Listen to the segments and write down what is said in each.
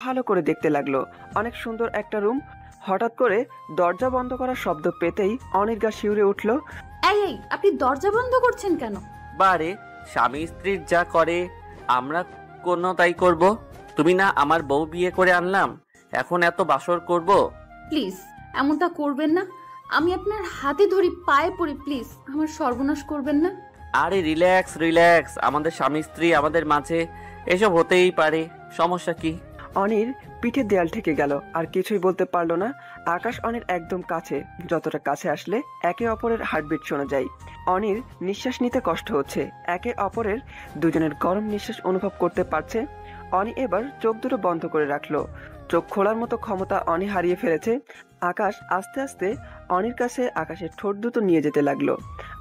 ভালো করে দেখতে লাগলো। অনেক সুন্দর একটা রুম। হঠাৎ করে দরজা বন্ধ করার শব্দ পেতেই অনির গা শিউরে উঠল। এই এই আপনি দরজা বন্ধ করছেন কেন? বারে, স্বামী স্ত্রীর যা করে আমরা কোনো তাই করব। তুমি না আমার বউ বিয়ে করে আনলাম, এখন এত বাসর করব? প্লিজ এমনটা করবেন না। আমি আপনার হাতে ধরি, পায়ে পড়ি, প্লিজ আমার সর্বনাশ করবেন না। আরে রিল্যাক্স রিল্যাক্স, আমাদের স্বামী স্ত্রী, আমাদের মাঝে এসব হতেই পারে, সমস্যা কি? অনির পিঠে দেয়াল ঠেকে গেল, আর কিছুই বলতে পারলো না। আকাশ অনির একদম কাছে, যতটা কাছে আসলে একে অপরের হার্টবিট শোনা যায়। অনির নিঃশ্বাস নিতে কষ্ট হচ্ছে, একে অপরের দুজনের গরম নিঃশ্বাস অনুভব করতে পারছে। অনি এবার চোখ দুটো বন্ধ করে রাখলো। চোখ খোলার মতো ক্ষমতা অনি হারিয়ে ফেলেছে। আকাশ আস্তে আস্তে অনির কাছে আকাশের ঠোঁট দুটো নিয়ে যেতে লাগলো,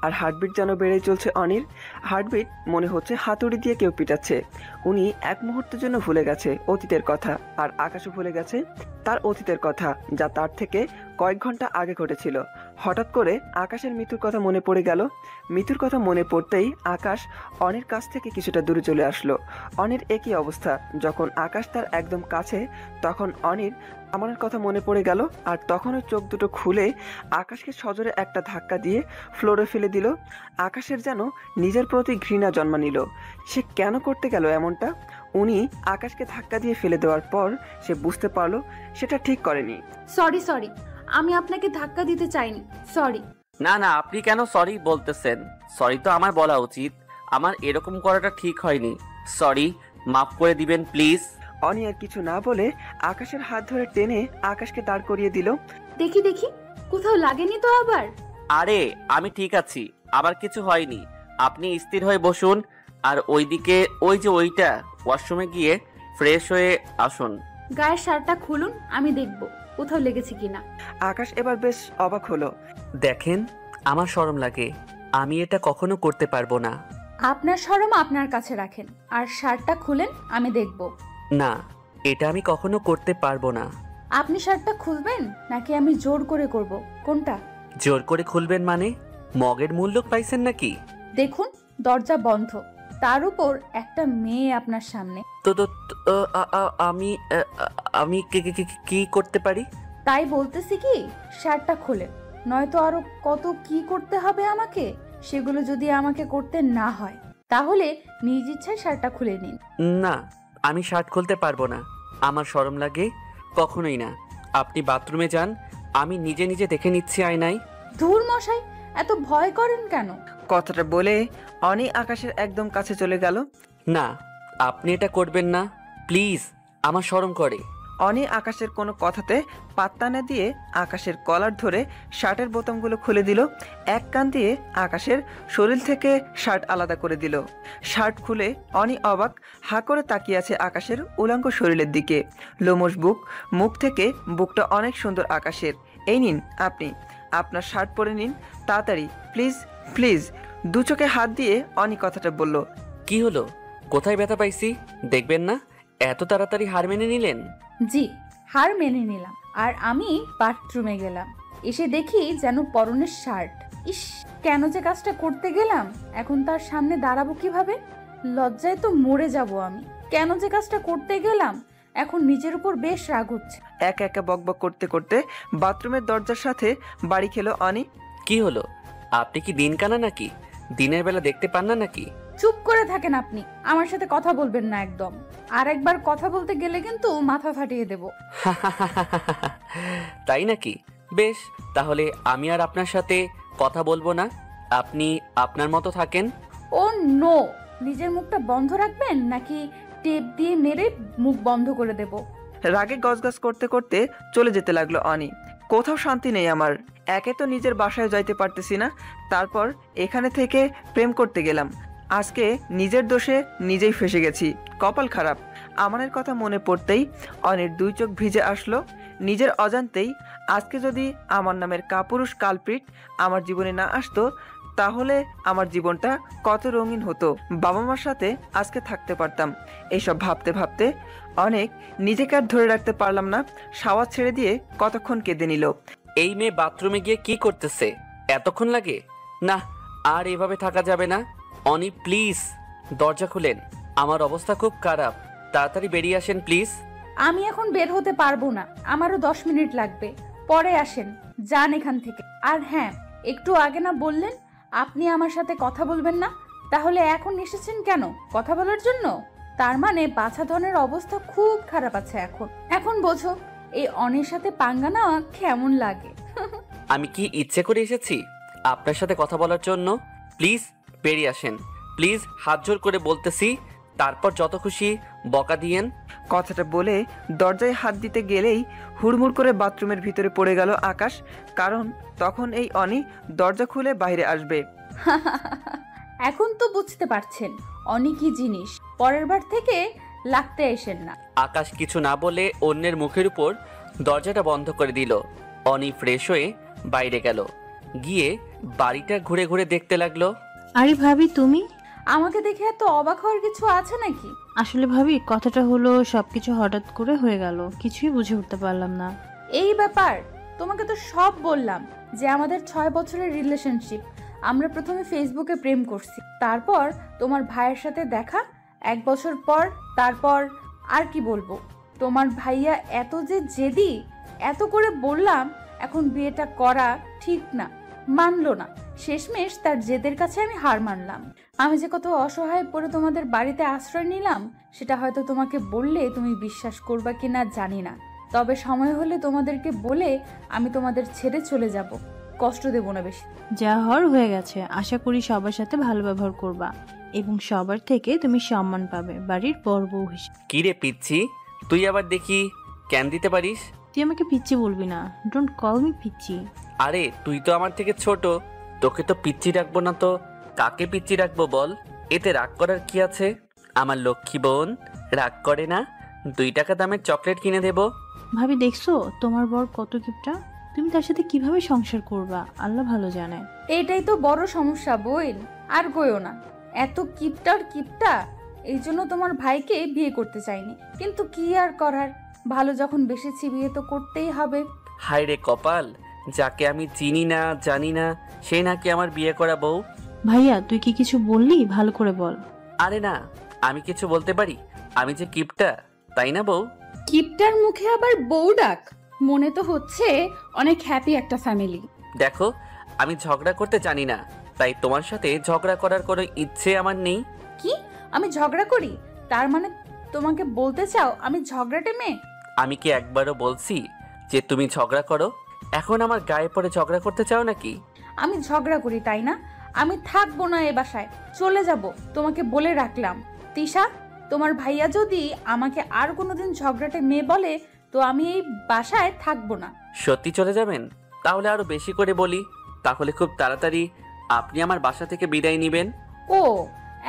আর হার্টবিট যেন বেড়েই চলছে অনির। হার্টবিট মনে হচ্ছে হাতুড়ি দিয়ে কেউ পিটাচ্ছে। উনি এক মুহূর্তের জন্য ভুলে গেছে অতীতের কথা, আর আকাশও ভুলে গেছে তার অতীতের কথা, যা তার থেকে কয়েক ঘন্টা আগে ঘটেছিল। হঠাৎ করে আকাশের মৃত্যুর কথা মনে পড়ে গেল। মৃত্যুর কথা মনে পড়তেই আকাশ অনির কাছ থেকে কিছুটা দূরে চলে আসলো। অনির একই অবস্থা, যখন আকাশ তার একদম কাছে তখন অনির আমানের কথা মনে পড়ে গেল, আর তখনও চোখ দুটো খুলে আকাশকে সজোরে একটা ধাক্কা দিয়ে ফ্লোরে ফেলে দিল। আকাশের যেন নিজের প্রতি ঘৃণা জন্ম নিল। সে কেন করতে গেল এমনটা? উনি আকাশকে ধাক্কা দিয়ে ফেলে দেওয়ার পর সে বুঝতে পারলো সেটা ঠিক করেনি। সরি সরি, আমি আপনাকে ধাক্কা দিতে চাইনি, সরি। না না, আপনি কেন সরি বলতেছেন? সরি তো আমার বলা উচিত, আমার এরকম করাটা ঠিক হয়নি। সরি, মাফ করে দিবেন প্লিজ। অনি আর কিছু না বলে আকাশের হাত ধরে টেনে আকাশকে দাঁড় করিয়ে দিল। দেখি দেখি, কোথাও লাগেনি তো আবার? আরে আমি ঠিক আছি, আবার কিছু হয়নি। আপনি স্থির হয়ে বসুন, আর ওইদিকে ওই যে ওইটা ওয়াশরুমে গিয়ে ফ্রেশ হয়ে আসুন। গায়ের শার্টটা খুলুন, আমি দেখব কোথাও লেগেছে কিনা। আকাশ এবার বেশ অবাক হলো। দেখেন, আমার শরম লাগে, আমি এটা কখনো করতে পারবো না। আপনার শরম আপনার কাছে রাখেন, আর শার্টটা খুলেন, আমি দেখব। না, এটা আমি কখনো করতে পারবো না। আপনি শার্টটা খুলবেন নাকি আমি জোর করে করব, কোনটা? জোর করে খুলবেন মানে? মগের মূল্য পাইছেন নাকি? দেখুন, দরজা বন্ধ, তার উপর একটা মেয়ে আপনার সামনে। তো তো তো, আমি আমি কি করতে পারি? তাই বলতেছি কি, শার্টটা খোলেন, নয়তো আরো কত কি করতে হবে আমাকে। সেগুলো যদি আমাকে করতে না হয় তাহলে নিজ ইচ্ছায় শার্টটা খুলে নিন। না, আমি শার্ট খুলতে পারবো না, আমার শরম লাগে। কখনোই না। আপনি বাথরুমে যান, আমি নিজে নিজে দেখে নিচ্ছি আয়নায়। ধুর মশাই, এত ভয় করেন কেন? কথাটা বলে অনি আকাশের একদম কাছে চলে গেল। না, আপনি এটা করবেন না প্লিজ, আমার শরম করে। অনি আকাশের কোনো কথাতে পাত্তা না দিয়ে আকাশের কলার ধরে শার্টের বোতামগুলো খুলে দিল। এক কান দিয়ে আকাশের শরীর থেকে শার্ট আলাদা করে দিল। শার্ট খুলে অনি অবাক হা করে তাকিয়ে আছে আকাশের উলাঙ্গ শরীরের দিকে। লোমশ বুক, মুখ থেকে বুকটা অনেক সুন্দর আকাশের। এই নিন, আপনি আপনার শার্ট পরে নিন তাড়াতাড়ি, প্লিজ প্লিজ। দু চোখে হাত দিয়ে অনি কথাটা বলল। কি হলো? কোথায় ব্যথা পাইছি দেখবেন না? এত তাড়াতাড়ি হার মেনে নিলেন? জি, হার মেনে নিলাম। আর আমি বাথরুমে গেলাম, এসে দেখি যেন পরনের শার্ট। ইস, কেন যে কাজটা করতে গেলাম, এখন তার সামনে দাঁড়াবো কিভাবে? লজ্জায় তো মরে যাব আমি। কেন যে কাজটা করতে গেলাম, এখন নিজের উপর বেশ রাগ হচ্ছে। একা একা বকবক করতে করতে বাথরুমের দরজার সাথে বাড়ি খেলো অনি। কি হলো? আপনি কি দিন কানা নাকি? দিনের বেলা দেখতে পান না নাকি? চুপ করে থাকেন আপনি, আমার সাথে কথা বলবেন না একদম। আর একবার কথা বলতে গেলে কিন্তু মাথা ফাটিয়ে দেব। তাই নাকি? বেশ, তাহলে আমি আর আপনার সাথে কথা বলবো না, আপনি আপনার মতো থাকেন। ও নো, নিজের মুখটা বন্ধ রাখবেন নাকি টেপ দিয়ে মেরে মুখ বন্ধ করে দেব? রাগে গজগজ করতে করতে চলে যেতে লাগলো অনি। কোথাও শান্তি নেই আমার, একে তো নিজের বাসায় যাইতে পারতেছি না, তারপর এখানে থেকে প্রেম করতে গেলাম। আজকে নিজের দোষে নিজেই ফেসে গেছি, কপাল খারাপ। আমানের কথা মনে পড়তেই অনির দুই চোখ ভিজে আসলো। নিজের অজান্তেই আজকে যদি আমার নামের কাপুরুষ কালপ্রিট আমার জীবনে না আসতো, তাহলে আমার জীবনটা কত রঙিন হতো। বাবা মার সাথে আজকে থাকতে পারতাম। এইসব ভাবতে ভাবতে অনেক নিজেকে আর ধরে রাখতে পারলাম না, শাওয়ার ছেড়ে দিয়ে কতক্ষণ কেঁদে নিল। এই মেয়ে বাথরুমে গিয়ে কি করতেছে? এতক্ষণ লাগে না, আর এভাবে থাকা যাবে না। অনি প্লিজ দরজা খুলেন, আমার অবস্থা খুব খারাপ, তাড়াতাড়ি বেরিয়ে আসেন প্লিজ। আমি এখন বের হতে পারবো না, আমারও 10 মিনিট লাগবে, পরে আসেন, যান এখান থেকে। আর হ্যাঁ, একটু আগে না বললেন আপনি আমার সাথে কথা বলবেন না? তাহলে এখন এসেছেন কেন, কথা বলার জন্য? তার মানে বাছাধনের অবস্থা খুব খারাপ আছে এখন। এখন বোঝো এই অনির সাথে পাঙ্গা নেওয়া কেমন লাগে। আমি কি ইচ্ছে করে এসেছি আপনার সাথে কথা বলার জন্য? প্লিজ বেরিয়ে আসেন, প্লিজ, হাত জোর করে বলতেছি। তারপর যত খুশি বকা দিয়েন। কথাটা বলে দরজায় হাত দিতে গেলেই হুড়মুড় করে বাথরুমের ভিতরে পড়ে গেল আকাশ, কারণ তখন এই অনি দরজা খুলে বাইরে আসবে। এখন তো বুঝতে পারছেন অনি কি জিনিস, পরের বার থেকে লাগতে আসেন না। আকাশ কিছু না বলে অন্যের মুখের উপর দরজাটা বন্ধ করে দিল। অনি ফ্রেশ হয়ে বাইরে গেল, গিয়ে বাড়িটা ঘুরে ঘুরে দেখতে লাগলো। আরে ভাবি তুমি? আমাকে দেখে এত অবাক হওয়ার কিছু আছে নাকি? আসলে ভাবি কথাটা হলো সবকিছু হঠাৎ করে হয়ে গেল, কিছুই বুঝে উঠতে পারলাম না। এই ব্যাপার, তোমাকে তো সব বললাম যে আমাদের 6 বছরের রিলেশনশিপ। আমরা প্রথমে ফেসবুকে প্রেম করছি, তারপর তোমার ভাইয়ের সাথে দেখা 1 বছর পর, তারপর আর কি বলবো, তোমার ভাইয়া এত যে জেদি, এত করে বললাম এখন বিয়েটা করা ঠিক না, মানলো না। শেষমেশ তার জেদের কাছে আমি হার মানলাম। আমি যে কত অসহায় পড়ে তোমাদের বাড়িতে আশ্রয় নিলাম সেটা হয়তো তোমাকে বললে তুমি বিশ্বাস করবা কিনা জানি না, তবে সময় হলে তোমাদেরকে বলে আমি তোমাদের ছেড়ে চলে যাব, কষ্ট দেব না বেশি। যা হওয়ার হয়ে গেছে, আশা করি সবার সাথে ভালো ব্যবহার করবা এবং সবার থেকে তুমি সম্মান পাবে বাড়ির বড় বউ হিসেবে। কি রে পিচ্ছি, তুই আবার দেখি ক্যান দিতে পারিস? তুই আমাকে পিচ্ছি বলবি না, ডোন্ট কল মি পিচ্ছি। আরে তুই তো আমার থেকে ছোট, তোকে তো পিচ্ছি ডাকবো না তো কাকে পিচ্ছি ডাকবো বল? এতে রাগ করার কি আছে? আমার লক্ষ্মী বোন রাগ করে না, 2 টাকা দামের চকলেট কিনে দেবো। ভাবি দেখছো তোমার বর কত কিপটা, তুমি তার সাথে কিভাবে সংসার করবা আল্লাহ ভালো জানে। এইটাই তো বড় সমস্যা বইন, আর গইও না। এত কিপটার কিপটা, এই জন্য তোমার ভাইকে বিয়ে করতে চাইনি, কিন্তু কি আর করার, ভালো যখন বেসেছি বিয়ে তো করতেই হবে। হায় রে কপাল, যাকে আমি চিনি না জানি না সে নাকি আমার বিয়ে করা বউ। ভাইয়া তুই কি কিছু বললি, ভালো করে বল। আরে না, আমি কিছু বলতে পারি? আমি যে কিপটা, তাই না বউ? কিপটার মুখে আবার বউ ডাক, মনে তো হচ্ছে অনেক হ্যাপি একটা ফ্যামিলি। দেখো, আমি ঝগড়া করতে জানি না, তাই তোমার সাথে ঝগড়া করার কোনো ইচ্ছে আমার নেই। কি, আমি ঝগড়া করি? তার মানে তোমাকে বলতে চাও আমি ঝগড়াটে মেয়ে? আমি কি একবারও বলছি যে তুমি ঝগড়া করো? এখন আমার গায়ে পড়ে ঝগড়া করতে চাও নাকি? আমি ঝগড়া করি তাই না? আমি থাকবো না এ বাসায়, চলে যাব, তোমাকে বলে রাখলাম। তিশা, তোমার ভাইয়া যদি আমাকে আর কোনোদিন ঝগড়াটে মেয়ে বলে তো আমি এই বাসায় থাকবো না। সত্যি চলে যাবেন? তাহলে আরো বেশি করে বলি, তাহলে খুব তাড়াতাড়ি আপনি আমার বাসা থেকে বিদায় নেবেন। ও,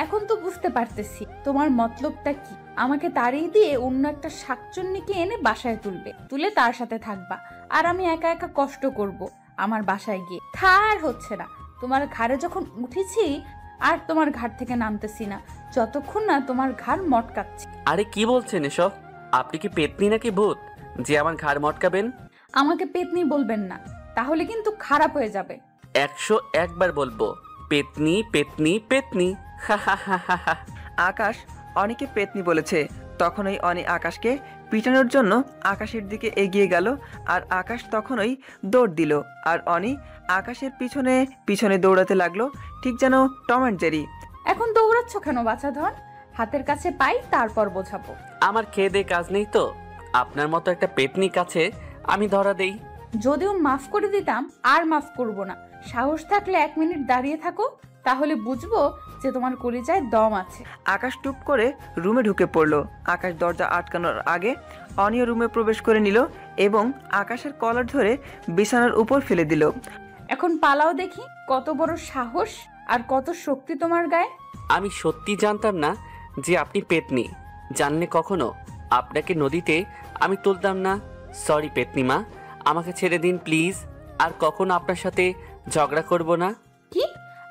এখন তো বুঝতে পারতেছি তোমার মতলবটা কি। আমাকে তাড়িয়ে দিয়ে অন্য একটা শাকচুন্নিকে এনে বাসায় তুলে তার সাথে থাকবা, আর আমি একা একা কষ্ট করব আমার বাসায় গিয়ে। থার হচ্ছে না, তোমার ঘাড়ে যখন উঠেছি আর তোমার ঘাট থেকে নামতেছি না যতক্ষণ না তোমার ঘাড় মটকাচ্ছি। আরে কি বলছেন এসব? আপনি কি পেতনি নাকি ভূত যে আমার ঘাড় মটকাবেন? আমাকে পেতনি বলবেন না, তাহলে কিন্তু খারাপ হয়ে যাবে। 101 বার বলবো, পেতনি পেতনি পেতনি। আকাশ অনিকে পেতনি বলেছে, তখনই অনি আকাশকে পিটানোর জন্য আকাশের দিকে এগিয়ে গেল, আর আকাশ তখনই দৌড় দিল, আর অনি আকাশের পিছনে পিছনে দৌড়াতে লাগলো, ঠিক যেন টম অ্যান্ড জেরি। এখন দৌড়াচ্ছ কেন বাছাধন? হাতের কাছে পাই তারপর বোঝাবো। আমার খেয়ে দে কাজ নেই তো আপনার মতো একটা পেতনি কাছে আমি ধরা দেই? যদিও মাফ করে দিতাম, আর মাফ করব না। সাহস থাকলে 1 মিনিট দাঁড়িয়ে থাকো, তাহলে বুঝবো যে তোমার কলিজায় দম আছে। আকাশ টুপ করে রুমে ঢুকে পড়লো। আকাশ দরজা আটকানোর আগে অনিও রুমে প্রবেশ করে নিল এবং আকাশের কলার ধরে বিছানার উপর ফেলে দিল। এখন পালাও দেখি, কত বড় সাহস আর কত শক্তি তোমার গায়ে। আমি সত্যি জানতাম না যে আপনি পেতনি। জানলে কখনো আপনাকে নদীতে আমি তুলতাম না। সরি পেতনিমা, আমাকে ছেড়ে দিন প্লিজ, আর কখনো আপনার সাথে ঝগড়া করব না। কি,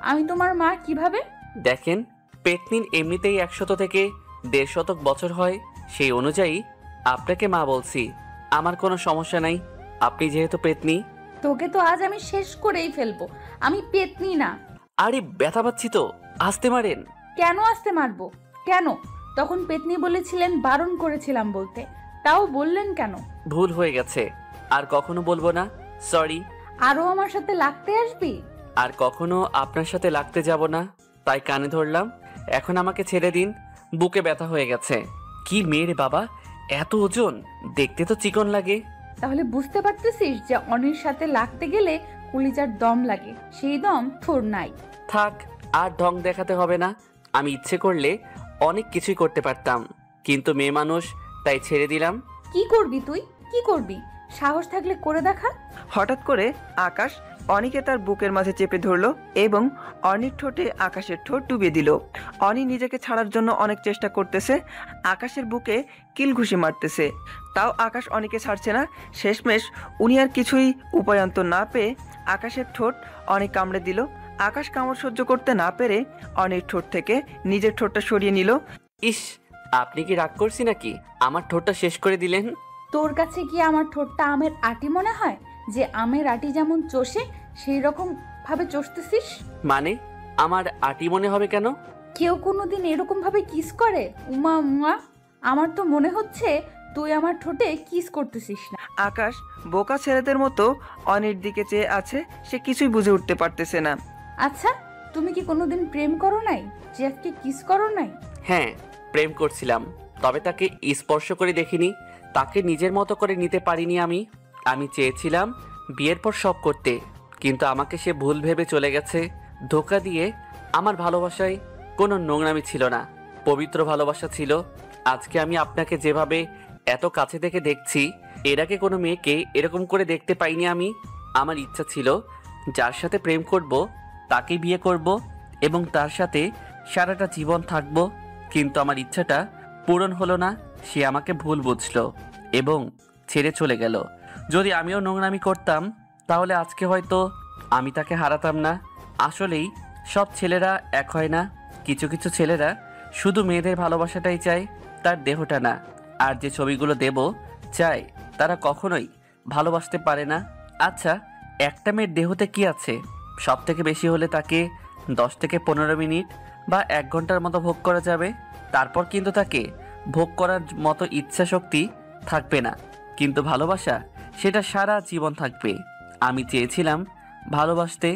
আমি তোমার মা কিভাবে? দেখেন, পেতনির এমনিতেই 100 থেকে 150 বছর হয়, সেই অনুযায়ী আপনাকে মা বলছি। আমার কোনো সমস্যা নাই, আপনি যেহেতু পেতনি। তোকে তো আজ আমি শেষ করেই ফেলবো, আমি পেতনি না। আরে ব্যথা পাচ্ছি তো, আসতে মারেন। কেন আসতে মারবো? কেন? তখন পেতনি বলেছিলেন, বারণ করেছিলাম বলতে। তাও বললেন কেন? ভুল হয়ে গেছে, আর কখনো বলবো না। সরি। আরো আমার সাথে লাগতে আসবি? আর কখনো আপনার সাথে লাগতে যাব না, তাই কানে ধরলাম। এখন আমাকে ছেড়ে দিন, বুকে ব্যথা হয়ে গেছে। কি মেয়ে রে বাবা, এত ওজন, দেখতে তো চিকন লাগে। তাহলে বুঝতে পারতেছিস যে অনির সাথে লাগতে গেলে কলিজার দম লাগে, সেই দম তোর নাই। থাক, আর ঢং দেখাতে হবে না। আমি ইচ্ছে করলে অনেক কিছুই করতে পারতাম, কিন্তু মেয়ে মানুষ, তাই ছেড়ে দিলাম। কি করবি তুই? কি করবি? সাহস থাকলে করে দেখা। হঠাৎ করে আকাশ অনিকে তার বুকের মাঝে চেপে ধরলো এবং অনির ঠোঁটে আকাশের ঠোঁট ডুবিয়ে দিল। অনি নিজেকে ছাড়ার জন্য অনেক চেষ্টা করতেছে, আকাশের বুকে কিল ঘুষি মারতেছে, তাও আকাশ অনিকে ছাড়ছে না। শেষমেশ উনি আর কিছুই উপায়ন্তর না পেয়ে আকাশের ঠোঁট অনেক কামড়ে দিল। আকাশ কামড় সহ্য করতে না পেরে অনির ঠোঁট থেকে নিজের ঠোঁটটা সরিয়ে নিল। ইস, আপনি কি রাগ করছি নাকি? আমার ঠোঁটটা শেষ করে দিলেন। তোর কাছে কি আমার ঠোঁটটা আমের আটি মনে হয়, যে আমের আটি যেমন চষে সেই রকম ভাবে চষতেছিস? মানে আমার আটি মনে হবে কেন? কেউ কোনোদিন এরকম ভাবে কিস করে? উমা উমা, আমার তো মনে হচ্ছে তুই আমার ঠোঁটে কিস করতেছিস না। আকাশ বোকা ছেলেদের মতো অনির দিকে চেয়ে আছে, সে কিছুই বুঝে উঠতে পারতেছে না। আচ্ছা, তুমি কি কোনোদিন প্রেম করো নাই যে আজকে কিস করো নাই? হ্যাঁ, প্রেম করছিলাম, তবে তাকে স্পর্শ করে দেখিনি, তাকে নিজের মতো করে নিতে পারিনি। আমি চেয়েছিলাম বিয়ের পর সব করতে, কিন্তু আমাকে সে ভুল ভেবে চলে গেছে, ধোঁকা দিয়ে। আমার ভালোবাসায় কোনো নোংরামি ছিল না, পবিত্র ভালোবাসা ছিল। আজকে আমি আপনাকে যেভাবে এত কাছে থেকে দেখছি, এর আগে কোনো মেয়েকে এরকম করে দেখতে পাইনি আমি। আমার ইচ্ছা ছিল যার সাথে প্রেম করব তাকে বিয়ে করব এবং তার সাথে সারাটা জীবন থাকব, কিন্তু আমার ইচ্ছাটা পূরণ হলো না। সে আমাকে ভুল বুঝলো এবং ছেড়ে চলে গেল। যদি আমিও নোংরামি করতাম তাহলে আজকে হয়তো আমি তাকে হারাতাম না। আসলেই সব ছেলেরা এক হয় না, কিছু কিছু ছেলেরা শুধু মেয়েদের ভালোবাসাটাই চায়, তার দেহটা না। আর যে ছবিগুলো দেব চায়, তারা কখনোই ভালোবাসতে পারে না। আচ্ছা, একটা মেয়ের দেহতে কি আছে? সব থেকে বেশি হলে তাকে 10 থেকে 15 মিনিট বা 1 ঘন্টার মতো ভোগ করা যাবে, তারপর কিন্তু তাকে ভোগ করার মতো ইচ্ছা শক্তি থাকবে না। কিন্তু ভালোবাসা, সেটা সারা জীবন থাকবে। আমি চেয়েছিলাম ভালোবাসতে,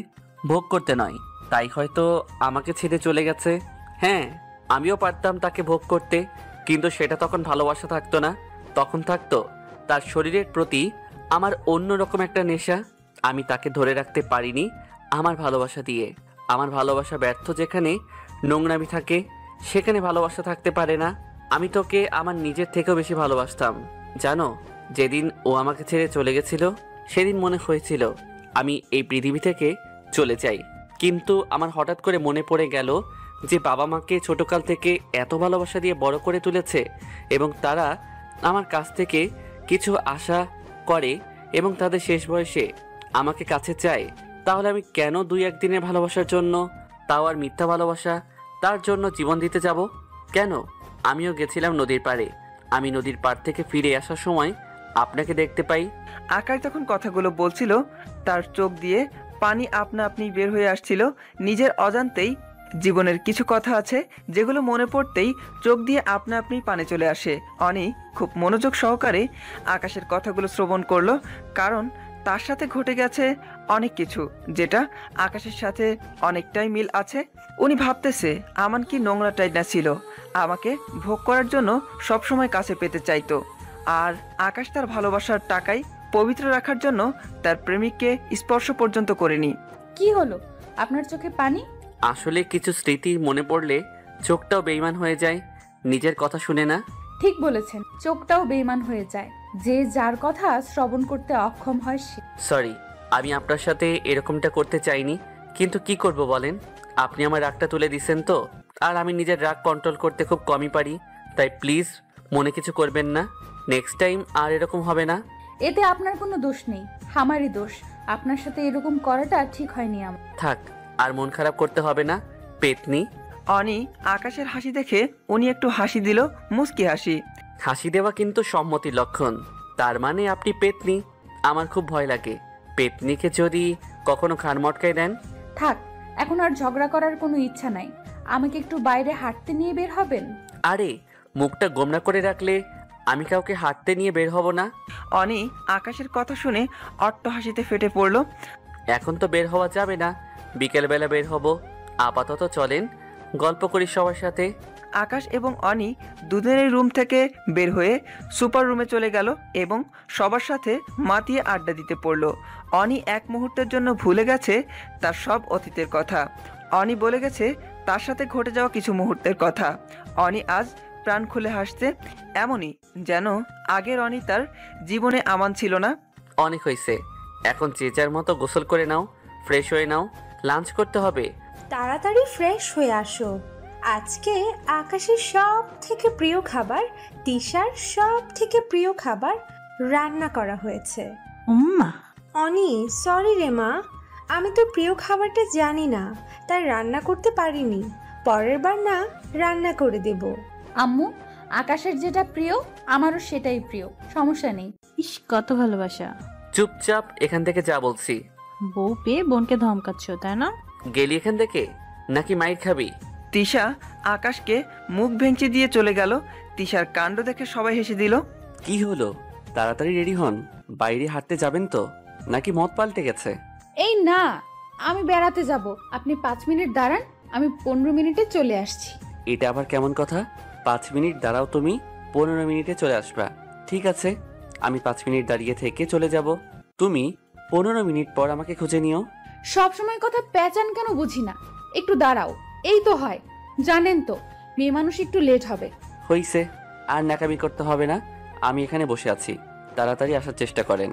ভোগ করতে নয়, তাই হয়তো আমাকে ছেড়ে চলে গেছে। হ্যাঁ, আমিও পারতাম তাকে ভোগ করতে, কিন্তু সেটা তখন ভালোবাসা থাকতো না, তখন থাকতো তার শরীরের প্রতি আমার অন্যরকম একটা নেশা। আমি তাকে ধরে রাখতে পারিনি আমার ভালোবাসা দিয়ে। আমার ভালোবাসা ব্যর্থ যেখানে নোংরামি থাকে, সেখানে ভালোবাসা থাকতে পারে না। আমি তোকে আমার নিজের থেকেও বেশি ভালোবাসতাম জানো। যেদিন ও আমাকে ছেড়ে চলে গেছিল, সেদিন মনে হয়েছিল আমি এই পৃথিবী থেকে চলে যাই। কিন্তু আমার হঠাৎ করে মনে পড়ে গেল যে বাবা মাকে ছোটকাল থেকে এত ভালোবাসা দিয়ে বড় করে তুলেছে এবং তারা আমার কাছ থেকে কিছু আশা করে এবং তাদের শেষ বয়সে আমাকে কাছে চায়। তাহলে আমি কেন 2-1 দিনের ভালোবাসার জন্য, তাও আর মিথ্যা ভালোবাসা, তার জন্য জীবন দিতে যাব? কেন? আমিও গেছিলাম নদীর পাড়ে। আমি নদীর পাড় থেকে ফিরে আসার সময় আপনাকে দেখতে পাই। আকাশ যখন কথাগুলো বলছিল, তার চোখ দিয়ে পানি আপনা আপনি বের হয়ে আসছিল। নিজের অজান্তেই জীবনের কিছু কথা আছে যেগুলো মনে পড়তেই চোখ দিয়ে আপনা আপনি পানি চলে আসে। অনি খুব মনোযোগ সহকারে আকাশের কথাগুলো শ্রবণ করলো, কারণ তার সাথে ঘটে গেছে অনেক কিছু যেটা আকাশের সাথে অনেকটাই মিল আছে। উনি ভাবতেছে আমান কি নোংরাটাই না ছিল, আমাকে ভোগ করার জন্য সবসময় কাছে পেতে চাইতো, আর আকাশ তার ভালোবাসার টাকায় পবিত্র রাখার জন্য তার প্রেমিককে স্পর্শ পর্যন্ত করেনি। কি হলো আপনার চোখে পানি? আসলে কিছু স্মৃতি মনে পড়লে চোখটাও বেইমান হয়ে যায়, নিজের কথা শুনে না। ঠিক বলেছেন, চোখটাও বেইমান হয়ে যায়, যে যার কথা শ্রবণ করতে অক্ষম হয় সে। সরি, আমি আপনার সাথে এরকমটা করতে চাইনি, কিন্তু কি করব বলেন? আপনি আমার রাগটা তুলে দিছেন তো, আর আমি নিজের রাগ কন্ট্রোল করতে খুব কমই পারি, তাই প্লিজ মনে কিছু করবেন না। নেক্সট টাইম আর এরকম হবে না। এতে আপনার কোনো দোষ নেই, আমারই দোষ। আপনার সাথে এরকম করাটা ঠিক হয়নি আমার। থাক, আর মন খারাপ করতে হবে না, পেতনি। অনি আকাশের হাসি দেখে উনি একটু হাসি দিল, মুচকি হাসি। হাসি দেওয়া কিন্তু সম্মতির লক্ষণ। তার মানে আপনি পেতনি? আমার খুব ভয় লাগে, পেতনিকে যদি কখনো ঘাড় মটকায় দেন। থাক, এখন আর ঝগড়া করার কোনো ইচ্ছা নাই। আমাকে একটু বাইরে হাঁটতে নিয়ে বের হবেন? আরে, মুখটা গোমরা করে রাখলে আমি কাউকে হাঁটতে নিয়ে বের হব না। অনি আকাশের কথা শুনে অট্টহাসিতে ফেটে পড়ল। এখন তো বের হওয়া যাবে না, বিকেলবেলা বের হব। আপাতত চলেন, গল্প করি সবার সাথে। আকাশ এবং অনি দুজনেই রুম থেকে বের হয়ে সুপার রুমে চলে গেল এবং সবার সাথে মাতিয়ে আড্ডা দিতে পড়ল। অনি এক মুহূর্তের জন্য ভুলে গেছে তার সব অতীতের কথা। অনি বলে গেছে তার সাথে ঘটে যাওয়া কিছু মুহূর্তের কথা। অনি আজ প্রাণ খুলে হাসছে, এমনই যেন আগের অনি তার জীবনে আমান ছিল না। অনেক হয়েছে, এখন যে যার মতো গোসল করে নাও, ফ্রেশ হয়ে নাও, লাঞ্চ করতে হবে। তাড়াতাড়ি ফ্রেশ হয়ে আসো। আজকে আকাশের সব থেকে প্রিয় খাবার, তিশার সব থেকে প্রিয় খাবার রান্না করা হয়েছে। উম্মা, অনি সরি রে মা, আমি তোর প্রিয় খাবারটা জানি না, তাই রান্না করতে পারিনি। পরের বার না রান্না করে দেব। আম্মু, আকাশের যেটা প্রিয় আমারও সেটাই প্রিয়, সমস্যা নেই। ইস কত ভালোবাসা। চুপচাপ এখান থেকে যা বলছি। বউ পেয়ে বোনকে ধমকাচ্ছ তাই না? গেলি এখান থেকে, নাকি মাইর খাবি? তিশা আকাশকে মুখ ভেঙচি দিয়ে চলে গেল। তিশার কাণ্ড দেখে সবাই হেসে দিল। কি হলো, তাড়াতাড়ি রেডি হন, বাইরে হাঁটতে যাবেন তো, নাকি মত পাল্টে গেছে? এই না, আমি বেড়াতে যাব, আপনি 5 মিনিট দাঁড়ান, আমি 15 মিনিটে চলে আসছি। এটা আবার কেমন কথা? 5 মিনিট দাঁড়াও তুমি, 15 মিনিটে চলে আসবা। ঠিক আছে, আমি 5 মিনিট দাঁড়িয়ে থেকে চলে যাব, তুমি 15 মিনিট পর আমাকে খুঁজে নিও। সব সময় কথা পেঁচান কেন বুঝি না, একটু দাঁড়াও, এই তো হয়। জানেন তো মেয়ে মানুষ একটু লেট হবে। হইছে, আর নাকামি করতে হবে না, আমি এখানে বসে আছি, তাড়াতাড়ি আসার চেষ্টা করেন।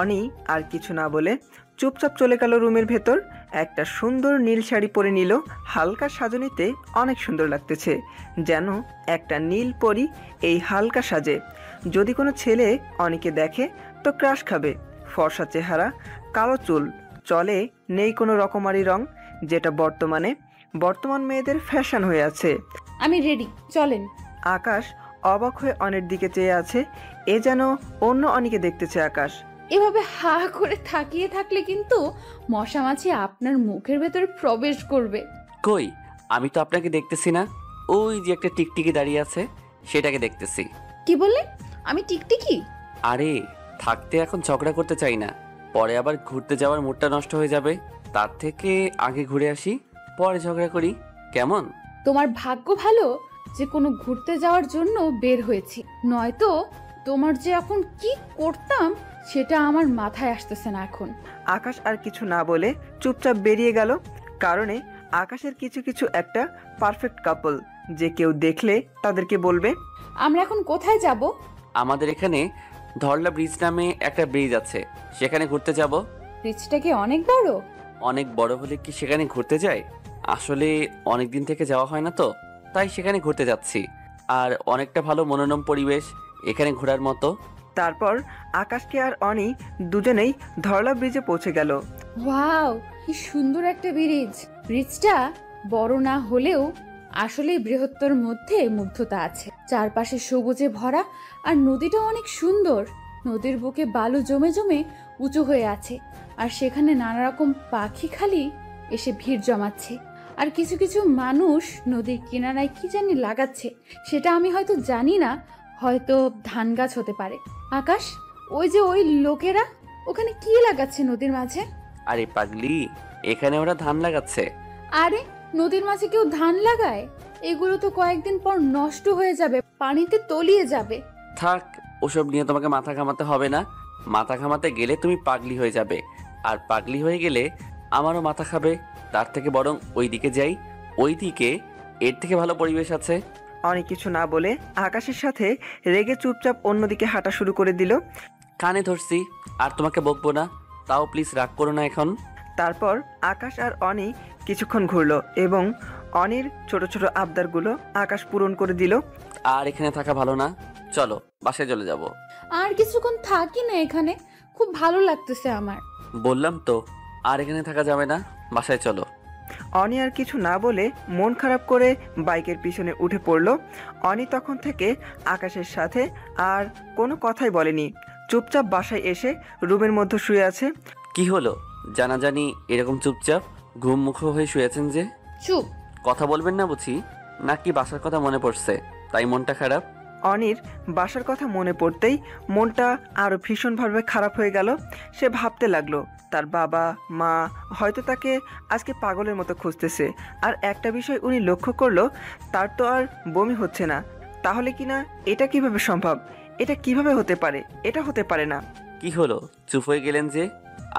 অনি আর কিছু না বলে চুপচাপ চলে গেল রুমের ভেতর। একটা সুন্দর নীল শাড়ি পরে নিল। হালকা সাজনিতে অনেক সুন্দর লাগতেছে, যেন একটা নীল পরি এই হালকা সাজে। যদি কোনো ছেলে অনিকে দেখে তো ক্রাশ খাবে। ফর্সা চেহারা, কালো চুল, চলে নেই কোনো রকমারি রং, যেটা বর্তমান মেয়েদের ফ্যাশন হয়ে আছে। আমি রেডি, চলেন। আকাশ অবাক হয়ে অনির দিকে চেয়ে আছে, এ যেন অন্য অনিকে দেখতেছে। আকাশ এভাবে হা করে তাকিয়ে থাকলে কিন্তু মশা মাছি আপনার মুখের ভেতরে প্রবেশ করবে। কই, আমি তো আপনাকে দেখতেছি না। ওই যে একটা টিকটিকি দাঁড়িয়ে আছে, সেটাকে দেখতেছি। কি বললেন? আমি টিকটিকি? আরে থাকতে এখন ঝগড়া করতে চাই না, পরে আবার ঘুরতে যাওয়ার মুডটা নষ্ট হয়ে যাবে। তার থেকে আগে ঘুরে আসি, পরে ঝগড়া করি, কেমন? তোমার ভাগ্য ভালো যে কোনো ঘুরতে যাওয়ার জন্য বের হয়েছি, নয়তো তোমার যে এখন কি করতাম সেটা আমার মাথায় আসতেছে না এখন। আকাশ আর কিছু না বলে চুপচাপ বেরিয়ে গেল। কারণে আকাশের কিছু কিছু একটা পারফেক্ট কাপল, যে কেউ দেখলে তাদেরকে বলবে। আমরা এখন কোথায় যাব? আমাদের এখানে ধরলা ব্রিজ নামে একটা ব্রিজ আছে, সেখানে ঘুরতে যাব। ব্রিজটা কি অনেক বড়? অনেক বড় হলে কি সেখানে ঘুরতে যায়? আসলে অনেক দিন থেকে যাওয়া হয় না তো, তাই সেখানে ঘুরতে যাচ্ছি। আর অনেকটা ভালো মনোরম পরিবেশ এখানে ঘোরার মতো। তারপর আকাশকে আর অনি দুজনেই ধরলা ব্রিজে পৌঁছে গেল। ওয়াও, কি সুন্দর একটা ব্রিজ। ব্রিজটা বড় না হলেও আসলে বৃহত্তর মধ্যে মুগ্ধতা আছে। চারপাশে সবুজে ভরা, আর নদীটা অনেক সুন্দর। নদীর বুকে বালু জমে জমে উঁচু হয়ে আছে, আর সেখানে নানা রকম পাখি খালি এসে ভিড় জমাচ্ছে। আর কিছু কিছু মানুষ নদীর কিনারায় কি জানি লাগাচ্ছে, সেটা আমি হয়তো জানি না, হয়তো ধান গাছ হতে পারে। আকাশ, ওই যে ওই লোকেরা ওখানে কি লাগাচ্ছে নদীর মাঝে? আরে পাগলি, এখানে ওরা ধান লাগাচ্ছে। আরে নদীর মাঝে কেউ ধান লাগায়? এগুলো তো কয়েকদিন পর নষ্ট হয়ে যাবে, পানিতে তলিয়ে যাবে। থাক, ওসব নিয়ে তোমাকে মাথা ঘামাতে হবে না। মাথা ঘামাতে গেলে তুমি পাগলি হয়ে যাবে, আর পাগলি হয়ে গেলে আমারও মাথা খাবে। তার থেকে বরং ওই দিকে যাই, ওই দিকে এর থেকে ভালো পরিবেশ আছে। অনেক কিছু না বলে আকাশের সাথে রেগে চুপচাপ অন্যদিকে হাঁটা শুরু করে দিল। কানে ধরছি, আর তোমাকে বকবো না, তাও প্লিজ রাগ করো না এখন। তারপর আকাশ আর অনি কিছুক্ষণ ঘুরলো এবং অনির ছোট ছোট আবদারগুলো আকাশ পূরণ করে দিল। আর এখানে থাকা ভালো না, চলো বাসায় চলে যাব। আর কিছুক্ষণ থাকি না এখানে, খুব ভালো লাগতেছে আমার। বললাম তো, আর এখানে থাকা যাবে না, বাসায় চলো। অনি আর কিছু না বলে মন খারাপ করে বাইকের পিছনে উঠে পড়ল। অনি তখন থেকে আকাশের সাথে আর কোনো কথাই বলেনি, চুপচাপ বাসায় এসে রুমের মধ্যে শুয়ে আছে। কি হলো জানাজানি এরকম চুপচাপ ঘুম মুখ হয়ে শুয়েছেন যে? চুপ। কথা বলবেন না বুঝি, নাকি বাসার কথা মনে পড়ছে তাই মনটা খারাপ? অনির বাসার কথা মনে পড়তেই মনটা আরও ভীষণভাবে খারাপ হয়ে গেল। সে ভাবতে লাগলো তার বাবা মা হয়তো তাকে আজকে পাগলের মতো খুঁজতেছে। আর একটা বিষয় উনি লক্ষ্য করলো, তার তো আর বমি হচ্ছে না। তাহলে কি না এটা কিভাবে সম্ভব? এটা কিভাবে হতে পারে? এটা হতে পারে না। কি হলো, চুপ হয়ে গেলেন যে?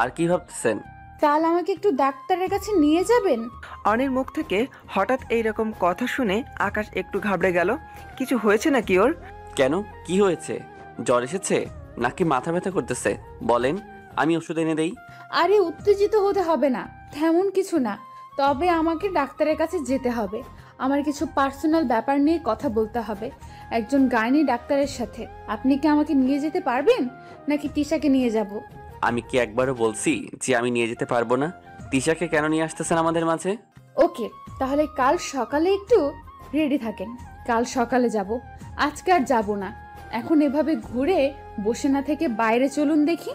আর কি ভাবতেছেন? কাল আমাকে একটু ডাক্তারের কাছে নিয়ে যাবেন? অনির মুখ থেকে হঠাৎ এইরকম কথা শুনে আকাশ একটু ঘাবড়ে গেল। কিছু হয়েছে নাকি ওর? কেন, কি হয়েছে? জ্বর এসেছে নাকি মাথা ব্যথা করতেছে? বলেন, আমি ওষুধ এনে দেই। আরে উত্তেজিত হতে হবে না, তেমন কিছু না। তবে আমাকে ডাক্তারের কাছে যেতে হবে। আমার কিছু পার্সোনাল ব্যাপার নিয়ে কথা বলতে হবে একজন গাইনি ডাক্তারের সাথে। আপনি কি আমাকে নিয়ে যেতে পারবেন নাকি তিশাকে নিয়ে যাব? আমি কি একবারও বলছি যে আমি নিয়ে যেতে পারবো না? তিশাকে কেন নিয়ে আসতেছেন আমাদের মাঝে? ওকে, তাহলে কাল সকালে একটু রেডি থাকেন। কাল সকালে যাব, আজকে আর যাব না। এখন এভাবে ঘুরে বসে না থেকে বাইরে চলুন দেখি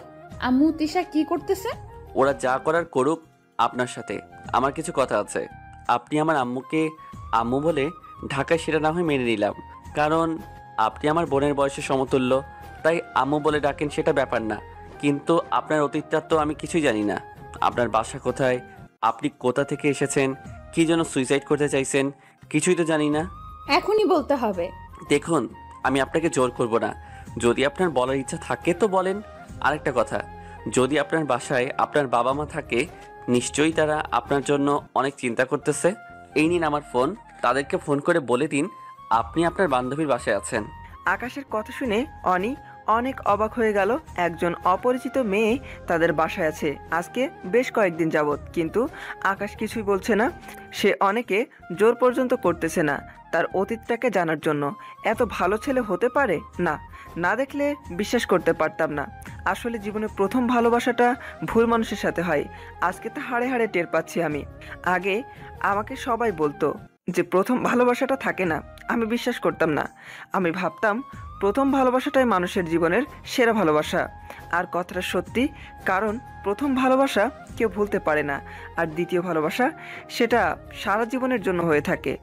আম্মু তিশা কি করতেছে। ওরা যা করার করুক, আপনার সাথে আমার কিছু কথা আছে। আপনি আমার আম্মুকে আম্মু বলে ঢাকায়, সেটা না হয় মেনে নিলাম, কারণ আপনি আমার বোনের বয়সের সমতুল্য, তাই আম্মু বলে ডাকেন, সেটা ব্যাপার না। কিন্তু আপনার অতীতটা তো আমি কিছুই জানি না। আপনার বাসা কোথায়, আপনি কোথা থেকে এসেছেন, কি জন্য সুইসাইড করতে চাইছেন, কিছুই তো জানি না। এখনই বলতে হবে? দেখুন, আমি আপনাকে জোর করব না। যদি আপনার বলার ইচ্ছা থাকে তো বলেন। আরেকটা কথা, যদি আপনার বাসায় আপনার বাবা মা থাকে, নিশ্চয়ই তারা আপনার জন্য অনেক চিন্তা করতেছে। এই নিন আমার ফোন, তাদেরকে ফোন করে বলে দিন আপনি আপনার বান্ধবীর বাসায় আছেন। আকাশের কথা শুনে অনি অনেক অবাক হয়ে গেল। একজন অপরিচিত মেয়ে তাদের বাসায় আছে আজকে বেশ কয়েকদিন যাবৎ, কিন্তু আকাশ কিছুই বলছে না। সে অনেকে জোর পর্যন্ত করতেছে না তার অতীতটাকে জানার জন্য। এত ভালো ছেলে হতে পারে? না, না দেখলে বিশ্বাস করতে পারতাম না। আসলে জীবনে প্রথম ভালোবাসাটা ভুল মানুষের সাথে হয়। আজকে তো হাড়ে হাড়ে টের পাচ্ছি আমি। আগে আমাকে সবাই বলতো যে প্রথম ভালোবাসাটা থাকে না। আমি বিশ্বাস করতাম না। আমি ভাবতাম প্রথম ভালোবাসাটাই মানুষের জীবনের সেরা ভালোবাসা। আর কথাটা সত্যি, কারণ প্রথম ভালোবাসা কেউ ভুলতে পারে না, আর দ্বিতীয় ভালোবাসা সেটা সারা জীবনের জন্য হয়ে থাকে।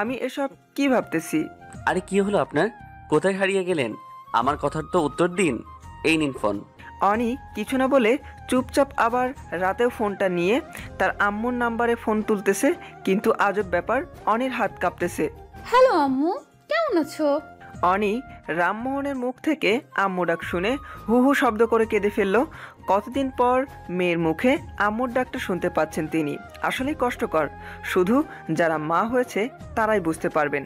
আমি এসব কি ভাবতেছি? আরে কি হলো আপনার? কোথায় হারিয়ে গেলেন? আমার কথার তো উত্তর দিন। এই নিন ফোন। অনি কিছু না বলে চুপচাপ আবার রাতেও ফোনটা নিয়ে তার আম্মুর নাম্বারে ফোন তুলতেছে। কিন্তু আজব ব্যাপার, অনির হাত কাঁপতেছে। হ্যালো আম্মু, কেমন আছো? অনি রামমোহনের মুখ থেকে আম্মু ডাক শুনে হু হু শব্দ করে কেঁদে ফেলল। কতদিন পর মেয়ের মুখে আম্মুর ডাকটা শুনতে পাচ্ছেন তিনি। আসলেই কষ্টকর। শুধু যারা মা হয়েছে তারাই বুঝতে পারবেন।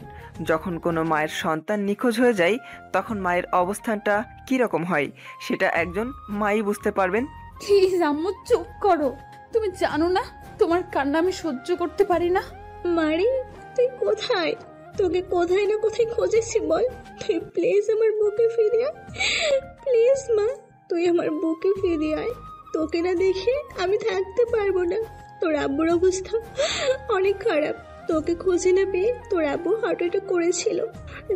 যখন কোনো মায়ের সন্তান নিখোঁজ হয়ে যায় তখন মায়ের অবস্থানটা কীরকম হয় সেটা একজন মাই বুঝতে পারবেন। প্লিজ আম্মু চুপ করো। তুমি জানো না তোমার কান্না আমি সহ্য করতে পারি না। মারি, তুই কোথায়? তোকে কোথায় না কোথায় খুঁজেছি বল। তুই প্লিজ আমার বুকে ফিরে আয়। প্লিজ মা, তুই আমার বুকে ফিরে আয়। তোকে না দেখে আমি থাকতে পারবো না। তোর আব্বুর অবস্থা অনেক খারাপ। তোকে খুঁজে না পেয়ে তোর আব্বু হার্ট অ্যাটাক করেছিল।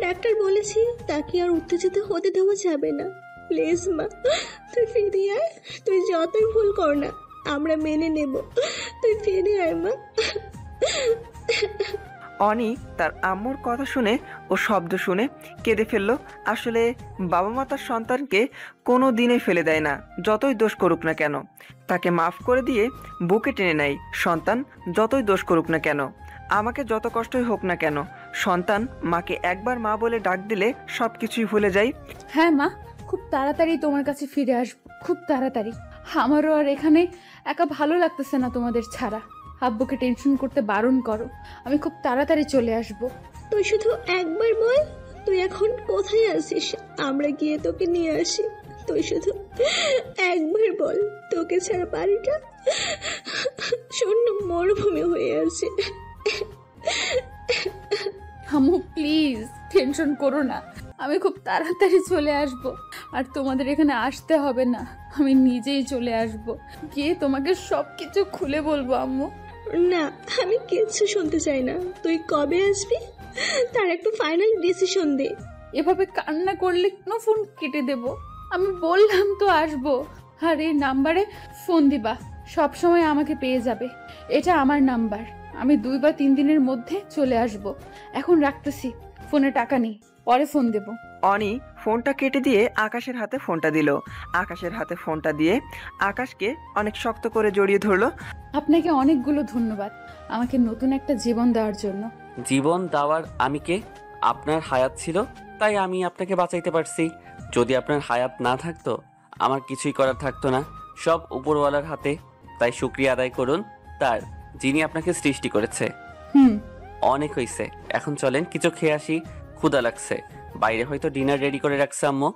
ডাক্তার বলেছি তাকে আর উত্তেজিত হতে দেওয়া যাবে না। প্লিজ মা, তুই ফিরে আয়। তুই যতই ভুল কর না আমরা মেনে নেব। তুই ফিরে আয় মা। অনি তার আম্মুর কথা শুনে ও শব্দ শুনে কেঁদে ফেলল। আসলে বাবা মা তার সন্তানকে কোনো দিনে ফেলে দেয় না, যতই দোষ করুক না কেন। তাকে মাফ করে দিয়ে বুকে টেনে নেয়। সন্তান যতই দোষ করুক না কেন, আমাকে যত কষ্টই হোক না কেন, সন্তান মাকে একবার মা বলে ডাক দিলে সব কিছুই ভুলে যায়। হ্যাঁ মা, খুব তাড়াতাড়ি তোমার কাছে ফিরে আসবো, খুব তাড়াতাড়ি। আমারও আর এখানে একা ভালো লাগতেছে না তোমাদের ছাড়া। আব্বুকে টেনশন করতে বারণ করো, আমি খুব তাড়াতাড়ি চলে আসবো। তুই শুধু একবার বল তুই এখন কোথায় আছিস, আমরা গিয়ে তোকে নিয়ে আসি। তুই শুধু একবার বল, তোকে ছাড়া বাড়িটা শূন্য মরুভূমি হয়ে আছে। আম্মু প্লিজ টেনশন করো না, আমি খুব তাড়াতাড়ি চলে আসব। আর তোমাদের এখানে আসতে হবে না, আমি নিজেই চলে আসব। গিয়ে তোমাকে সব কিছু খুলে বলবো আম্মু। না, আমি কিচ্ছু শুনতে চাই না। তুই কবে আসবি তার একটা ফাইনাল ডিসিশন দে। এভাবে কান্না করলে কোনো ফোন কেটে দেব। আমি বললাম তো আসবো। আর এই নাম্বারে ফোন দিবা, সব সময় আমাকে পেয়ে যাবে। এটা আমার নাম্বার। আমি 2 বা 3 দিনের মধ্যে চলে আসব। এখন রাখতেছি, ফোনে টাকা নেই। পরে ফোন দেব। অনি ফোনটা কেটে দিয়ে আকাশের হাতে ফোনটা দিল। আকাশের হাতে ফোনটা দিয়ে আকাশকে অনেক শক্ত করে জড়িয়ে ধরলো। আপনাকে অনেকগুলো ধন্যবাদ আমাকে নতুন একটা জীবন দেওয়ার জন্য। জীবন দেওয়ার আমি কে? আপনার হায়াত ছিল তাই আমি আপনাকে বাঁচাইতে পারছি। যদি আপনার হায়াত না থাকতো আমার কিছুই করার থাকতো না, সব উপরওয়ালার হাতে। তাই শুকরিয়া আদায় করুন তার, যিনি আপনাকে সৃষ্টি করেছে। হুম। অনেক হয়েছে, এখন চলেন কিছু খেয়ে আসি, ক্ষুধা লাগছে। বাইরে হয়তো ডিনার রেডি করে রাখছে আম্মু।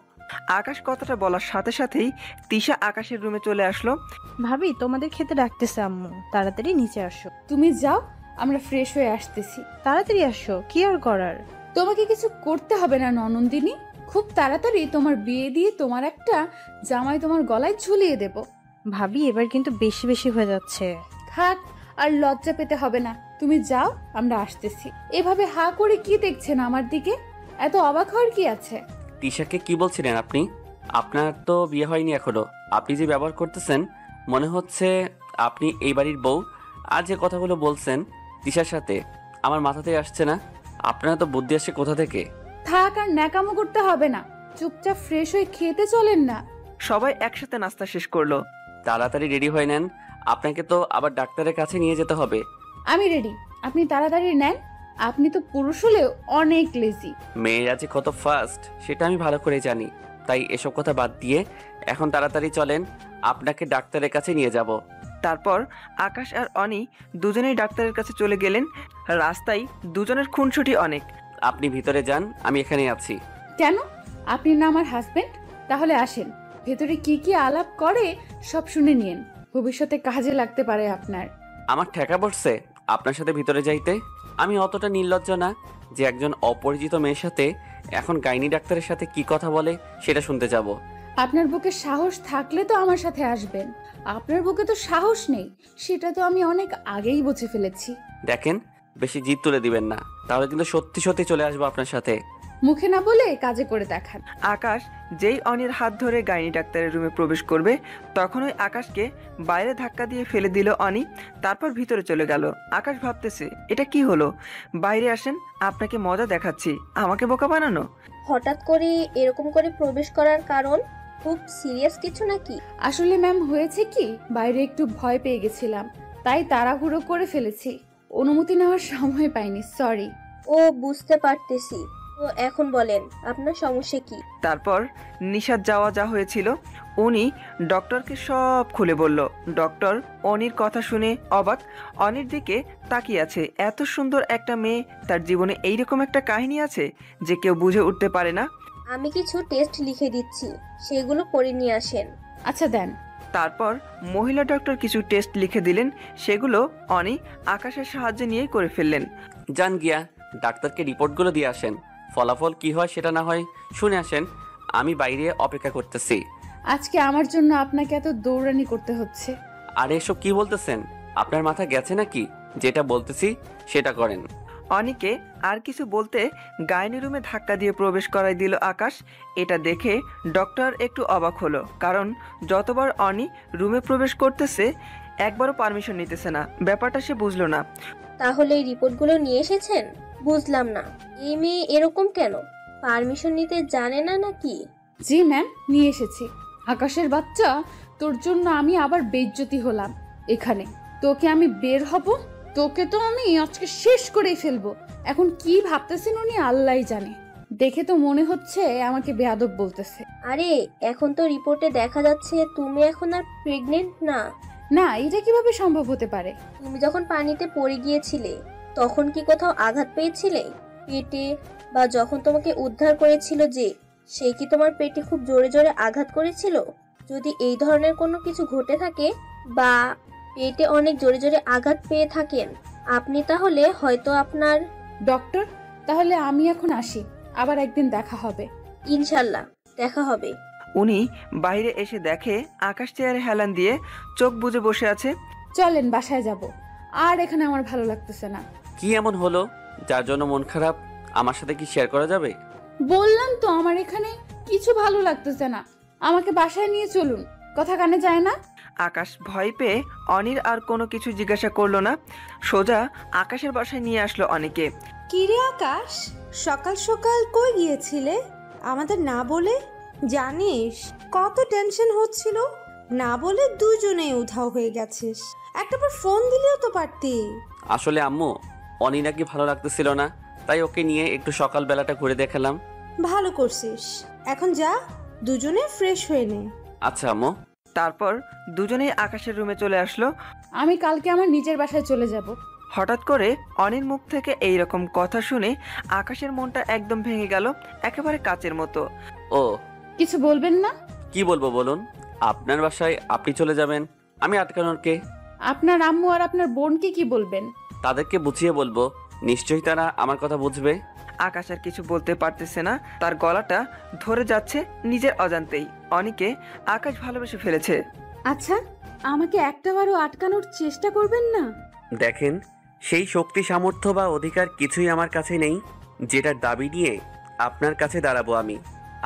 আকাশ কথাটা বলার সাথে সাথেই তিশা আকাশের রুমে চলে আসলো। ভাবি তোমাদের খেতে ডাকতেছে আম্মু, তাড়াতাড়ি নিচে আসো। তুমি যাও, আমরা ফ্রেশ হয়ে আসতেছি। তাড়াতাড়ি আসো, কি আর করার। তোমাকে কিছু করতে হবে না ননন্দিনী, খুব তাড়াতাড়ি তোমার বিয়ে দিয়ে তোমার একটা জামাই তোমার গলায় ঝুলিয়ে দেব। ভাবি এবার কিন্তু বেশি বেশি হয়ে যাচ্ছে। থাক, আর লজ্জা পেতে হবে না, তুমি যাও, আমরা আসতেছি। এভাবে হা করে কি দেখছেন আমার দিকে? এত অবাক হওয়ার কি আছে? তিশাকে কি বলছিলেন আপনি? আপনার তো বিয়ে হয়নি এখনো। আপনি যে ব্যবহার করতেছেন মনে হচ্ছে আপনি এই বাড়ির বউ। আর যে কথাগুলো বলছেন তিশার সাথে আমার মাথাতেই আসছে না। আপনারা তো বুদ্ধি আসে কোথা থেকে? থাক, আর ন্যাকামো করতে হবে না, চুপচাপ ফ্রেশ হয়ে খেতে চলেন না। সবাই একসাথে নাস্তা শেষ করলো। তাড়াতাড়ি রেডি হয়ে নেন, আপনাকে তো আবার ডাক্তারের কাছে নিয়ে যেতে হবে। আমি রেডি, আপনি তাড়াতাড়ি নেন। আপনি তো পুরুষ হলেও অনেক লেজি। মেয়েরা যে কত ফাস্ট সেটা আমি ভালো করে জানি। তাই এসব কথা বাদ দিয়ে এখন তাড়াতাড়ি চলেন, আপনাকে ডাক্তারের কাছে নিয়ে যাব। তারপর আকাশ আর অনি দুজনেই ডাক্তারের কাছে চলে গেলেন। রাস্তায় দুজনের খুনসুটি অনেক। আপনি ভিতরে যান, আমি এখানেই আছি। কেন? আপনি না আমার হাজবেন্ড? তাহলে আসেন, ভেতরে কি কি আলাপ করে সব শুনে নিন, ভবিষ্যতে কাজে লাগতে পারে আপনার। আমার ঠেকা পড়ছে আপনার সাথে ভিতরে যাইতে। আমি অতটা নির্লজ্জ না যে একজন অপরিচিত মেয়ের সাথে এখন গাইনি ডাক্তারের সাথে কি কথা বলে সেটা শুনতে যাব। আপনার বুকে সাহস থাকলে তো আমার সাথে আসবেন, আপনার বুকে তো সাহস নেই, সেটা তো আমি অনেক আগেই বুঝে ফেলেছি। দেখেন, বেশি জিদ তুলে দিবেন না, তাহলে কিন্তু সত্যি সত্যি চলে আসবো আপনার সাথে। মুখে না বলে কাজে করে দেখান। আকাশ যেই অনির হাত ধরে গাইনি ডাক্তারের রুমে প্রবেশ করবে তখনই আকাশকে বাইরে ধাক্কা দিয়ে ফেলে দিল অনি। তারপর ভিতরে চলে গেল। আকাশ ভাবতেছে এটা কি হলো, বাইরে আসেন, আপনাকে মজা দেখাচ্ছি, আমাকে বোকা বানানো। হঠাৎ করে এরকম করে প্রবেশ করার কারণ খুব সিরিয়াস কিছু নাকি? আসলে ম্যাম হয়েছে কি, বাইরে একটু ভয় পেয়ে গেছিলাম, তাই তাড়াহুড়ো করে ফেলেছি, অনুমতি নেওয়ার সময় পাইনি, সরি। ও বুঝতে পারতেছি। তো এখন বলেন আপনার সমস্যা কি? তারপর নিশাত যাওয়া যা হয়েছিল উনি ডক্টরকে সব খুলে বলল। ডক্টর অনির কথা শুনে অবাক, অনির দিকে তাকিয়ে আছে। এত সুন্দর একটা মেয়ে, তার জীবনে এইরকম একটা কাহিনী আছে যে কেউ বুঝে উঠতে পারে না। আমি কিছু টেস্ট লিখে দিচ্ছি, সেগুলো করে নিয়ে আসেন। আচ্ছা দেন। তারপর মহিলা ডক্টর কিছু টেস্ট লিখে দিলেন, সেগুলো অনি আকাশের সাহায্যে নিয়েই করে ফেললেন। যান গিয়া ডাক্তারকে রিপোর্টগুলো দিয়ে আসেন, ফলাফল কি হয় সেটা না হয় শুনে আসেন। আমি বাইরে অপেক্ষা করতেছি। আজকে আমার জন্য আপনাকে এত দৌড়ানি করতে হচ্ছে। আর এসব কি বলতেছেন? আপনার মাথা গেছে নাকি? যেটা বলতেছি সেটা করেন। অনিকে আর কিছু বলতে গাইনি রুমে ধাক্কা দিয়ে প্রবেশ করাই দিল আকাশ। এটা দেখে ডক্টর একটু অবাক হলো, কারণ যতবার অনি রুমে প্রবেশ করতেছে একবারও পারমিশন নিতেছে না। ব্যাপারটা সে বুঝলো না। তাহলে এই রিপোর্টগুলো নিয়ে এসেছেন? বুঝলাম না, এই মেয়ে এরকম কেন? পারমিশন নিতে জানে না নাকি? জি ম্যাম, নিয়ে এসেছি। আকাশের বাচ্চা, তোর জন্য আমি আবার বেইজ্জতি হলাম এখানে। তোকে আমি বের হব, তোকে তো আমি আজকে শেষ করেই ফেলবো। এখন কি ভাবতেছেন উনি আল্লাহই জানে। দেখে তো মনে হচ্ছে আমাকে বেয়াদব বলতেছে। আরে এখন তো রিপোর্টে দেখা যাচ্ছে তুমি এখন আর প্রেগনেন্ট না। না, এটা কিভাবে সম্ভব হতে পারে? তুমি যখন পানিতে পড়ে গিয়েছিলে তখন কি কোথাও আঘাত পেয়েছিলে পেটে, বা যখন তোমাকে উদ্ধার করেছিল যে, সে কি তোমার পেটে খুব জোরে জোরে আঘাত করেছিল? যদি এই ধরনের কোনো কিছু ঘটে থাকে বা পেটে অনেক জোরে জোরে আঘাত পেয়ে থাকেন আপনি, তাহলে হয়তো আপনার। ডক্টর, তাহলে আমি এখন আসি, আবার একদিন দেখা হবে। ইনশাল্লাহ দেখা হবে। উনি বাইরে এসে দেখে আকাশ চেয়ারে হেলান দিয়ে চোখ বুজে বসে আছে। চলেন বাসায় যাব, আর এখানে আমার ভালো লাগতেছে না। কি এমন হলো যার জন্য মন খারাপ? আমার সাথে কি শেয়ার করা যাবে? বললাম তো আমার এখানে কিছু ভালো লাগতেছে না, আমাকে বাসায় নিয়ে চলুন। কথা কানে যায় না? আকাশ ভয় পেয়ে অনির আর কোনো কিছু জিজ্ঞাসা করলো না, সোজা আকাশের বাসায় নিয়ে আসলো অনিকে। কিরে আকাশ, সকাল সকাল কই গিয়েছিলে আমাদের না বলে? জানিস কত টেনশন হচ্ছিল, না বলে দুজনেই উধাও হয়ে গেছিস। একটাবার ফোন দিলেও তো পারতি। আসলে আম্মু, অনি নাকি ভালো লাগতেছিল না, তাই ওকে নিয়ে একটু সকালবেলাটা ঘুরে দেখালাম। ভালো করছিস, এখন যা দুজনে ফ্রেশ হয়ে নে। আচ্ছা আম্মু। তারপর দুজনেই আকাশের রুমে চলে আসলো। আমি কালকে আমার নিজের বাসায় চলে যাব। হঠাৎ করে অনির মুখ থেকে এই রকম কথা শুনে আকাশের মনটা একদম ভেঙে গেল, একেবারে কাচের মতো। ও, কিছু বলবেন না? কি বলবো বলুন। আপনার বাসায় আপনি চলে যাবেন, আমি আটকানোর কে? আপনার আম্মু আর আপনার বোনকে কি বলবেন? তাদেরকে বুঝিয়ে বলবো, নিশ্চয়ই তারা আমার কথা বুঝবে। আকাশ আর কিছু বলতে পারতেছে না, তার গলাটা ধরে যাচ্ছে নিজের অজান্তেই। অনিকে আকাশ ভালোবেসে ফেলেছে। আচ্ছা, আমাকে একটাবারও আটকানোর চেষ্টা করবেন না? দেখেন, সেই শক্তি সামর্থ্য বা অধিকার কিছুই আমার কাছে নেই যেটার দাবি নিয়ে আপনার কাছে দাঁড়াবো আমি।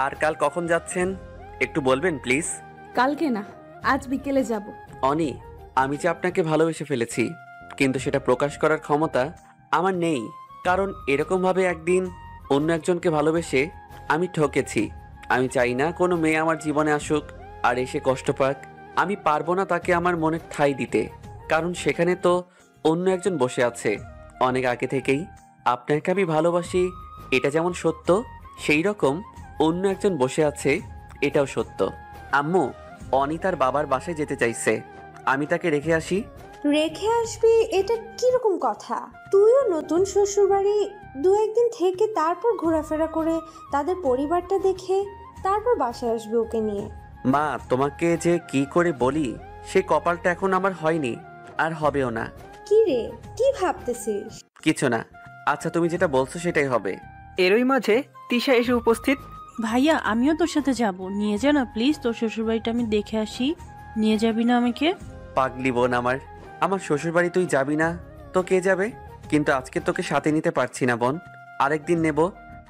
আর কাল কখন যাচ্ছেন একটু বলবেন প্লিজ? কালকে না, আজ বিকেলে যাব। অনি, আমি যে আপনাকে ভালোবেসে ফেলেছি, কিন্তু সেটা প্রকাশ করার ক্ষমতা আমার নেই। কারণ এরকমভাবে একদিন অন্য একজনকে ভালোবেসে আমি ঠকেছি। আমি চাই না কোনো মেয়ে আমার জীবনে আসুক আর এসে কষ্ট পাক। আমি পারবো না তাকে আমার মনের ঠাঁই দিতে, কারণ সেখানে তো অন্য একজন বসে আছে অনেক আগে থেকেই। আপনাকে আমি ভালোবাসি এটা যেমন সত্য, সেই রকম অন্য একজন বসে আছে এটাও সত্য। আম্মু, অনি তার বাবার বাসায় যেতে চাইছে, আমি তাকে রেখে আসি। রেখে আসবি? এটা কিরকম কথা? তুইও নতুন শ্বশুরবাড়ি দু একদিন থেকে তারপর ঘোরাফেরা করে তাদের পরিবারটা দেখে তারপর বাসায় আসবি ওকে নিয়ে। মা, তোমাকে যে কি করে বলি, সেই কপালটা এখন আমার হয়নি আর হবেও না। কি রে, কি ভাবতেছিস? কিছু না। আচ্ছা, তুমি যেটা বলছো সেটাই হবে। এরই মাঝে তিশা এসে উপস্থিত। ভাইয়া, আমিও তোর সাথে যাব, নিয়ে যা না প্লিজ, তোর শ্বশুরবাড়িটা আমি দেখে আসি। নিয়ে যাবি না আমাকে? পাগলি বোন আমার শ্বশুরবাড়ি তুই যাবি না তো কে যাবে? কিন্তু আজকে তোকে সাথে নিতে পারছি না বোন, আরেকদিন নেব।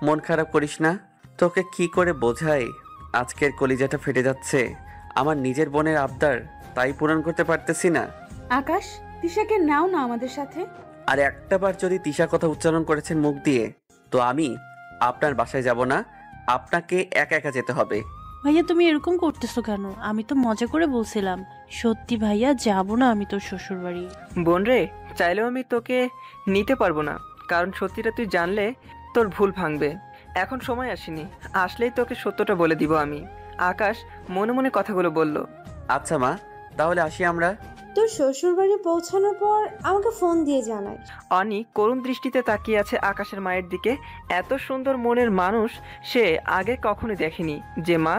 মন খারাপ করিস না। তোকে কি করে বোঝাই, আজকের কলিজাটা ফেটে যাচ্ছে। আমার নিজের বোনের আবদার, তাই পূরণ করতে পারতেছি না। আকাশ, তিশাকে নাও না আমাদের সাথে। আর একটাবার যদি তিশা কথা উচ্চারণ করেছেন মুখ দিয়ে, তো আমি আপনার বাসায় যাব না, আপনাকে একা একা যেতে হবে। ভাইয়া, তুমি এরকম করতেছো কেন? আমি তো মজা করে বলছিলাম। সত্যি ভাইয়া, যাব না আমি তোর শ্বশুরবাড়ি। বোন রে, চাইলেও আমি তোকে নিতে পারবো না, কারণ সত্যিটা তুই জানলে তোর ভুল ভাঙবে। এখন সময় আসেনি, আসলেই তোকে সত্যটা বলে দিব আমি। আকাশ মনে মনে কথাগুলো বলল। আচ্ছা মা, তাহলে আসি আমরা। তোর শ্বশুরবাড়ি পৌঁছানোর পর আমাকে ফোন দিয়ে জানাই। অনি করুণ দৃষ্টিতে তাকিয়ে আছে আকাশের মায়ের দিকে। এত সুন্দর মনের মানুষ সে আগে কখনো দেখেনি, যে মা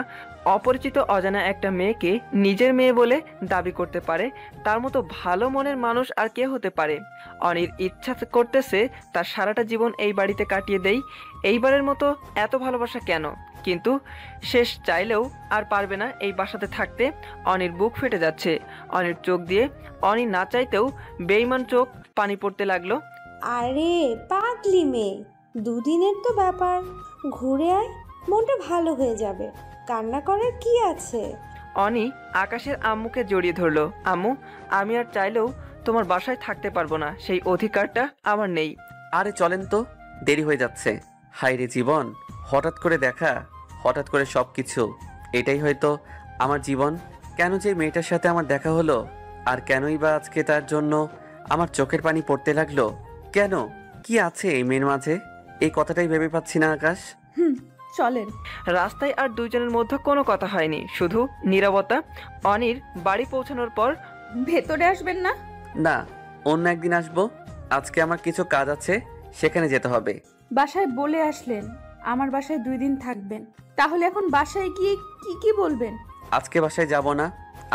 অপরিচিত অজানা একটা মেয়েকে নিজের মেয়ে বলে দাবি করতে পারে। তার মতো ভালো মনের মানুষ আর কে হতে পারে? অনির ইচ্ছা করতেছে তার সারাটা জীবন এই বাড়িতে কাটিয়ে দেই। এইবারের মতো এত ভালোবাসা কেন? কিন্তু শেষ চাইলেও আর পারবে না এই বাসাতে থাকতে। অনির বুক ফেটে যাচ্ছে। অনির চোখ দিয়ে অনি না চাইতেও বেইমান চোখ পানি পড়তে লাগলো। আরে পাগলি মেয়ে, দুদিনের তো ব্যাপার, ঘুরে আয়, মনটা ভালো হয়ে যাবে। কান্না করার কি আছে? অনি আকাশের আম্মুকে জড়িয়ে ধরলো। আম্মু, আমি আর চাইলেও তোমার বাসায় থাকতে পারবো না, সেই অধিকারটা আমার নেই। আরে চলেন তো, দেরি হয়ে যাচ্ছে। হায় রে জীবন, হঠাৎ করে দেখা, হঠাৎ করে সব কিছু। এটাই হয়তো আমার জীবন। কেন যে মেয়েটার সাথে আমার দেখা হলো, আর কেনই বা আজকে তার জন্য আমার চোখের পানি পড়তে লাগলো? কেন? কি আছে এই মেয়ের মাঝে? এই কথাটাই ভেবে পাচ্ছি না আকাশ। চলেন। রাস্তায় আর দুইজনের মধ্যে কোনো কথা হয়নি, শুধু নীরবতা। অনির বাড়ি পৌঁছানোর পর, ভেতরে আসবেন না? না, অন্য একদিন আসবো। আজকে আমার কিছু কাজ আছে, সেখানে যেতে হবে। বাসায় বলে আসলেন আমার বাসায় 2 দিন থাকবেন, তাহলে এখন বাসায় গিয়ে কি কি বলবেন? আজকে বাসায় যাব না,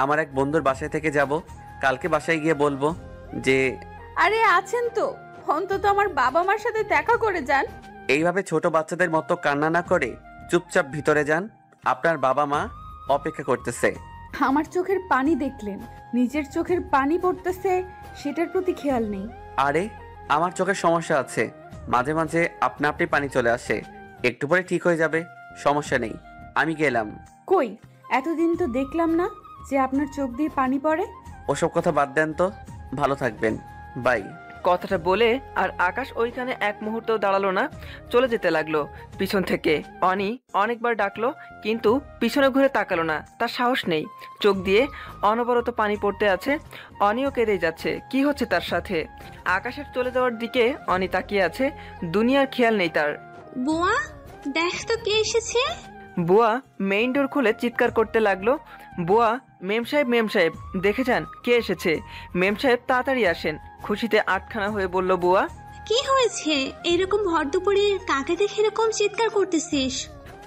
আমার এক বন্ধুর বাসায় থেকে যাব। কালকে বাসায় গিয়ে বলবো যে আরে আছেন তো, অন্তত আমার বাবা মার সাথে দেখা করে যান। এইভাবে ছোট বাচ্চাদের মতো কান্না না করে চুপচাপ ভিতরে যান, আপনার বাবা মা অপেক্ষা করতেছে। আমার চোখের পানি দেখলেন, নিজের চোখের পানি পড়তেছে, সেটার প্রতি খেয়াল নেই। আরে আমার চোখের সমস্যা আছে, মাঝে মাঝে আপনা আপনি পানি চলে আসে, একটু পরে ঠিক হয়ে যাবে, সমস্যা নেই। আমি গেলাম। কই, এতদিন তো দেখলাম না যে আপনার চোখ দিয়ে পানি পড়ে। ওসব কথা বাদ দেন তো, ভালো থাকবেন, বাই। কথাটা বলে আর আকাশ ওইখানে এক মুহূর্তও দাঁড়ালো না, চলে যেতে লাগলো। পিছন থেকে অনি অনেকবার ডাকলো, কিন্তু পিছনে ঘুরে তাকালো না, তার সাহস নেই। চোখ দিয়ে অনবরত পানি পড়তে আছে। অনিও কেঁদেই যাচ্ছে, কি হচ্ছে তার সাথে। আকাশের চলে যাওয়ার দিকে অনি তাকিয়ে আছে, দুনিয়ার খেয়াল নেই তার। বুয়া, দেখ তো কে এসেছে। বুয়া মেইন ডোর খুলে চিৎকার করতে লাগলো, বুয়া, মেম সাহেব দেখে যান কে এসেছে। মেম সাহেব তাড়াতাড়ি আসেন। খুশিতে আটখানা হয়ে বলল বুয়া। কি হয়েছে? এরকম ভর দুপুরে কাকে দেখে এরকম চিৎকার করতেছিস?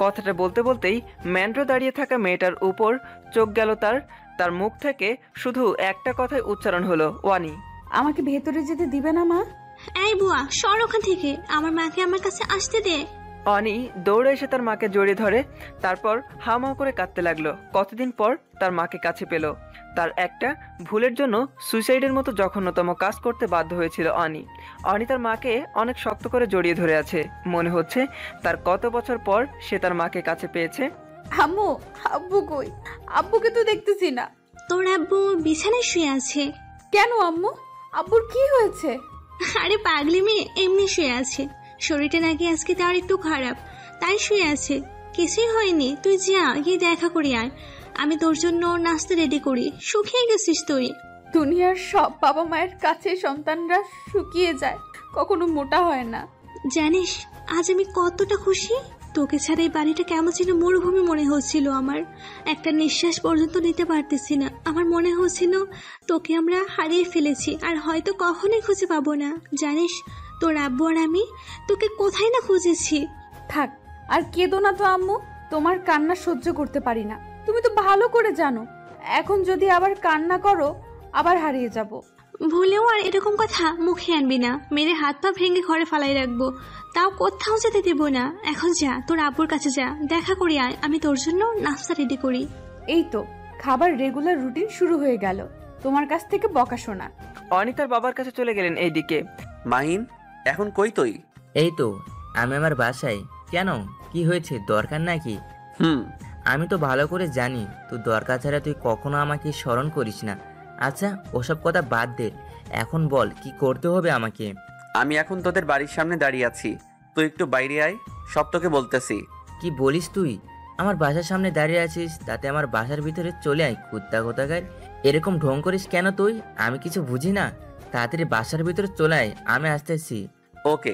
কথাটা বলতে বলতেই ম্যান্ড্রো দাঁড়িয়ে থাকা মেয়েটার উপর চোখ গেল তার মুখ থেকে শুধু একটা কথাই উচ্চারণ হলো, ওয়ানি। আমাকে ভেতরে যেতে দিবে না মা? এই বুয়া, সর ওখান থেকে, আমার মাকে আমার কাছে আসতে দে। অনি দৌড়ে এসে তার মাকে জড়িয়ে ধরে, তারপর হামাও করে কাঁদতে লাগলো। কতদিন পর তার মাকে কাছে পেল। তার একটা ভুলের জন্য সুইসাইডের মতো জঘন্যতম কাজ করতে বাধ্য হয়েছিল অনি তার মাকে অনেক শক্ত করে জড়িয়ে ধরে আছে। মনে হচ্ছে তার কত বছর পর সে তার মাকে কাছে পেয়েছে। আম্মু, আব্বু কই? আব্বুকে তো দেখতেছি না। তোর আব্বু বিছানায় শুয়ে আছে। কেন আম্মু? আব্বুর কি হয়েছে? আরে পাগলি মেয়ে, এমনি শুয়ে আছে। শরীরটা নাকি আজকে তার একটু খারাপ, তাই শুয়ে আছে। কিছুই হয়নি, তুই যা গিয়ে দেখা করি আয়। আমি তোর জন্য নাস্তা রেডি করি। শুকিয়ে গেছিস তুই। দুনিয়ার সব বাবা মায়ের কাছে সন্তানরা শুকিয়ে যায়, কখনো মোটা হয় না। জানিস আজ আমি কতটা খুশি। তোকে ছাড়া এই বাড়িটা কেমন ছিল মরুভূমি মনে হচ্ছিল আমার। একটা নিঃশ্বাস পর্যন্ত নিতে পারতেছি না। আমার মনে হচ্ছিল তোকে আমরা হারিয়ে ফেলেছি আর হয়তো কখনোই খুঁজে পাবো না। জানিস তোর আব্বু আর আমি তোকে কোথায় না খুঁজেছি। থাক, আর কেঁদো না তো আম্মু। তোমার কান্না সহ্য করতে পারি না, তুমি তো ভালো করে জানো। এখন যদি আবার কান্না করো, আবার হারিয়ে যাব। ভুলেও আর এরকম কথা মুখে আনবি না। মেরে হাত পা ভেঙে ঘরে ফালাই রাখবো, তাও কোথাও যেতে দেবো না। এখন যা, তোর আব্বুর কাছে যা, দেখা করি আয়। আমি তোর জন্য নাস্তা রেডি করি। এই তো খাবার রেগুলার রুটিন শুরু হয়ে গেল তোমার কাছ থেকে বকা শোনা। অনি তার বাবার কাছে চলে গেলেন। এইদিকে মাহিন, এখন কই তুই? এই তো আমি আমার বাসায়। কেন, কি হয়েছে? দরকার নাকি? আমি তো ভালো করে জানি তোর দরকার ছাড়া তুই কখনো আমাকে স্মরণ করিস না। আচ্ছা, ওসব কথা বাদ দে, এখন বল কি করতে হবে আমাকে। আমি এখন তোদের বাড়ির সামনে দাঁড়িয়ে আছি, তুই একটু বাইরে আয়, সব তোকে বলতেছি। কি বলিস তুই? আমার বাসার সামনে দাঁড়িয়ে আছিস, তাতে আমার বাসার ভিতরে চলে আয়। কুত্তা কোথাকার, এরকম ঢং করিস কেন তুই? আমি কিছু বুঝি না। তাড়াতাড়ি বাসার ভিতরে চলে আয়, আমি আসতেছি। ওকে,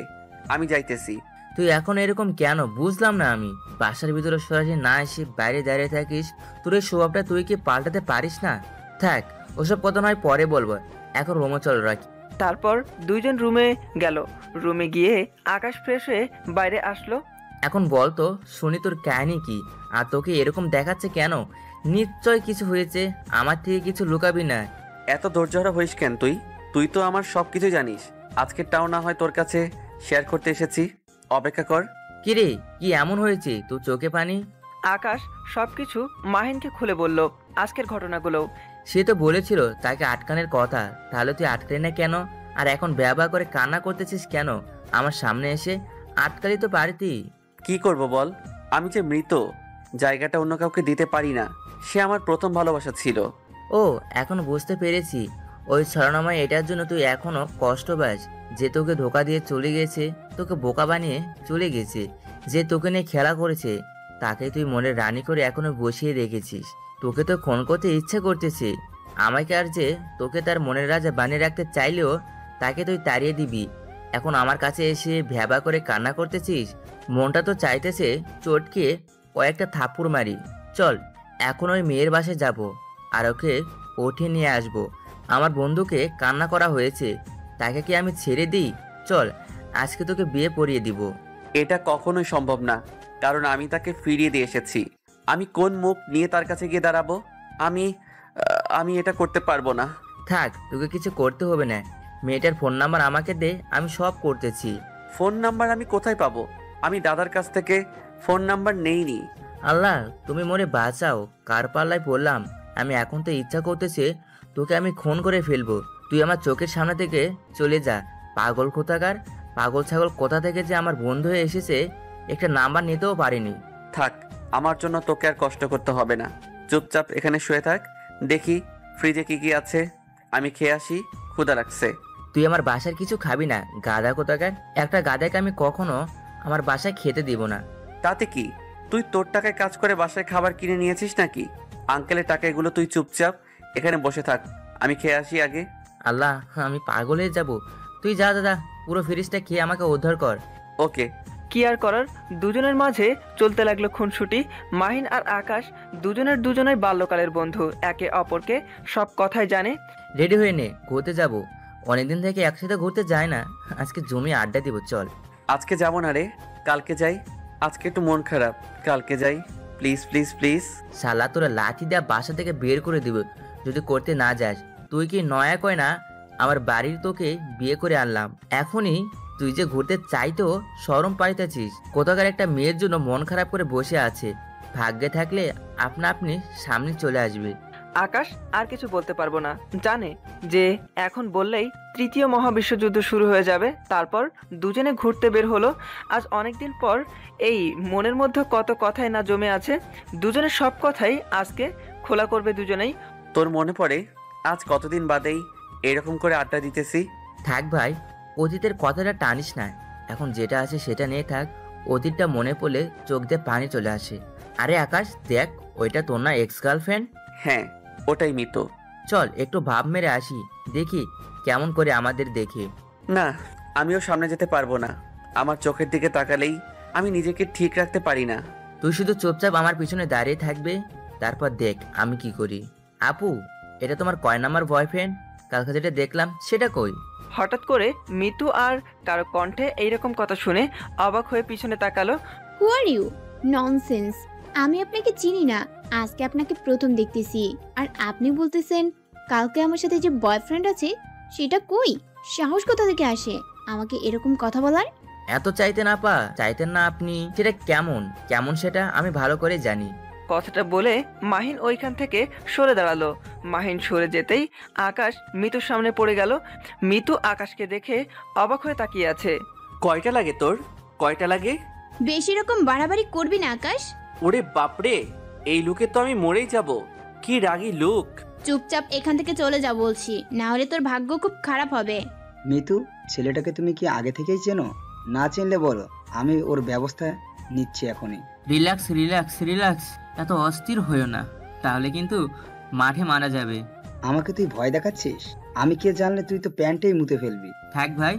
আমি যাইতেছি। তুই এখন এরকম কেন বুঝলাম না আমি। বাসার ভিতরে সরাসরি না এসে বাইরে দাঁড়িয়ে থাকিস, তোর এই স্বভাবটা তুই কি পাল্টাতে পারিস না? থাক, ওসব কথা নয় পরে বলবো, এখন রোমো চল রাখি। তারপর দুইজন রুমে গেল। রুমে গিয়ে আকাশ ফ্রেশ হয়ে বাইরে আসলো। এখন বল তো শুনি তোর কাহিনী কি, আর তোকে এরকম দেখাচ্ছে কেন? নিশ্চয় কিছু হয়েছে, আমার থেকে কিছু লুকাবি না। এত ধৈর্যহারা হইস কেন তুই? তুই তো আমার সব কিছু জানিস। আজকেরটাও না হয় তোর কাছে শেয়ার করতে এসেছি, অপেক্ষা কর। কিরে, কি এমন হয়েছে তোর চোখে পানি? আকাশ সবকিছু মাহিনকে খুলে বলল, আজকের ঘটনাগুলো। সে তো বলেছিল তাকে আটকানোর কথা, তাহলে তুই আটকালি না কেন? আর এখন ব্যবহার করে কান্না করতেছিস কেন আমার সামনে এসে? আটকালি তো পারতি। কি করব বল, আমি যে মৃত, জায়গাটা অন্য কাউকে দিতে পারি না। সে আমার প্রথম ভালোবাসা ছিল। ও, এখন বুঝতে পেরেছি। ওই ছলনাময় এটার জন্য তুই এখনো কষ্ট পাস। যে তোকে ধোকা দিয়ে চলে গেছে, তোকে বোকা বানিয়ে চলে গেছে, যে তোকে নিয়ে খেলা করেছে, তাকে তুই মনে রানী করে এখনো বসিয়ে রেখেছিস। তোকে তো খুন করতে ইচ্ছে করতেছে। আমাকে আর যে তোকে তার মনের রাজা বানিয়ে রাখতে চাইলেও তাকে তুই তাড়িয়ে দিবি। এখন আমার কাছে এসে ভ্যাবা করে কান্না করতেছিস। মনটা তো চাইতেছে চটকে কয়েকটা থাপ্পড় মারি। চল, এখন ওই মেয়ের বাসায় যাব আর ওকে উঠে নিয়ে আসবো। আমার বন্ধুকে কান্না করা হয়েছে, তাকে কি আমি ছেড়ে দিই? চল, আজকে তোকে বিয়ে পড়িয়ে দিব। এটা কখনোই সম্ভব না, কারণ আমি তাকে ফিরিয়ে দিয়ে এসেছি। আমি কোন মুখ নিয়ে তার কাছে গিয়ে দাঁড়াবো? আমি এটা করতে পারবো না। থাক, তোকে কিছু করতে হবে না। মেয়েটার ফোন নাম্বার আমাকে দে, আমি সব করতেছি। ফোন নাম্বার আমি কোথায় পাবো? আমি দাদার কাছ থেকে ফোন নাম্বার নেইনি। আল্লাহ, তুমি মরে বাঁচাও, কার পাল্লায় পড়লাম আমি। এখন তো ইচ্ছা করতেছে তোকে আমি খুন করে ফেলবো। তুই আমার চোখের সামনে থেকে চলে যা। পাগল কোথাকার, পাগল ছাগল কোথা থেকে যে আমার বন্ধু হয়ে এসেছে, একটা নাম্বার নিতেও পারিনি। থাক, আমার জন্য তোকে আর কষ্ট করতে হবে না। চুপচাপ এখানে শুয়ে থাক, দেখি ফ্রিজে কি কি আছে, আমি খেয়ে আসি, ক্ষুধা লাগছে। তুই আমার বাসার কিছু খাবি না, গাধা কোথাকার। একটা গাধাকে আমি কখনো আমার বাসায় খেতে দিব না। তাতে কি, তুই তোর টাকায় কাজ করে বাসায় খাবার কিনে নিয়েছিস নাকি? আঙ্কেলের টাকা এগুলো, তুই চুপচাপ এখানে বসে থাক, আমি খেয়ে আসি আগে। আল্লাহ, আমি পাগল হয়ে যাব। তুই যা দাদা, পুরো ফ্রিজটা খেয়ে আমাকে উদ্ধার কর। ওকে। কি আর করার, দুজনের মাঝে চলতে লাগলো খুনসুটি। মাহিন আর আকাশ দুজনের বাল্যকালের বন্ধু, একে অপরকে সব কথাই জানে। রেডি হয়ে নে, ঘুরতে যাব। অনেকদিন থেকে একসাথে ঘুরতে যায় না, আজকে জমি আড্ডা দিব, চল। আজকে যাবো না রে, কালকে যাই। আজকে একটু মন খারাপ, কালকে যাই, প্লিজ প্লিজ প্লিজ। শালা তোরা লাঠি দেওয়া বাসা থেকে বের করে দিব যদি করতে না যাস। তুই কি নয়া কয় না আমার বাড়ির তোকে বিয়ে করে আনলাম, এখনই তুই যে ঘুরতে চাইতেও শরম পাইতেছিস। কোথাকার একটা মেয়ের জন্য মন খারাপ করে বসে আছে, ভাগ্যে থাকলে আপনা আপনি সামনে চলে আসবে। আকাশ আর কিছু বলতে পারবো না, জানে যে এখন বললেই তৃতীয় মহাবিশ্বযুদ্ধ শুরু হয়ে যাবে। তারপর দুজনে ঘুরতে বের হলো। আজ অনেকদিন পর এই মনের মধ্যে কত কথাই না জমে আছে, দুজনের সব কথাই আজকে খোলা করবে দুজনেই। তোর মনে পড়ে আজ কতদিন বাদেই এরকম করে আড্ডা দিতেছি? থাক ভাই, অতীতের কথাটা টানিস না, এখন যেটা আছে সেটা নিয়ে থাক। অতীতটা মনে পড়লে চোখ দিয়ে পানি চলে আসে। আরে আকাশ দেখ, ওইটা তোর না এক্স গার্লফ্রেন্ড? হ্যাঁ, ওটাই মিতো। চল একটু ভাব মেরে আসি, দেখি কেমন করে আমাদের দেখে। না, আমিও সামনে যেতে পারবো না। আমার চোখের দিকে তাকালেই আমি নিজেকে ঠিক রাখতে পারি না। তুই শুধু চুপচাপ আমার পিছনে দাঁড়িয়ে থাকবে, তারপর দেখ আমি কি করি। আপু, এটা তোমার কয় নাম্বার বয়ফ্রেন্ড? কালকে যেটা দেখলাম সেটা কই? হঠাৎ করে মিতু আর কারো কণ্ঠে এইরকম কথা শুনে অবাক হয়ে পিছনে তাকালো। হু আর ইউ? ননসেন্স, আমি আপনাকে চিনি না, আজকে আপনাকে প্রথম দেখতেছি। আর আপনি বলতেছেন কালকে আমার সাথে যে বয়ফ্রেন্ড আছে সেটা কই? সাহস কোথা থেকে আসে আমাকে এরকম কথা বলার? এত চাইতেন আপা, চাইতেন না আপনি। সেটা কেমন কেমন সেটা আমি ভালো করে জানি। কথাটা বলে মাহিন ওইখান থেকে সরে দাঁড়ালো। মাহিন সরে যেতেই আকাশ মিতুর সামনে পড়ে গেল। মিতু আকাশকে দেখে অবাক হয়ে তাকিয়ে আছে। কয়টা লাগে তোর, কয়টা লাগে? বেশি রকম বাড়াবাড়ি করবি না আকাশ। ওরে বাপরে, এই লুকে তো আমি মরেই যাব। কি রাগী লুক। চুপচাপ এখান থেকে চলে যা বলছি, না হলে তোর ভাগ্য খুব খারাপ হবে। মিতু, ছেলেটাকে তুমি কি আগে থেকেই চেনো? না চিনলে বলো, আমি ওর ব্যবস্থা নিচ্ছি এখনই। রিল্যাক্স রিল্যাক্স রিল্যাক্স, এত অস্থির হইও না, তাহলে কিন্তু মাঠে মারা যাবে। আমাকে তুই ভয় দেখাচ্ছিস? আমি কে জানলে তুই তো প্যান্টেই মুতে ফেলবি। থাক ভাই,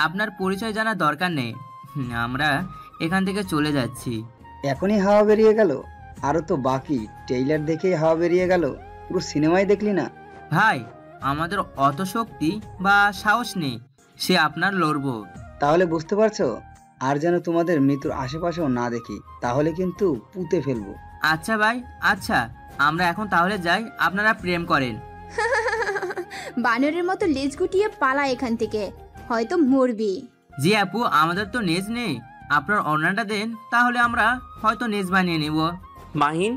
আপনার পরিচয় জানার দরকার নেই, আমরা এখান থেকে চলে যাচ্ছি। এখনই হাওয়া বেরিয়ে গেল? আরো তো বাকি। ট্রেইলার দেখেই হাওয়া বেরিয়ে গেল, পুরো সিনেমাই দেখলি না? ভাই, আমাদের অত শক্তি বা সাহস নেই সে আপনার লড়বো। তাহলে বুঝতে পারছো? আর যেন তোমাদের মৃত্যুর আশেপাশেও না দেখি, তাহলে কিন্তু পুঁতে ফেলবো। আচ্ছা ভাই, আচ্ছা, আমরা এখন তাহলে যাই, আপনারা প্রেম করেন। বানরের মতো লেজ গুটিয়ে পালা এখান থেকে, হয়তো মরবি। জি আপু, আমাদের তো নেজ নেই, আপনার অন্যটা দেন, তাহলে আমরা হয়তো নেজ বানিয়ে নিব। মাহিন,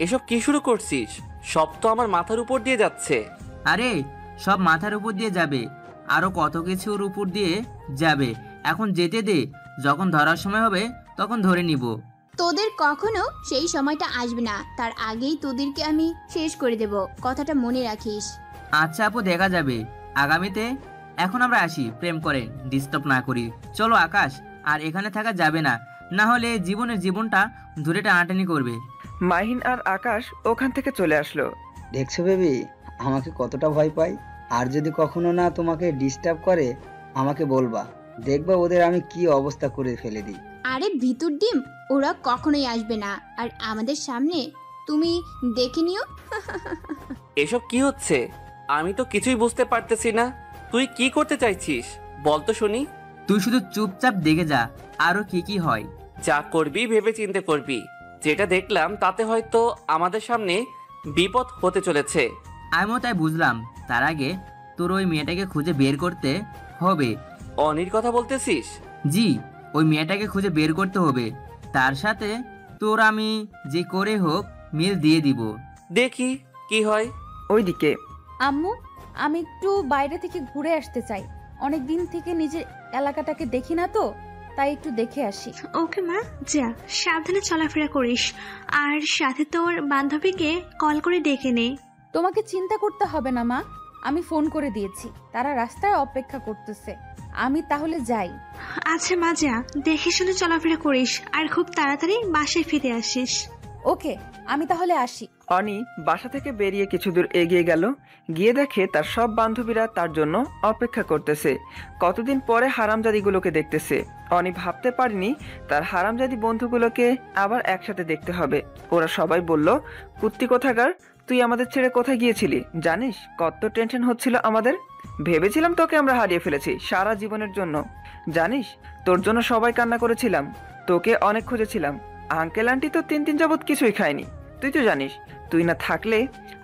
এসব কি শুরু করছিস? সব তো আমার মাথার উপর দিয়ে যাচ্ছে। আরে সব মাথার উপর দিয়ে যাবে, আরো কত কিছুর উপর দিয়ে যাবে। এখন যেতে দে, যখন ধরার সময় হবে তখন ধরে নিব। তোদের কখনো সেই সময়টা আসবে না, তার আগেই তোদেরকে আমি শেষ করে দেব, কথাটা মনে রাখিস। আচ্ছা আপু, দেখা যাবে আগামীতে। এখন আমরা আসি, প্রেম করে ডিস্টার্ব না করি। চলো আকাশ, আর এখানে থাকা যাবে না, না হলে জীবনটা ধরে টানাটানি করবে। মাহিন আর আকাশ ওখান থেকে চলে আসলো। দেখছো বেবি, আমাকে কতটা ভয় পাই। আর যদি কখনো না তোমাকে ডিস্টার্ব করে আমাকে বলবা, দেখবা ওদের আমি কি অবস্থা করে ফেলে দিই। আরে ভিতর ডিম, ওরা কখনোই আসবে না, আর আমাদের সামনে তুমি দেখে নিও। এসব কি হচ্ছে? আমি তো কিছুই বুঝতে পারতেছি না। তুই কি করতে চাইছিস বল তো শুনি। তুই শুধু চুপচাপ দেখে যা, আরো কি কি হয়। যা করবি ভেবে চিন্তে করবি। যেটা দেখলাম তাতে হয়তো আমাদের সামনে বিপদ হতে চলেছে। আমিও তাই বুঝলাম। তার আগে তোর ওই মেয়েটাকে খুঁজে বের করতে হবে। অনির কথা বলতেছিস? জি, ওই মেয়েটাকে খুঁজে বের করতে হবে, তার সাথে তোর আমি যে করে হোক মিল দিয়ে দিব। দেখি কি হয়। ওইদিকে আম্মু, আমি একটু বাইরে থেকে ঘুরে আসতে চাই, অনেক দিন থেকে নিজের এলাকাটাকে দেখি না তো, তাই একটু দেখে আসি। ওকে মা, যা, সাবধানে চলাফেরা করিস, আর সাথে তোর বান্ধবীকে কল করে ডেকে নে। তোমাকে চিন্তা করতে হবে না মা, আমি ফোন করে দিয়েছি, তারা রাস্তায় অপেক্ষা করতেছে। আমি তাহলে যাই। আচ্ছা মা, যা, দেখে শুনে চলাফেরা করিস আর খুব তাড়াতাড়ি বাসায় ফিরে আসিস। ওকে, আমি তাহলে আসি। অনি বাসা থেকে বেরিয়ে কিছু দূর এগিয়ে গেল, গিয়ে দেখে তার সব বান্ধবীরা তার জন্য অপেক্ষা করতেছে। কতদিন পরে হারামজাদিগুলোকে দেখতেছে। অনি ভাবতে পারেনি তার হারামজাদি বন্ধুগুলোকে আবার একসাথে দেখতে হবে। ওরা সবাই বলল, কুত্তি কোথাকার, তুই আমাদের ছেড়ে কোথায় গিয়েছিলি? জানিস কত টেনশন হচ্ছিল আমাদের, ভেবেছিলাম তোকে আমরা হারিয়ে ফেলেছি সারা জীবনের জন্য। জানিস তোর জন্য সবাই কান্না করেছিলাম, তোকে অনেক খুঁজেছিলাম। আঙ্কেল আন্টি তো 3 দিন যাবৎ কিছুই খায়নি। তুই তো জানিস তুই না থাকলে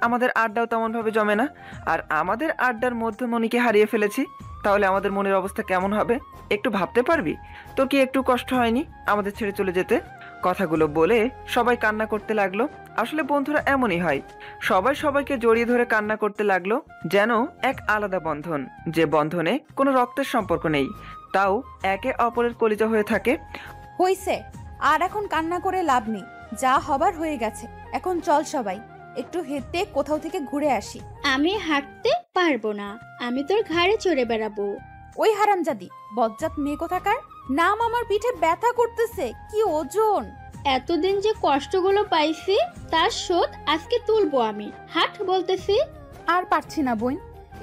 আমাদের আড্ডাও তেমন ভাবে জমে না। আর আমাদের আড্ডার মধ্যে মনিকে হারিয়ে ফেলেছি, তাহলে আমাদের মনের অবস্থা কেমন হবে একটু ভাবতে পারবি? তোর কি একটু কষ্ট হয়নি আমাদের ছেড়ে চলে যেতে? কথাগুলো বলে সবাই কান্না করতে লাগলো। আসলে বন্ধুরা এমনই হয়, সবাই সবাইকে জড়িয়ে ধরে কান্না করতে লাগলো, যেন এক আলাদা বন্ধন, যে বন্ধনে কোনো রক্তের সম্পর্ক নেই, তাও একে অপরের কলিজা হয়ে থাকে। হইছে, আর এখন কান্না করে লাভ নেই, যা হবার হয়ে গেছে। এখন চল সবাই একটু হেঁটে কোথাও থেকে ঘুরে আসি। আমি হাঁটতে পারবো না, আমি তোর ঘাড়ে চড়ে বেড়াবো। ওই হারামজাদি বজ্জাত মেয়ে কোথাকার, নাম আমার পিঠে ব্যথা করতেছে, কি ওজন! এতদিন যে কষ্টগুলো পাইছি তার শোধ আজকে তুলবো আমি। হাট বলতেছি। আর পারছি না বোন,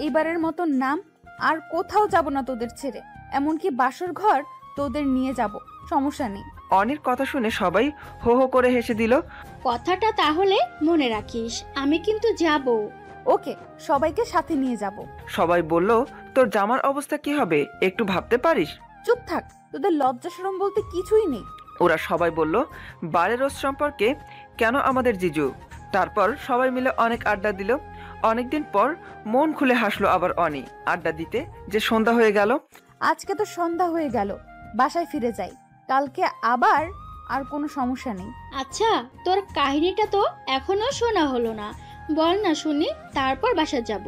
এইবারের মতো নাম, আর কোথাও যাব না তোদের ছেড়ে, এমনকি বাসর ঘর তোদের নিয়ে যাব, সমস্যা নেই। অনির কথা শুনে সবাই হো হো করে হেসে দিল। কথাটা তাহলে মনে রাখিস, আমি কিন্তু যাব। ওকে, সবাইকে সাথে নিয়ে যাব। সবাই বলল, তোর জামার অবস্থা কি হবে একটু ভাবতে পারিস? চুপ থাক, তোদের লজ্জা শরম বলতে কিছুই নেই। ওরা সবাই বলল, বারের রোজ সম্পর্কে কেন আমাদের জিজু। তারপর সবাই মিলে অনেক আড্ডা দিল। অনেকদিন পর মন খুলে হাসলো আবার অনি। আড্ডা দিতে যে সন্ধ্যা হয়ে গেল। আজকে তো সন্ধ্যা হয়ে গেল, বাসায় ফিরে যাই, কালকে আবার। আর কোনো সমস্যা নেই। আচ্ছা, তোর কাহিনীটা তো এখনো শোনা হলো না, বল না শুনি, তারপর বাসা যাব।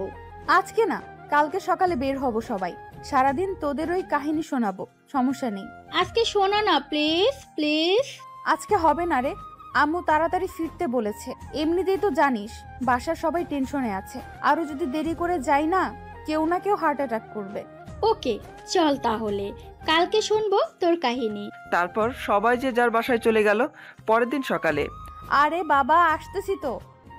আজকে না, কালকে সকালে বের হব সবাই, সারাদিন তোদের ওই কাহিনী শোনাবো, সমস্যা নেই। আজকে শোনা না প্লিজ প্লিজ। আজকে হবে না রে, আম্মু তাড়াতাড়ি ফিরতে বলেছে। এমনিতেই তো জানিস বাসার সবাই টেনশনে আছে, আরো যদি দেরি করে যাই না, কেউ না কেউ হার্ট অ্যাটাক করবে। ওকে চল তাহলে, কালকে শুনবো তোর কাহিনী। তারপর সবাই যে যার বাসায় চলে গেল। পরের দিন সকালে, আরে বাবা আসতেছি তো,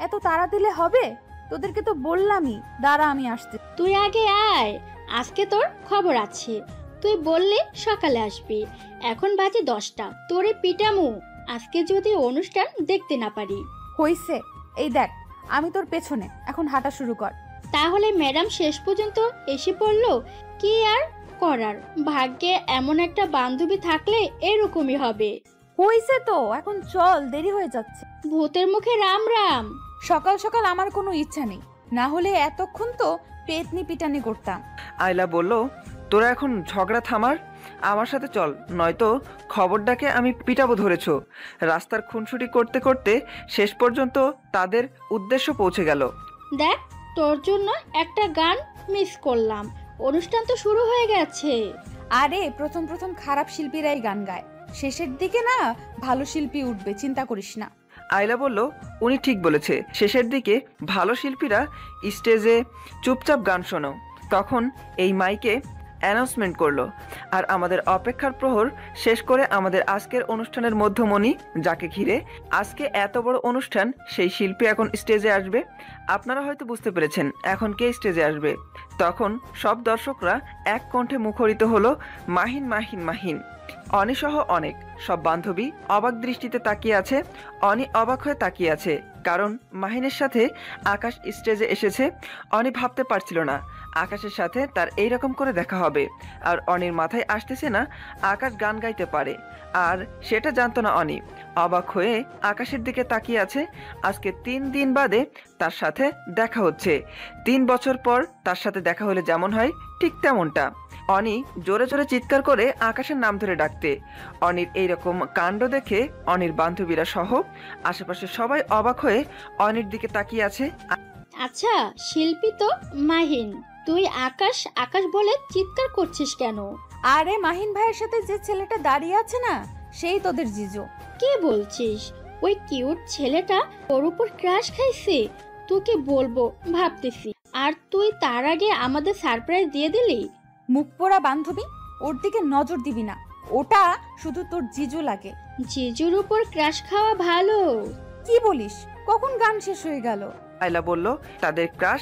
এত তাড়া দিলে হবে? তোদেরকে তো বললামই, দাঁড়া আমি আসতে। তুই আগে আয়, আজকে তোর খবর আছে। তুই বললি সকালে আসবি, এখন বাজে 10টা, তোরে পিটামু আজকে যদি অনুষ্ঠান দেখতে না পারি। হইছে, এই দেখ আমি তোর পেছনে, এখন হাঁটা শুরু কর। তাহলে ম্যাডাম শেষ পর্যন্ত এসে পড়লো, কি আর করার, ভাগ্যে এমন একটা বান্ধবী থাকলে এরকমই হবে। হইছে তো, এখন চল, দেরি হয়ে যাচ্ছে। ভূতের মুখে রাম রাম। সকাল সকাল আমার কোনো ইচ্ছা নেই, না হলে এতক্ষণ তো পেতনি পিটানি করতাম। আয়লা বলল, তোরা এখন ঝগড়া থামার, আমার সাথে চল, নয়তো খবরটাকে আমি পিটাবো ধরেছ। রাস্তার খুনসুটি করতে করতে শেষ পর্যন্ত তাদের উদ্দেশ্য পৌঁছে গেল। দেখ, তোর জন্য একটা গান মিস করলাম, অনুষ্ঠান তো শুরু হয়ে গেছে। আরে প্রথম প্রথম খারাপ শিল্পীরাই গান গায়, শেষের দিকে না ভালো শিল্পী উঠবে, চিন্তা করিস না। আয়লা বলল, উনি ঠিক বলেছে, শেষের দিকে ভালো শিল্পীরা স্টেজে চুপচাপ গান শোনো। তখন এই মাইকে অ্যানাউন্সমেন্ট করলো, আর আমাদের অপেক্ষার প্রহর শেষ করে আমাদের আজকের অনুষ্ঠানের মধ্যমণি, যাকে ঘিরে আজকে এত বড় অনুষ্ঠান, সেই শিল্পী এখন স্টেজে আসবে। আপনারা হয়তো বুঝতে পেরেছেন এখন কে স্টেজে আসবে। তখন সব দর্শকরা এক কণ্ঠে মুখরিত হলো, মাহিন মাহিন মাহিন। অনি সহ অনেক সব বান্ধবী অবাক দৃষ্টিতে তাকিয়ে আছে। অনি অবাক হয়ে তাকিয়ে আছে, কারণ মাহিনের সাথে আকাশ স্টেজে এসেছে। অনি ভাবতে পারছিল না আকাশের সাথে তার এইরকম করে দেখা হবে। আর অনির মাথায় আসতেছে না আকাশ গান গাইতে পারে, আর সেটা জানতো না অনি। অবাক হয়ে আকাশের দিকে তাকিয়ে আছে। আজকে 3 দিন বাদে তার সাথে দেখা হচ্ছে। 3 বছর পর তার সাথে দেখা হলে যেমন হয় ঠিক তেমনটা। অনি জোরে জোরে চিৎকার করে আকাশের নাম ধরে ডাকতে। অনির এইরকম কাণ্ড দেখে অনির বান্ধবীরা সহ আশেপাশে সবাই অবাক হয়ে অনির দিকে তাকিয়ে আছে। আচ্ছা, শিল্পী তো মাহিন, তুই আকাশ আকাশ বলে চিৎকার করছিস কেন? আরে মাহিন ভাইয়ের সাথে যে ছেলেটা দাঁড়িয়ে আছে না, সেই তোদের জিজু। কি বলছিস? ওই কিউট ছেলেটা তোর উপর ক্রাশ খাইছে? তোকে বলবো ভাবতেছি। আর তুই তার আগে আমাদের সারপ্রাইজ দিয়ে দিলি। মুখ পোড়া বান্ধবী, ওর দিকে নজর দিবি না, ওটা শুধু তোর জিজু লাগে। জিজুর উপর ক্রাশ খাওয়া ভালো। কি বলিস? কখন গান শেষ হয়ে গেল? আয়লা বলল তাদের ক্রাশ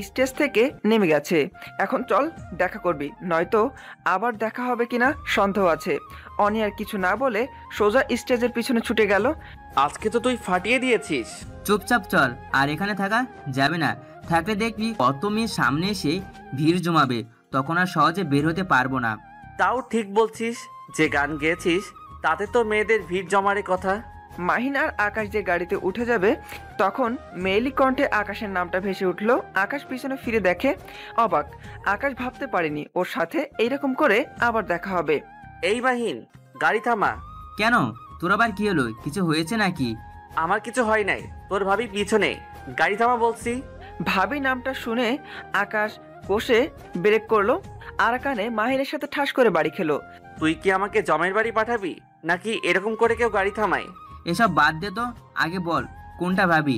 স্টেজ থেকে নেমে গেছে, এখন চল দেখা করবি, নয়তো আবার দেখা হবে কিনা সন্দেহ আছে। অনি আর কিছু না বলে সোজা স্টেজের পিছনে ছুটে গেল। আজকে তো তুই ফাটিয়ে দিয়েছিস। চুপচাপ চল, আর এখানে থাকা যাবে না। থাকলে দেখবি কত মেয়ের সামনে এসে ভিড় জমাবে, তখন আর সহজে বের হতে পারবো না। তাও ঠিক বলছিস, যে গান গেয়েছিস তাতে তো মেয়েদের ভিড় জমারে কথা। মাহিন আর আকাশ যে গাড়িতে উঠে যাবে তখন মেয়েলি কণ্ঠে আকাশের নামটা ভেসে উঠল। আকাশ পিছনে ফিরে দেখে, অবাক। আকাশ ভাবতে পারেনি ওর সাথে এইরকম করে আবার দেখা হবে। এই মাহিন, গাড়ি থামা। কেন, তোর আবার কি হলো? কিছু হয়েছে নাকি? আমার কিছু হয় নাই, তোর ভাবি পিছনে, গাড়ি থামা বলছি। ভাবি নামটা শুনে আকাশ কষে ব্রেক করলো, আর কানে মাহিনের সাথে ঠাস করে বাড়ি খেলো। তুই কি আমাকে জমের বাড়ি পাঠাবি, নাকি এরকম করে কেউ গাড়ি থামায়? এসব বাদ দে তো, আগে বল কোনটা ভাবি?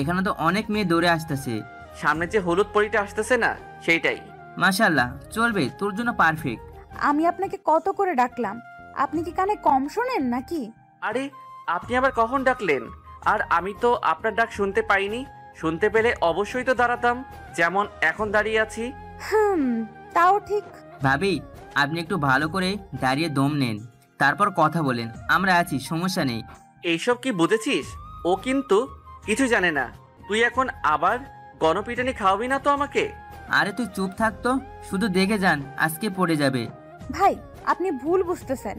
এখানে তো অনেক মেয়ে দৌড়ে আসতেছে। সামনে যে হলুদ পরিটা আসতেছে না, সেইটাই। মাশাআল্লাহ, চলবে, তোর জন্য পারফেক্ট। আমি আপনাকে কত করে ডাকলাম, আপনি কি কানে কম শোনেন নাকি? আরে আপনি আবার কখন ডাকলেন? আর আমি তো আপনার ডাক শুনতে পাইনি। শুনতে পেলে অবশ্যই তো দাঁড়াতাম, যেমন এখন দাঁড়িয়ে আছি। তাও ঠিক। ভাবি, আপনি একটু ভালো করে দাঁড়িয়ে দম নেন, তারপর কথা বলেন, আমরা আছি, সমস্যা নেই। এইসব কি বুঝেছিস? ও কিন্তু কিছু জানে না। তুই এখন আবার গণপিটানি খাওয়াবি না তো আমাকে? আরে তুই চুপ থাকতো, শুধু দেখে যান, আজকে পড়ে যাবে। ভাই, আপনি ভুল বুঝতেছেন,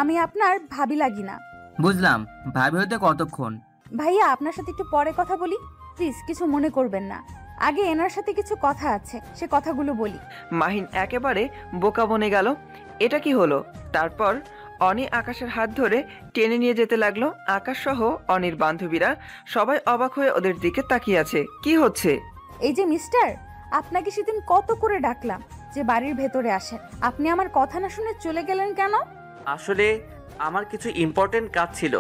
আমি আপনার ভাবি লাগি না। বুঝলাম, ভাবি হতে কতক্ষণ? ভাইয়া, আপনার সাথে একটু পরে কথা বলি প্লিজ, কিছু মনে করবেন না। আগে এনার সাথে কিছু কথা আছে, সে কথাগুলো বলি। মাহিন একেবারে বোকা বনে গেল, এটা কি হলো? তারপর অনি আকাশের হাত ধরে টেনে নিয়ে যেতে লাগলো। আকাশ সহ অনির বান্ধবীরা সবাই অবাক হয়ে ওদের দিকে তাকিয়ে আছে। কি হচ্ছে? এই যে মিস্টার, আপনাকে সেদিন কত করে ডাকলাম যে বাড়ির ভেতরে আসেন, আপনি আমার কথা না শুনে চলে গেলেন কেন? আসলে আমার কিছু ইম্পর্টেন্ট কাজ ছিল,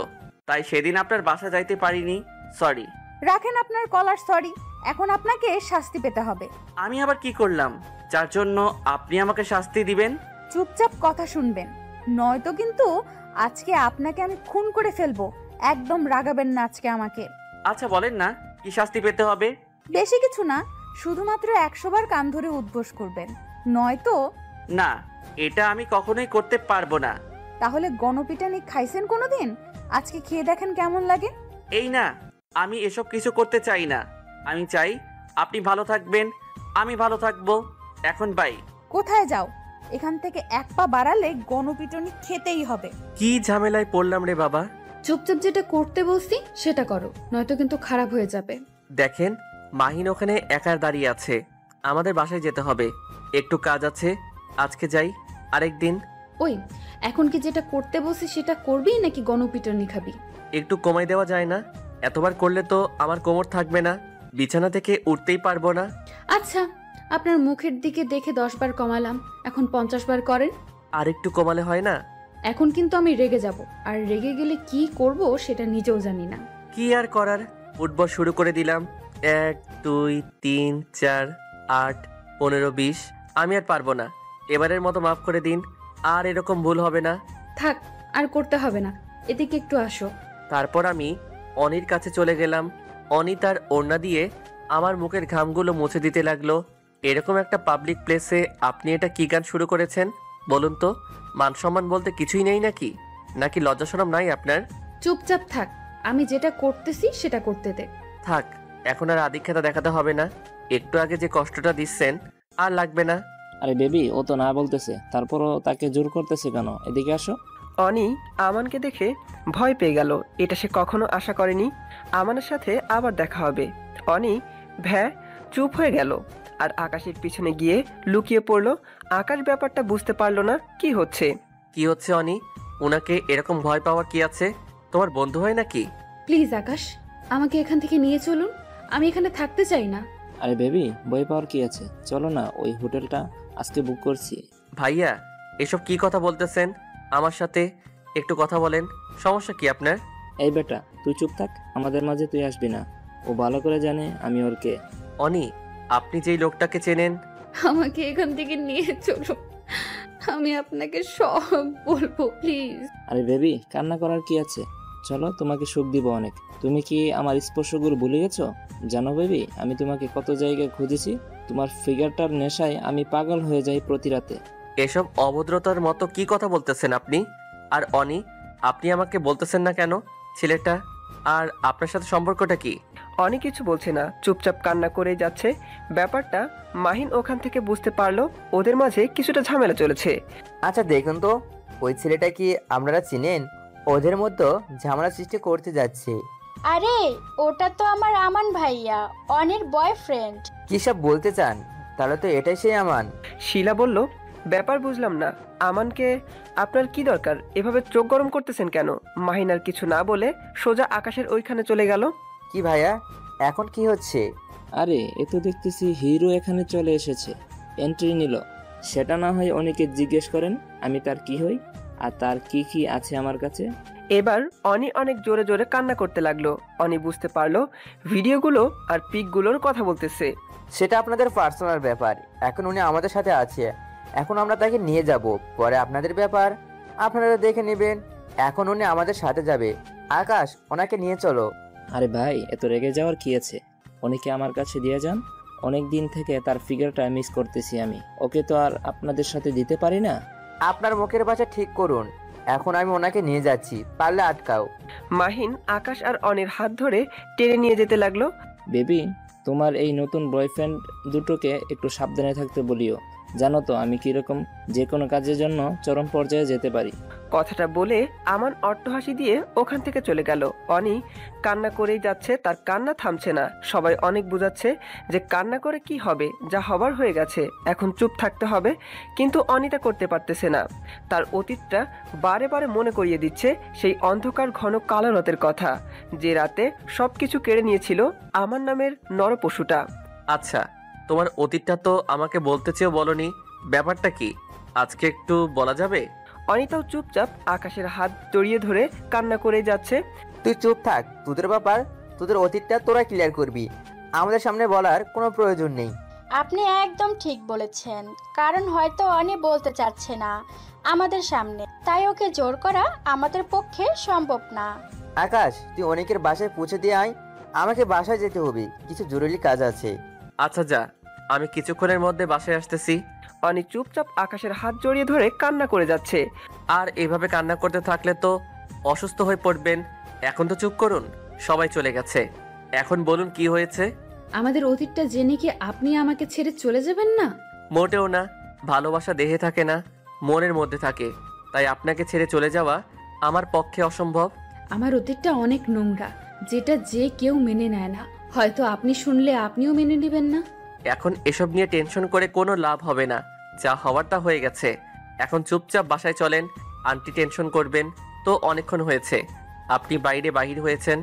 তাই সেদিন আপনার বাসা যাইতে পারিনি, সরি। রাখেন আপনার কলার সরি, এখন আপনাকে শাস্তি পেতে হবে। আমি আবার কি করলাম যার জন্য আপনি আমাকে শাস্তি দিবেন? চুপচাপ কথা শুনবেন, নয়তো কিন্তু আজকে আপনাকে আমি খুন করে ফেলবো। একদম রাগাবেন না আজকে আমাকে। আচ্ছা বলেন না, কি শাস্তি পেতে হবে? বেশি কিছু না, শুধুমাত্র 100 বার কান ধরে উদ্বোস করবেন, নয়তো। না, এটা আমি কখনোই করতে পারবো না। তাহলে গণপিটানি খাইছেন কোনোদিন? আজকে খেয়ে দেখেন কেমন লাগে। এই না, আমি এসব কিছু করতে চাই না। আমি চাই আপনি ভালো থাকবেন, আমি ভালো থাকবো। এখন বাই। কোথায় যাও? এখান থেকে এক পা বাড়ালে গণপিটনি খেতেই হবে। কি ঝামেলায় পড়লাম রে বাবা। চুপচাপ যেটা করতে বলছি সেটা করো, নয়তো কিন্তু খারাপ হয়ে যাবে। দেখেন, মাহিন ওখানে একা দাঁড়িয়ে আছে, আমাদের বাসায় যেতে হবে, একটু কাজ আছে, আজকে যাই, আরেকদিন। ওই, এখন কি যেটা করতে বলছি সেটা করবি নাকি গণপিটনি খাবি? একটু কমাই দেওয়া যায় না? এতবার করলে তো আমার কোমর থাকবে না, বিছানা থেকে উঠতেই পারবো না। আচ্ছা, আপনার মুখের দিকে দেখে 10 বার কমালাম, এখন 50 বার করেন। আর একটু কমালে হয় না? এখন কিন্তু আমি রেগে যাব, আর রেগে গেলে কি করব সেটা নিজেও জানি না। কি আর করার, ফুটবল শুরু করে দিলাম। 1 2 3 4 8 15 20। আমি আর পারবো না, এবারের মতো মাফ করে দিন, আর এরকম ভুল হবে না। থাক, আর করতে হবে না, এদিকে একটু আসো। তারপর আমি অনির কাছে চলে গেলাম। অনি তার ওড়না দিয়ে আমার মুখের ঘামগুলো মুছে দিতে লাগলো। এরকম একটা পাবলিক প্লেসে আপনি এটা কি গান শুরু করেছেন বলুন তো? মান সম্মান বলতে কিছুই নেই নাকি? নাকি লজ্জা শরম নাই আপনার? চুপচাপ থাক, আমি যেটা করতেছি সেটা করতে দে। থাক, এখন আর আদিক্ষেতা দেখাতে হবে না। একটু আগে যে কষ্টটা দিচ্ছেন আর লাগবে না। আরে বেবি, ও তো না বলতেছে, তারপরও তাকে জোর করতেছে কেন? এদিকে আসো। অনি আমানকে দেখে ভয় পেয়ে গেল, এটা সে কখনো আশা করেনি। আমানের সাথে আবার দেখা হবে। অনি চুপ হয়ে গেল আর আকাশের পিছনে গিয়ে লুকিয়ে পড়লো। আকাশ ব্যাপারটা বুঝতে পারলো না কি হচ্ছে। কি হচ্ছে অনি? ওনাকে এরকম ভয় পাওয়ার কি আছে? তোমার বন্ধু হয় নাকি? প্লিজ আকাশ, আমাকে এখান থেকে নিয়ে চলুন, আমি এখানে থাকতে চাই না। আরে বেবি, ভয় পাওয়ার কি আছে? চলো না, ওই হোটেলটা আজকে বুক করছি। ভাইয়া, এসব কি কথা বলতেছেন? আমার সাথে একটু কথা বলেন, সমস্যা কি আপনার? এই বেটা, তুই চুপ থাক, আমাদের মাঝে তুই আসবি না। ও ভালো করে জানে আমি ওর কে। অনি, আপনি যেই লোকটাকে চেনেন। আমাকে এখান থেকে নিয়ে চলো, আমি আপনাকে সব বলবো প্লিজ। আরে বেবি, কান্না করার কি আছে? চলো, তোমাকে সুখ দিব অনেক। তুমি কি আমার স্পর্শগুলো ভুলে গেছো? জানো বেবি, আমি তোমাকে কত জায়গায় খুঁজেছি। তোমার ফিগারটার নেশায় আমি পাগল হয়ে যাই প্রতি রাতে। এসব অভদ্রতার মতো কি কথা বলতেছেন আপনি? আর অনি, আপনি আমাকে বলতেছেন না কেন ছেলেটা আর আপনার সাথে সম্পর্কটা কি? অনেক কিছু বলছে না, চুপচাপ কান্না করেই যাচ্ছে। ব্যাপারটা মাহিন ওখান থেকে বুঝতে পারলো ওদের মাঝে কিছুটা ঝামেলা চলেছে। আচ্ছা দেখুন তো, ওই ছেলেটা কি আপনারা চিনেন? ওদের মধ্যে ঝামেলা সৃষ্টি করতে যাচ্ছে। আরে ওটা তো আমার আমান ভাইয়া, অনির বয়ফ্রেন্ড। কি সব বলতে চান? তাহলে তো এটাই সেই আমান। শিলা বলল, ব্যাপার বুঝলাম না, আমানকে আপনার কি দরকার? এভাবে চোখ গরম করতেছেন কেন? মাহিন আর কিছু না বলে সোজা আকাশের ওইখানে চলে গেল। কি ভাইয়া, এখন কি হচ্ছে? আরে এ তো দেখতেছি হিরো এখানে চলে এসেছে, এন্ট্রি নিল। সেটা না হয় অনেকে জিজ্ঞেস করেন আমি তার কি হই আর তার কি কি আছে আমার কাছে। এবার অনি অনেক জোরে জোরে কান্না করতে লাগলো। অনি বুঝতে পারলো ভিডিওগুলো আর পিকগুলোর কথা বলতেছে। সেটা আপনাদের পার্সোনাল ব্যাপার। এখন উনি আমাদের সাথে আছে, এখন আমরা তাকে নিয়ে যাব। পরে আপনাদের ব্যাপার, আপনারা দেখে নেবেন। এখন উনি আমাদের সাথে যাবে। আকাশ, ওনাকে নিয়ে চলো। আরে ভাই, এত রেগে যাওয়ার কি আছে? অনেকে আমার কাছে দিয়ে যান। অনেক দিন থেকে তার ফিগারটা মিস করতেছি আমি। ওকে তো আর আপনাদের সাথে দিতে পারি না। আপনার মুখের ভাষা ঠিক করুন। এখন আমি ওনাকে নিয়ে যাচ্ছি, পারলে আটকাও। মাহিন আকাশ আর অনির হাত ধরে টেনে নিয়ে যেতে লাগলো। বেবি, তোমার এই নতুন বয়ফ্রেন্ড দুটোকে একটু সাবধানে থাকতে বলিও। জানো তো আমি কিরকম, যে কোনো কাজের জন্য চরম পর্যায়ে যেতে পারি। কথাটা বলে আমান অট্টহাসি দিয়ে ওখান থেকে চলে গেল। অনি কান্না করেই যাচ্ছে, তার কান্না থামছে না। সবাই অনেক বুঝাচ্ছে যে কান্না করে কি হবে, যা হবার হয়ে গেছে, এখন চুপ থাকতে হবে। কিন্তু অনিতা করতে পারতেছে না। তার অতীতটা বারে বারে মনে করিয়ে দিচ্ছে সেই অন্ধকার ঘন কালো রাতের কথা, যে রাতে সবকিছু কেড়ে নিয়েছিল আমার নামের নরপশুটা। আচ্ছা, তোমার অতীতটা তো আমাকে বলতে চেয়েও বলনি, ব্যাপারটা কি আজকে একটু বলা যাবে? অনিতাও চুপচাপ আকাশের হাত জড়িয়ে ধরে কান্না করে যাচ্ছে। তুই চুপ থাক, তোদের ব্যাপার, তোদের অতীতটা তোরা ক্লিয়ার করবি, আমাদের সামনে বলার কোনো প্রয়োজন নেই। আপনি একদম ঠিক বলেছেন, কারণ হয়তো অনি বলতে চাচ্ছে না আমাদের সামনে, তাই ওকে জোর করা আমাদের পক্ষে সম্ভব না। আকাশ, তুই অনেকের বাসায় পৌঁছে দিয়ে আয়, আমাকে বাসায় যেতে হবে, কিছু জরুরি কাজ আছে। আচ্ছা যা, আমি কিছুক্ষণের মধ্যে বাসায় আসতেছি। অনি চুপচাপ আকাশের হাত জড়িয়ে ধরে কান্না করে যাচ্ছে। আর এভাবে কান্না করতে থাকলে তো অসুস্থ হয়ে পড়বেন। এখন তো চুপ করুন, সবাই চলে গেছে। এখন বলুন কি হয়েছে? আমাদের অতীতটা জেনে কি আপনি আমাকে ছেড়ে চলে যাবেন না? মোটেও না, ভালোবাসা দেহে থাকে না, মনের মধ্যে থাকে। তাই আপনাকে ছেড়ে চলে যাওয়া আমার পক্ষে অসম্ভব। আমার অতীতটা অনেক নোংরা, যেটা যে কেউ মেনে নেয় না। হয়তো আপনি শুনলে আপনিও মেনে নেবেন না। এখন এসব নিয়ে টেনশন করে কোনো লাভ হবে না, যা হওয়ার তা হয়ে গেছে। এখন চুপচাপ বাসায় চলেন। আন্টি টেনশন করবেন তো অনেকক্ষণ হয়েছে, আপনি বাইরে বাহির হয়েছেন।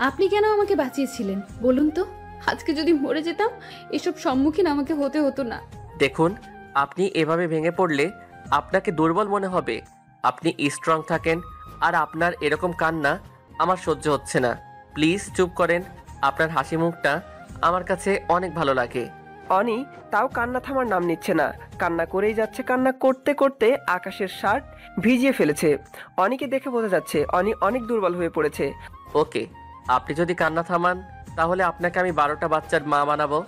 আপনি কেন আমাকে বাঁচিয়েছিলেন বলুন তো? আজকে যদি মরে যেতাম, এসব সম্মুখীন আমাকে হতে হতো না। দেখুন, আপনি এভাবে ভেঙে পড়লে আপনাকে দুর্বল মনে হবে। আপনি স্ট্রং থাকেন। আর আপনার এরকম কান্না আমার সহ্য হচ্ছে না। প্লিজ চুপ করেন। আপনার হাসি মুখটা আমার কাছে অনেক ভালো লাগে। অনি তাও কান্না থামার নাম নিচ্ছে না, কান্না করেই যাচ্ছে। কান্না করতে করতে আকাশের শার্ট ভিজিয়ে ফেলেছে। অনিকে দেখে বোঝা যাচ্ছে অনি অনেক দুর্বল হয়ে পড়েছে। ওকে, আপনি যদি কান্না থামান তাহলে আপনাকে আমি 12টা বাচ্চার মা বানাবো।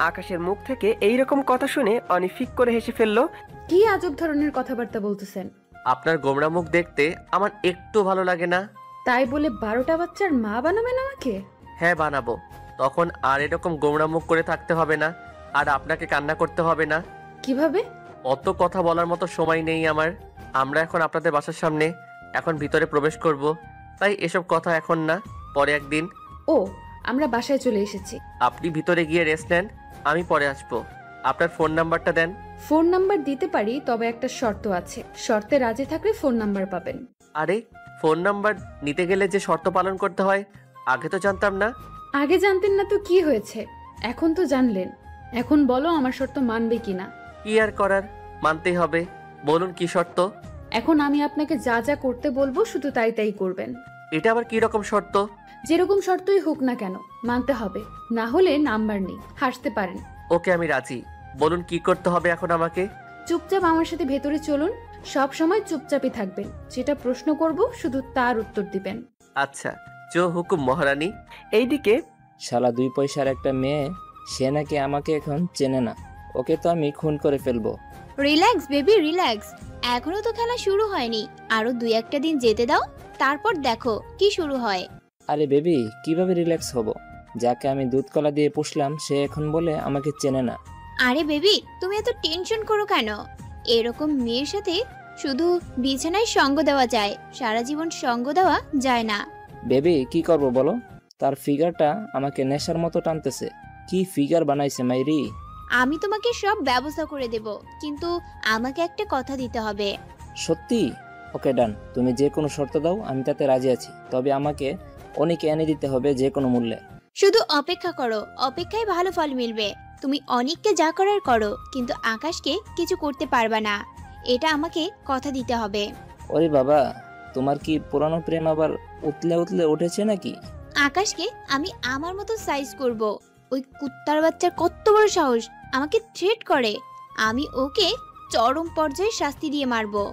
আকাশের মুখ থেকে এইরকম কথা শুনে অনি ফিক করে হেসে ফেললো। কি আজব ধরনের কথাবার্তা বলতেছেন? আপনার গোমরা মুখ দেখতে আমার একটু ভালো লাগে না। তাই বলে 12টা বাচ্চার মা বানাবেন আমাকে? হ্যাঁ বানাবো, তখন আর এরকম গোমরা মুখ করে থাকতে হবে না, আর আপনাকে কান্না করতে হবে না। কিভাবে? অত কথা বলার মতো সময় নেই আমার। আমরা এখন আপনাদের বাসার সামনে, এখন ভিতরে প্রবেশ করব, তাই এসব কথা এখন না, পরে একদিন। ও, আমরা বাসায় চলে এসেছি। আপনি ভিতরে গিয়ে রেস্ট নেন, আমি পরে আসবো। আপনার ফোন নাম্বারটা দেন। ফোন নাম্বার দিতে পারি, তবে একটা শর্ত আছে। শর্তে রাজি থাকলে ফোন নাম্বার পাবেন। আরে, ফোন নাম্বার নিতে গেলে যে শর্ত পালন করতে হয়, আগে তো জানতাম না। আগে জানতেন না তো কি হয়েছে, এখন তো জানলেন। এখন বলো আমার শর্ত মানবে কিনা। কি আর করার, মানতেই হবে। বলুন কি শর্ত? এখন আমি আপনাকে যা যা করতে বলবো শুধু তাই তাই করবেন। এটা আবার কি রকম শর্ত? যেরকম শর্তই হোক না কেন মানতে হবে, না হলে নাম্বার নেই। হাসতে পারেন, ওকে আমি রাজি। বলুন কি করতে হবে এখন আমাকে? চুপচাপ আমার সাথে ভেতরে চলুন। সব সময় চুপচাপই থাকবেন। যেটা প্রশ্ন করব শুধু তার উত্তর দিবেন। আচ্ছা, জো হুকুম মহারানী। এইদিকে শালা 2 পয়সার একটা মেয়ে, সে নাকি আমাকে এখন চেনে না। ওকে তো আমি খুন করে ফেলবো। রিল্যাক্স বেবি রিল্যাক্স, এখনো তো খেলা শুরু হয়নি, আরো 2-1টা দিন যেতে দাও, তারপর দেখো কি শুরু হয়। আরে বেবি, কিভাবে রিল্যাক্স হব? যাকে আমি দুধ কলা দিয়ে পুষলাম সে এখন বলে আমাকে চেনে না। আরে বেবি, তুমি এত টেনশন করো কেন? এরকম মেয়ের সাথে শুধু বিছানায় সঙ্গ দেওয়া যায়, সারা জীবন সঙ্গ দেওয়া যায় না। বেবি কি করব বলো? তার ফিগারটা আমাকে নেশার মতো টানতেছে। কি ফিগার বানাইছে মাইরি। আমি তোমাকে সব ব্যবস্থা করে দেব, কিন্তু আমাকে একটা কথা দিতে হবে। সত্যি? ওকে ডান, তুমি যে কোনো শর্ত দাও আমি তাতে রাজি আছি, তবে আমাকে অনেক এনে দিতে হবে যে কোনো মূল্যে। শুধু অপেক্ষা করো, অপেক্ষায় ভালো ফল মিলবে। তুমি অনেককে যা করার করো, কিন্তু আকাশকে কিছু করতে পারবা না, এটা আমাকে কথা দিতে হবে। ওরে বাবা, তোমার কি পুরানো প্রেম আবার উতলে উতলে উঠেছে নাকি? আকাশকে আমি আমার মতো সাইজ করব। ওই কুত্তার বাচ্চার কত বড় সাহস আমাকে থ্রেট করে। আমি ওকে চরম পর্যায়ে শাস্তি দিয়ে মারবো।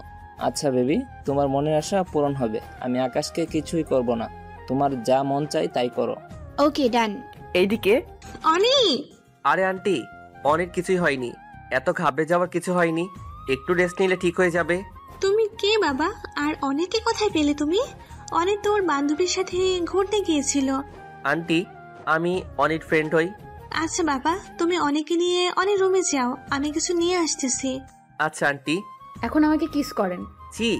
আচ্ছা বেবি, তোমার মনের আশা পূরণ হবে। আমি আকাশকে কিছুই করব না, তোমার যা মন চাই তাই করো। ওকে ডান। এইদিকে অনি। আরে আন্টি, অনেক কিছুই হয়নি, এত ঘাবড়ে যাওয়ার কিছু হয়নি, একটু রেস্ট নিলে ঠিক হয়ে যাবে। তুমি কে বাবা? আর অনেককে কোথায় পেলে তুমি? অনেক তোর বান্ধবীর সাথে ঘুরতে গিয়েছিল। আন্টি, আমি অনেক ফ্রেন্ড হই। আচ্ছা বাবা, তুমি অনেকে নিয়ে অনেক রুমে যাও, আমি কিছু নিয়ে আসতেছি। আচ্ছা আন্টি। এখন আমাকে কিস করেন। জি,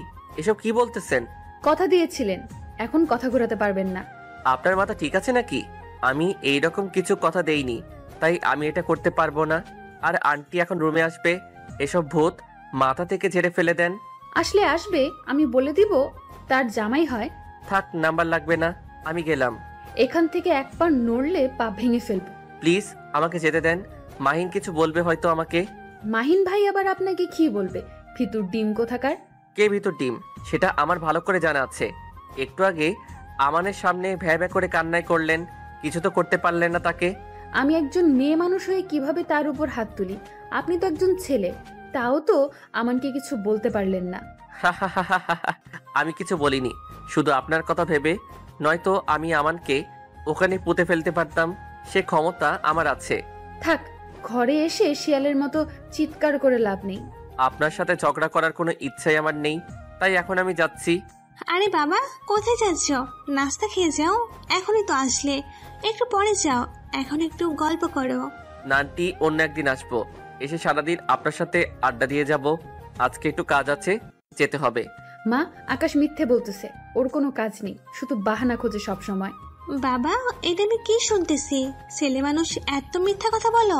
এসব কি বলতেছেন? কথা দিয়েছিলেন, এখন কথা ঘোরাতে পারবেন না। আপনার মাথা ঠিক আছে নাকি? আমি এইরকম কিছু কথা দেইনি, তাই আমি এটা করতে পারবো না। আর আন্টি এখন রুমে আসবে, এসব ভূত মাথা থেকে ঝেড়ে ফেলে দেন। আসলে আসবে, আমি বলে দিব তার জামাই হয়। থাক, নাম্বার লাগবে না, আমি গেলাম। এখান থেকে এক পা নড়লে পা ভেঙে ফেলবো। প্লিজ আমাকে যেতে দেন, মাহিন কিছু বলবে হয়তো আমাকে। মাহিন ভাই আবার আপনাকে কি বলবে? ভিতর ডিম কোথাকার। কে ভিতর ডিম সেটা আমার ভালো করে জানা আছে। একটু আগে আমানের সামনে ভ্যা ভ্যা করে কান্নাই করলেন, কিছু তো করতে পারলেন না তাকে। আমি একজন মেয়ে মানুষ হয়ে কিভাবে তার উপর হাত তুলি? আপনি তো একজন ছেলে, তাও তো আমানকে কিছু বলতে পারলেন না। আমি কিছু বলিনি, শুধু আপনার কথা ভেবে, নয়তো আমি আমানকে ওখানে পুঁতে ফেলতে পারতাম, সে ক্ষমতা আমার আছে। থাক, ঘরে এসে শিয়ালের মতো চিৎকার করে লাভ নেই। আপনার সাথে ঝগড়া করার কোনো ইচ্ছাই আমার নেই, তাই এখন আমি যাচ্ছি। আরে বাবা, কোথায় যাচ্ছ? নাস্তা খেয়ে যাও, এখনই তো আসলে, একটু পরে যাও, এখন একটু গল্প করো। নানটি, অন্য একদিন আসবো, এসে সারাদিন আপনার সাথে আড্ডা দিয়ে যাব। আজকে একটু কাজ আছে, যেতে হবে। মা, আকাশ মিথ্যে বলতেছে, ওর কোনো কাজ নেই, শুধু বাহানা খোঁজে সব সময়। বাবা, এটা আমি কি শুনতেছি? ছেলে মানুষ এত মিথ্যা কথা বলো?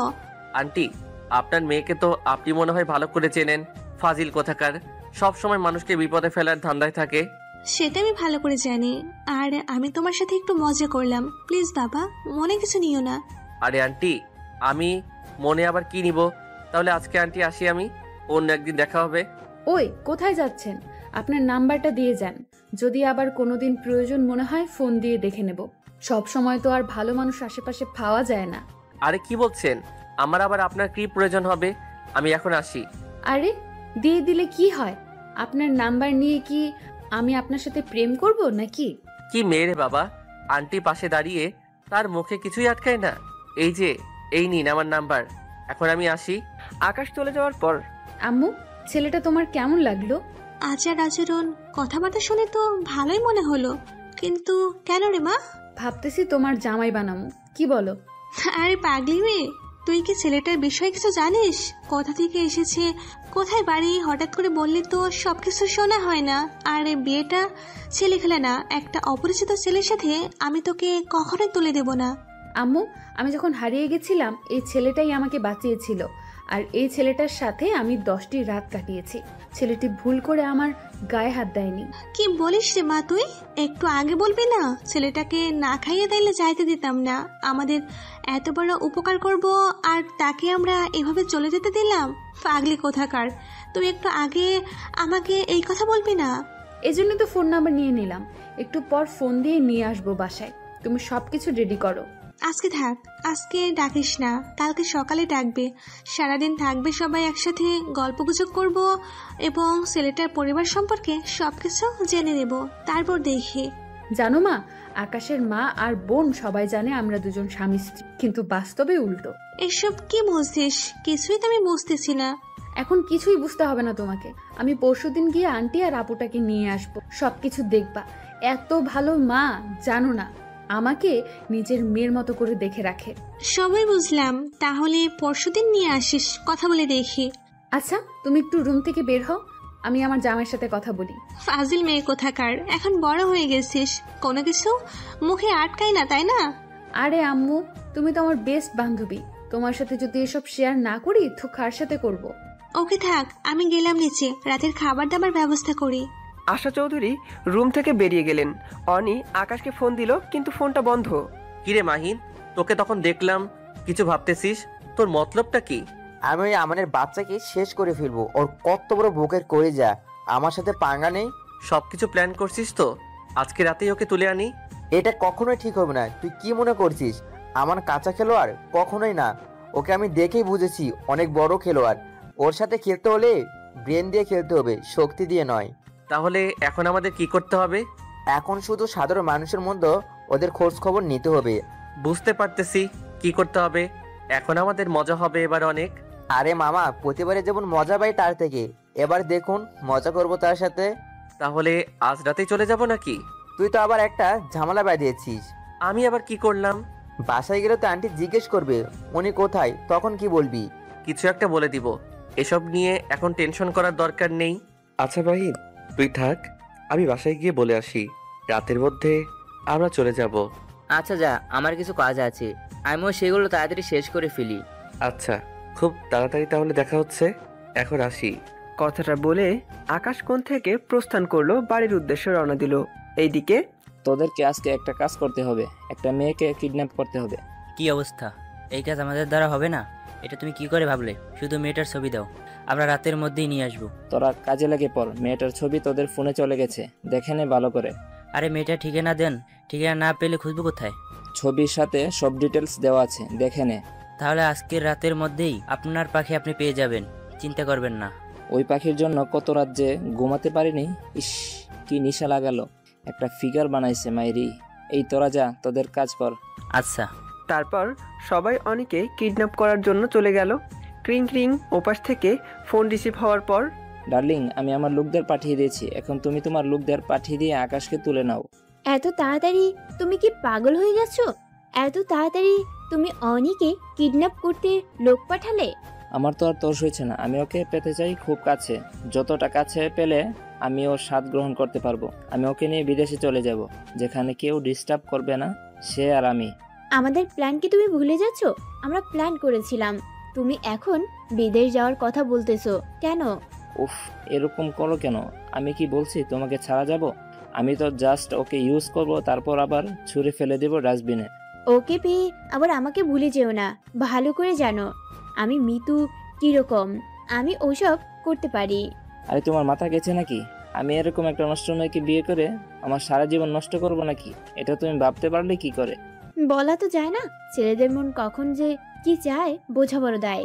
আন্টি, আপনার মেয়েকে তো আপনি মনে হয় ভালো করে চেনেন, ফাজিল কোথাকার, সব সময় মানুষকে বিপদে ফেলার ধান্দায় থাকে। সেটা আমি ভালো করে জানি, আর আমি তোমার সাথে একটু মজা করলাম, প্লিজ বাবা মনে কিছু নিও না। আরে আন্টি, আমি মনে আবার কি নিব? তাহলে আজকে আন্টি আসি আমি, অন্য একদিন দেখা হবে। ওই, কোথায় যাচ্ছেন? আপনার নাম্বারটা দিয়ে যান, যদি আবার কোনোদিন প্রয়োজন মনে হয় ফোন দিয়ে দেখে নেব। সব সময় তো আর ভালো মানুষ আশেপাশে পাওয়া যায় না। আরে কি বলছেন? আমার আবার আপনার কি প্রয়োজন হবে? আমি এখন আসি। আরে দিয়ে দিলে কি হয়? আপনার নাম্বার নিয়ে কি আমি আপনার সাথে প্রেম করব নাকি? কি মেয়ে বাবা, আন্টি পাশে দাঁড়িয়ে তার মুখে কিছুই আটকায় না। এই যে, এই নিন আমার নাম্বার, এখন আমি আসি। আকাশ চলে যাওয়ার পর, আম্মু, ছেলেটা তোমার কেমন লাগলো? আচার আচরণ কথাবার্তা শুনে তো ভালোই মনে হলো, কিন্তু কেন রে মা? ভাবতেছি তোমার জামাই বানামু, কি বলো? আরে পাগলি মেয়ে, তুই কি ছেলেটার বিষয়ে কিছু জানিস? কোথা থেকে এসেছে, কোথায় বাড়ি, হঠাৎ করে বললে তো সবকিছু শোনা হয় না। আর বিয়েটা ছেলে খেলে না, একটা অপরিচিত ছেলের সাথে আমি তোকে কখনোই তুলে দেব না। আম্মু, আমি যখন হারিয়ে গেছিলাম এই ছেলেটাই আমাকে বাঁচিয়েছিল, আর এই ছেলেটার সাথে আমি 10টি রাত কাটিয়েছি। ছেলেটি ভুল করে আমার গায়ে হাত দেয়নি। কি বলিস রে মা তুই? একটু আগে বলবি না ছেলেটাকে না খাইয়ে দিলে যাইতে দিতাম না? আমাদের এত বড় উপকার করব আর তাকে আমরা এভাবে চলে যেতে দিলাম? পাগলি কোথাকার, তুই একটু আগে আমাকে এই কথা বলবি না? এজন্য তো ফোন নাম্বার নিয়ে নিলাম, একটু পর ফোন দিয়ে নিয়ে আসবো বাসায়। তুমি সবকিছু রেডি করো। আজকে থাক, আজকে ডাকিস না, কালকে সকালে ডাকবে। সারাদিন থাকবে সবাই একসাথে, গল্পগুজব করব এবং ছেলেটার পরিবার সম্পর্কে সবকিছু জেনে নেব, তারপর দেখি। জানো মা, আকাশের মা আর বোন সবাই জানে আমরা দুজন স্বামী স্ত্রী, কিন্তু বাস্তবে উল্টো। এসব কি বলছিস? কিছুই তো আমি বুঝতেছি না। এখন কিছুই বুঝতে হবে না তোমাকে। আমি পরশুদিন গিয়ে আন্টি আর আপুটাকে নিয়ে আসবো, সবকিছু দেখবা। এত ভালো মা, জানো না, আমাকে নিজের মেয়ের মতো করে দেখে রাখে। সবাই বুঝলাম, তাহলে পরশুদিন নিয়ে আসিস, কথা বলে দেখি। আচ্ছা, তুমি একটু রুম থেকে বের হও, আমি আমার জামাইয়ের সাথে কথা বলি। ফাজিল মেয়ে কোথাকার, এখন বড় হয়ে গেছিস, কোনো কিছু মুখে আটকাই না, তাই না? আরে আম্মু, তুমি তো আমার বেস্ট বান্ধবী, তোমার সাথে যদি এসব শেয়ার না করি তো কার সাথে করব? ওকে থাক, আমি গেলাম নিচে, রাতের খাবার দাবার ব্যবস্থা করি। আশা চৌধুরী রুম থেকে বেরিয়ে গেলেন। অনি আকাশকে ফোন দিল, কিন্তু ফোনটা বন্ধ। কিরে মাহিন, তোকে তখন দেখলাম কিছু ভাবতেছিস, তোর মতলবটা কি? আমি ওই আমাদের বাচ্চাকে শেষ করে ফেলবো। ওর কত বড় বুকের করে যা, আমার সাথে পাঙ্গা নেই। সবকিছু প্ল্যান করছিস তো? আজকে রাতেই ওকে তুলে আনি? এটা কখনোই ঠিক হবে না। তুই কি মনে করছিস আমার কাঁচা খেলোয়াড়? কখনোই না। ওকে আমি দেখেই বুঝেছি অনেক বড় খেলোয়াড়। ওর সাথে খেলতে হলে ব্রেন দিয়ে খেলতে হবে, শক্তি দিয়ে নয়। তাহলে এখন আমাদের কি করতে হবে? এখন শুধু সাধারণ মানুষের মধ্যে ওদের খোঁজ খবর নিতে হবে। বুঝতে পারতেছি কি করতে হবে। এখন আমাদের মজা হবে এবার অনেক। আরে মামা, প্রতিবারে যেমন মজা পাই তার থেকে এবার দেখুন মজা করব তার সাথে। তাহলে আজ রাতেই চলে যাব নাকি? তুই তো আবার একটা ঝামেলা বাঁধিয়েছিস। আমি আবার কি করলাম? বাসায় গেলে তো আন্টি জিজ্ঞেস করবে উনি কোথায়, তখন কি বলবি? কিছু একটা বলে দিব। এসব নিয়ে এখন টেনশন করার দরকার নেই। আচ্ছা ভাই, তুই থাক, আমি বাসায় গিয়ে বলে আসি রাতের মধ্যে আমরা চলে যাব। আচ্ছা যা, আমার কিছু কাজ আছে, আমিও সেগুলো তাড়াতাড়ি শেষ করে ফেলি। আচ্ছা, খুব তাড়াতাড়ি তাহলে দেখা হচ্ছে, এখন আসি। কথাটা বলে আকাশ কোণ থেকে প্রস্থান করলো, বাড়ির উদ্দেশ্যে রওনা দিল। এইদিকে তোদেরকে আজকে একটা কাজ করতে হবে, একটা মেয়েকে কিডন্যাপ করতে হবে। কি অবস্থা? এই কাজ আমাদের দ্বারা হবে না। এটা তুমি কি করে ভাবলে? শুধু মেয়েটার ছবি দাও, আমরা রাতের মধ্যেই নিয়ে আসবো। তোরা কাজে লেগে পড়। মেয়েটার ছবি তোদের ফোনে চলে গেছে, দেখে নে ভালো করে। আরে মেয়েটা ঠিকানা দেন, ঠিকানা না পেলে খুঁজবো কোথায়? ছবির সাথে সব ডিটেলস দেওয়া আছে, দেখে নে। তাহলে আজকের রাতের মধ্যেই আপনার পাখি আপনি পেয়ে যাবেন, চিন্তা করবেন না। ওই পাখির জন্য কত রাত যে ঘুমাতে পারিনি। ইস, কি নিশা লাগালো। একটা ফিগার বানাইছে মাইরি। এই তোরা যা, তোদের কাজ কর। আচ্ছা। তারপর সবাই অনিকে কিডন্যাপ করার জন্য চলে গেল। ক্রিং ক্রিং ওপাশ থেকে ফোন রিসিভ হওয়ার পর, ডার্লিং, আমি আমার লোকদের পাঠিয়ে দিয়েছি, এখন তুমি তোমার লোকদের পাঠিয়ে দিয়ে আকাশকে তুলে নাও। এত তাড়াতাড়ি? তুমি কি পাগল হয়ে গেছো? এত তাড়াতাড়ি তুমি অনিকে কিডন্যাপ করতে লোক পাঠালে? আমার তো আর তোষ হয়েছে না, আমি ওকে পেতে চাই খুব কাছে। যতটা কাছে পেলে আমি ওর স্বাদ গ্রহণ করতে পারবো। আমি ওকে নিয়ে বিদেশে চলে যাব, যেখানে কেউ ডিস্টার্ব করবে না, সে আর আমি। আমাদের প্ল্যান কি তুমি ভুলে যাচ্ছ? আমরা প্ল্যান করেছিলাম, তুমি এখন বিদেশ যাওয়ার কথা বলতেছো কেন? উফ, এরকম করো কেন? আমি কি বলছি তোমাকে ছাড়া যাব? আমি তো জাস্ট ওকে ইউজ করব, তারপর আবার ছুঁড়ে ফেলে দেব ডাস্টবিনে। ওকে পেয়ে আবার আমাকে ভুলে যেও না। ভালো করে জানো আমি মিতু কিরকম, আমি ওসব করতে পারি। আরে তোমার মাথা গেছে নাকি? আমি এরকম একটা নষ্ট মেয়েকে বিয়ে করে আমার সারা জীবন নষ্ট করব নাকি? এটা তুমি ভাবতে পারলে কি করে? বলা তো যায় না, ছেলেদের মন কখন যে কি চায় বোঝা বড় দায়।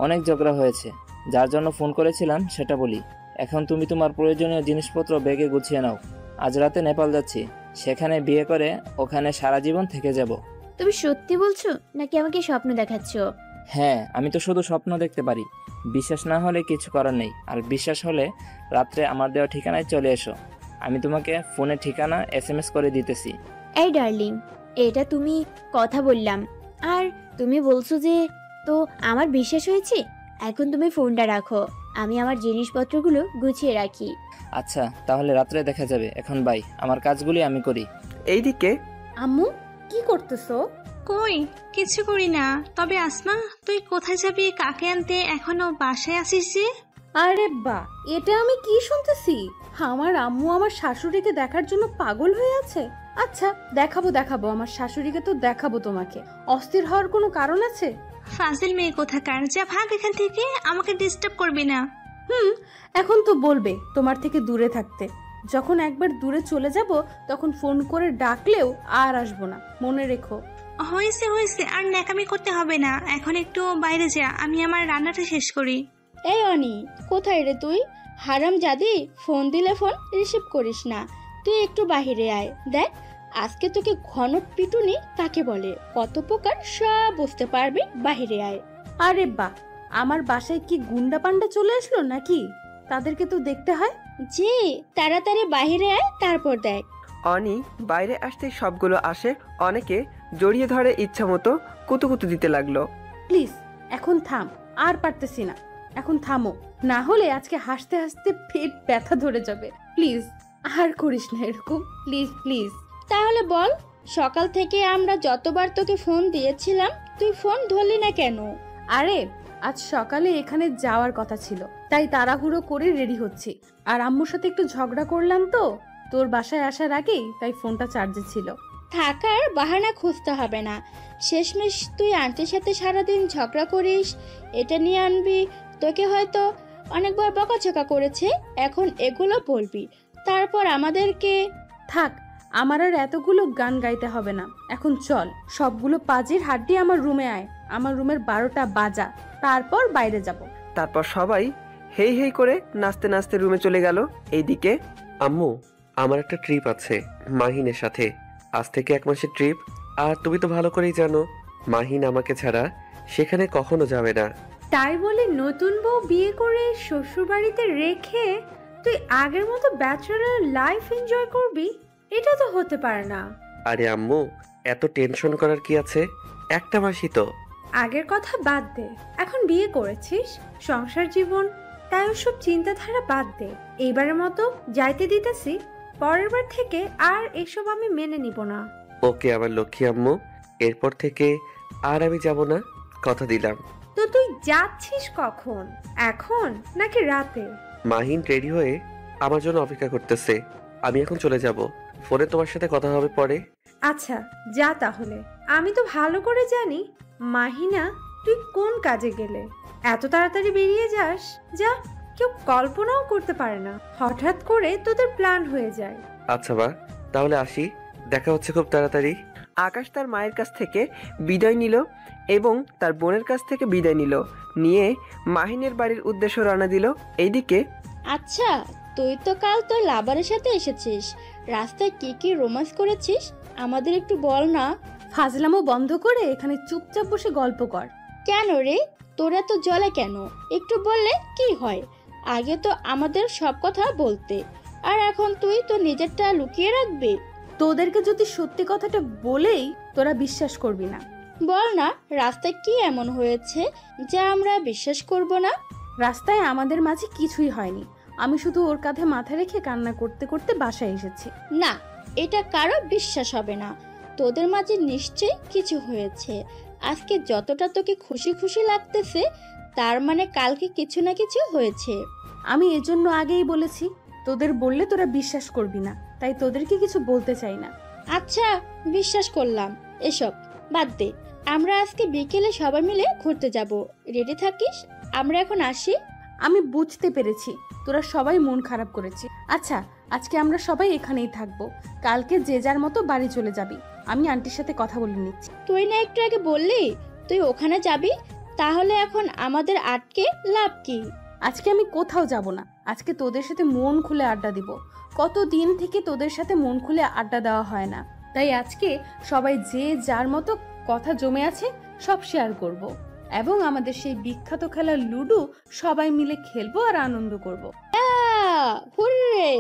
অনেক ঝগড়া হয়েছে, যার জন্য ফোন করেছিলাম সেটা বলি। এখন তুমি তোমার প্রয়োজনীয় জিনিসপত্র ব্যাগে গুছিয়ে নাও। আজ রাতে নেপাল যাচ্ছি, সেখানে বিয়ে করে ওখানে সারা জীবন থেকে যাব। তুমি সত্যি বলছো নাকি আমাকে স্বপ্ন দেখাচ্ছ? হ্যাঁ, আমি তো শুধু স্বপ্ন দেখতে পারি। বিশ্বাস না হলে কিছু করার নেই, আর বিশ্বাস হলে রাত্রে আমার দেওয়া ঠিকানায় চলে এসো। আমি তোমাকে ফোনে ঠিকানা SMS করে দিতেছি। এই ডার্লিং, এটা তুমি কথা বললাম আর তুমি বলছো যে, তো আমার বিশ্বাস হয়েছে। এখন তুমি ফোনটা রাখো, আমি আমার জিনিসপত্রগুলো গুছিয়ে রাখি। আচ্ছা, তাহলে রাত্রে দেখা যাবে। এখন বাই, আমার কাজগুলি আমি করি। এইদিকে আম্মু কি করতেছো? কই কিছু করি না। তবে আসমা, তুই কোথায় যাবি? কাকে আনতে এখনো বাসায় আসিস যে? আরে বা, এটা আমি কি শুনতেছি? আমার আম্মু আমার শাশুড়িকে দেখার জন্য পাগল হয়ে আছে। আচ্ছা, দেখাবো আমার শাশুড়িকে তো দেখাবো তোমাকে। অস্থির হওয়ার কোনো কারণ আছে? ফাজিল মেয়ে কোথাকার, যা ভাগ এখান থেকে, আমাকে ডিস্টার্ব করবি না। এখন তো বলবে তোমার থেকে দূরে থাকতে। যখন একবার দূরে চলে যাব তখন ফোন করে ডাকলেও আর আসবো না, মনে রেখো। হয়েছে হয়েছে, আর ন্যাকামি করতে হবে না। এখন একটু বাইরে যা, আমি আমার রান্নাটা শেষ করি। এই অনি, কোথায় রে তুই? হারাম জাদি, ফোন দিলে ফোন রিসিভ করিস না। তুই একটু বাহিরে আয়, দেখ আজকে তোকে ঘন পিটুনি কাকে বলে, কত প্রকার সব বুঝতে পারবি। বাহিরে আয়। আরে বাহ, আমার বাসায় কি গুন্ডা পান্ডা চলে আসলো নাকি? তাদেরকে তো দেখতে হয়। জি, তাড়াতাড়ি বাহিরে আয়, তারপর দেখ। অনি বাইরে আসতেই সবগুলো আসে, অনেকে জড়িয়ে ধরে ইচ্ছা মতো কুতুকুতু দিতে লাগলো। প্লিজ এখন থাম, আর পারতেছি না, এখন থামো, না হলে আজকে হাসতে হাসতে পেট ব্যথা ধরে যাবে। প্লিজ আর করিস না এরকম, প্লিজ প্লিজ। তাহলে বল, সকাল থেকে আমরা যতবার তোকে ফোন দিয়েছিলাম তুই ফোন ধরলি না কেন? আরে আজ সকালে এখানে যাওয়ার কথা ছিল, তাই তাড়াহুড়ো করে রেডি হচ্ছি। আর আম্মুর সাথে একটু ঝগড়া করলাম তো তোর বাসায় আসার আগেই, তাই ফোনটা চার্জে ছিল। থাকার বাহানা খুঁজতে হবে না। শেষমেশ তুই আন্টির সাথে সারাদিন ঝগড়া করিস, এটা নিয়ে আনবি। তোকে হয়তো অনেকবার বকাঝকা করেছে, এখন এগুলো বলবি, তারপর আমাদেরকে। থাক, আমার আর এতগুলো গান গাইতে হবে না, এখন চল। সবগুলো পাজির হাড্ডি আমার রুমে আয়, আমার রুমের 12টা বাজা, তারপর বাইরে যাব। তারপর সবাই হেই হেই করে নাচতে নাচতে রুমে চলে গেল। এইদিকে আম্মু, আমার একটা ট্রিপ আছে মাহিনের সাথে, আজ থেকে 1 মাসের ট্রিপ। আর তুমি তো ভালো করেই জানো মাহিন আমাকে ছাড়া সেখানে কখনো যাবে না। তাই বলে নতুন বউ বিয়ে করে শ্বশুর বাড়িতে রেখে তুই আগের মতো ব্যাচেলর লাইফ এনজয় করবি? এটা তো হতে পারে না। আরে আম্মু, এত টেনশন করার কি আছে, 1টা মাসই তো। আগের কথা বাদ দে, এখন বিয়ে করেছিস, সংসার জীবন, তাই ওসব চিন্তাধারা বাদ দে। এইবারের মতো যাইতে দিতেছি, পরের বার থেকে আর এসব আমি মেনে নিব না। ওকে আমার লক্ষ্মী আম্মু, এরপর থেকে আর আমি যাব না, কথা দিলাম। তো তুই যাচ্ছিস কখন, এখন নাকি রাতে? মাহিন রেডি হয়ে আমার জন্য অপেক্ষা করতেছে, আমি এখন চলে যাব। ফোনে তোমার সাথে কথা হবে পরে। আচ্ছা যা তাহলে। আমি তো ভালো করে জানি মাহিনা তুই কোন কাজে গেলে এত তাড়াতাড়ি বেরিয়ে যাস, যা কেউ কল্পনাও করতে পারে না। হঠাৎ করে তোদের প্ল্যান হয়ে যায়। আচ্ছা মা, তাহলে আসি, দেখা হচ্ছে খুব তাড়াতাড়ি। আকাশ তার মায়ের কাছ থেকে বিদায় নিল এবং তার বোনের কাছ থেকে বিদায় নিয়ে মাহিনের বাড়ির উদ্দেশ্যে রওনা দিল। এইদিকে আচ্ছা, তুই তো কাল তোর লাভারের সাথে এসেছিস, রাস্তায় কি কি রোমান্স করেছিস আমাদের একটু বল না। ফাজলামো বন্ধ করে এখানে চুপচাপ বসে গল্প কর। কেন রে, তোরা তো জ্বলে কেন? একটু বললে কি হয়? আগে তো আমাদের সব কথা বলতে, আর এখন তুই তো নিজেরটা লুকিয়ে রাখবি। তোদেরকে যদি সত্যি কথাটা বলেই তোরা বিশ্বাস করবি না। বল না, রাস্তায় কি এমন হয়েছে যা আমরা বিশ্বাস করব না? রাস্তায় আমাদের মাঝে কিছুই হয়নি, আমি শুধু ওর কাঁধে মাথা রেখে কান্না করতে করতে বাসায় এসেছি। না, এটা কারো বিশ্বাস হবে না। তোদের মাঝে নিশ্চয়ই কিছু হয়েছে। আজকে যতটা তোকে খুশি খুশি লাগতেছে, তার মানে কালকে কিছু না কিছু হয়েছে। আমি এজন্য আগেই বলেছি, তোদের বললে তোরা বিশ্বাস করবি না, তাই তোদেরকে কিছু বলতে চাই না। আচ্ছা, বিশ্বাস করলাম, এসব বাদ দে। আমরা আজকে বিকেলে সবাই মিলে ঘুরতে যাব, রেডি থাকিস? আমরা এখন আসি। আমি বুঝতে পেরেছি তোরা সবাই মন খারাপ করেছি। আচ্ছা, আজকে আমরা সবাই এখানেই থাকবো, কালকে যে যার মতো বাড়ি চলে যাবি। আমি আন্টির সাথে কথা বলে নিচ্ছি। তুই না একটু আগে বললি তুই ওখানে যাবি, তাহলে এখন আমাদের আটকে লাভ কি? আজকে আমি কোথাও যাব না, আজকে তোদের সাথে মন খুলে আড্ডা দিব। কতদিন থেকে তোদের সাথে মন খুলে আড্ডা দেওয়া হয় না, তাই আজকে সবাই যে যার মতো কথা জমে আছে সব শেয়ার করব, এবং আমাদের সেই বিখ্যাত খেলা লুডো সবাই মিলে খেলবো আর আনন্দ করব। হুররে,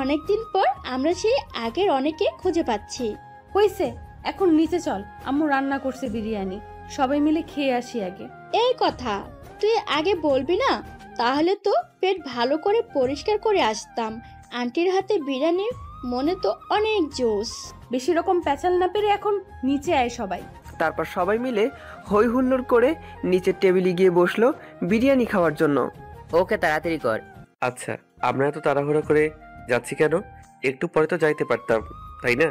অনেকদিন পর আমরা সেই আগের অনেকে খুঁজে পাচ্ছি। হইছে, এখন নিচে চল, আম্মু রান্না করছে বিরিয়ানি, সবাই মিলে খেয়ে আসি আগে। এই কথা তুই আগে বলবি না? তাহলে তো পেট ভালো করে পরিষ্কার করে আসতাম। আন্টির হাতে বিরিয়ানির মনে তো অনেক জোশ। বেশি রকম প্যাচাল না পেরে এখন নিচে আয় সবাই। তারপর সবাই মিলে হই হুল্লোড় করে নিচের টেবিলে গিয়ে বসলো বিরিয়ানি খাওয়ার জন্য। ওকে তাড়াতাড়ি কর। আচ্ছা, আমরা এত তাড়াহুড়ো করে যাচ্ছি কেন? একটু পরে তো যাইতে পারতাম, তাই না?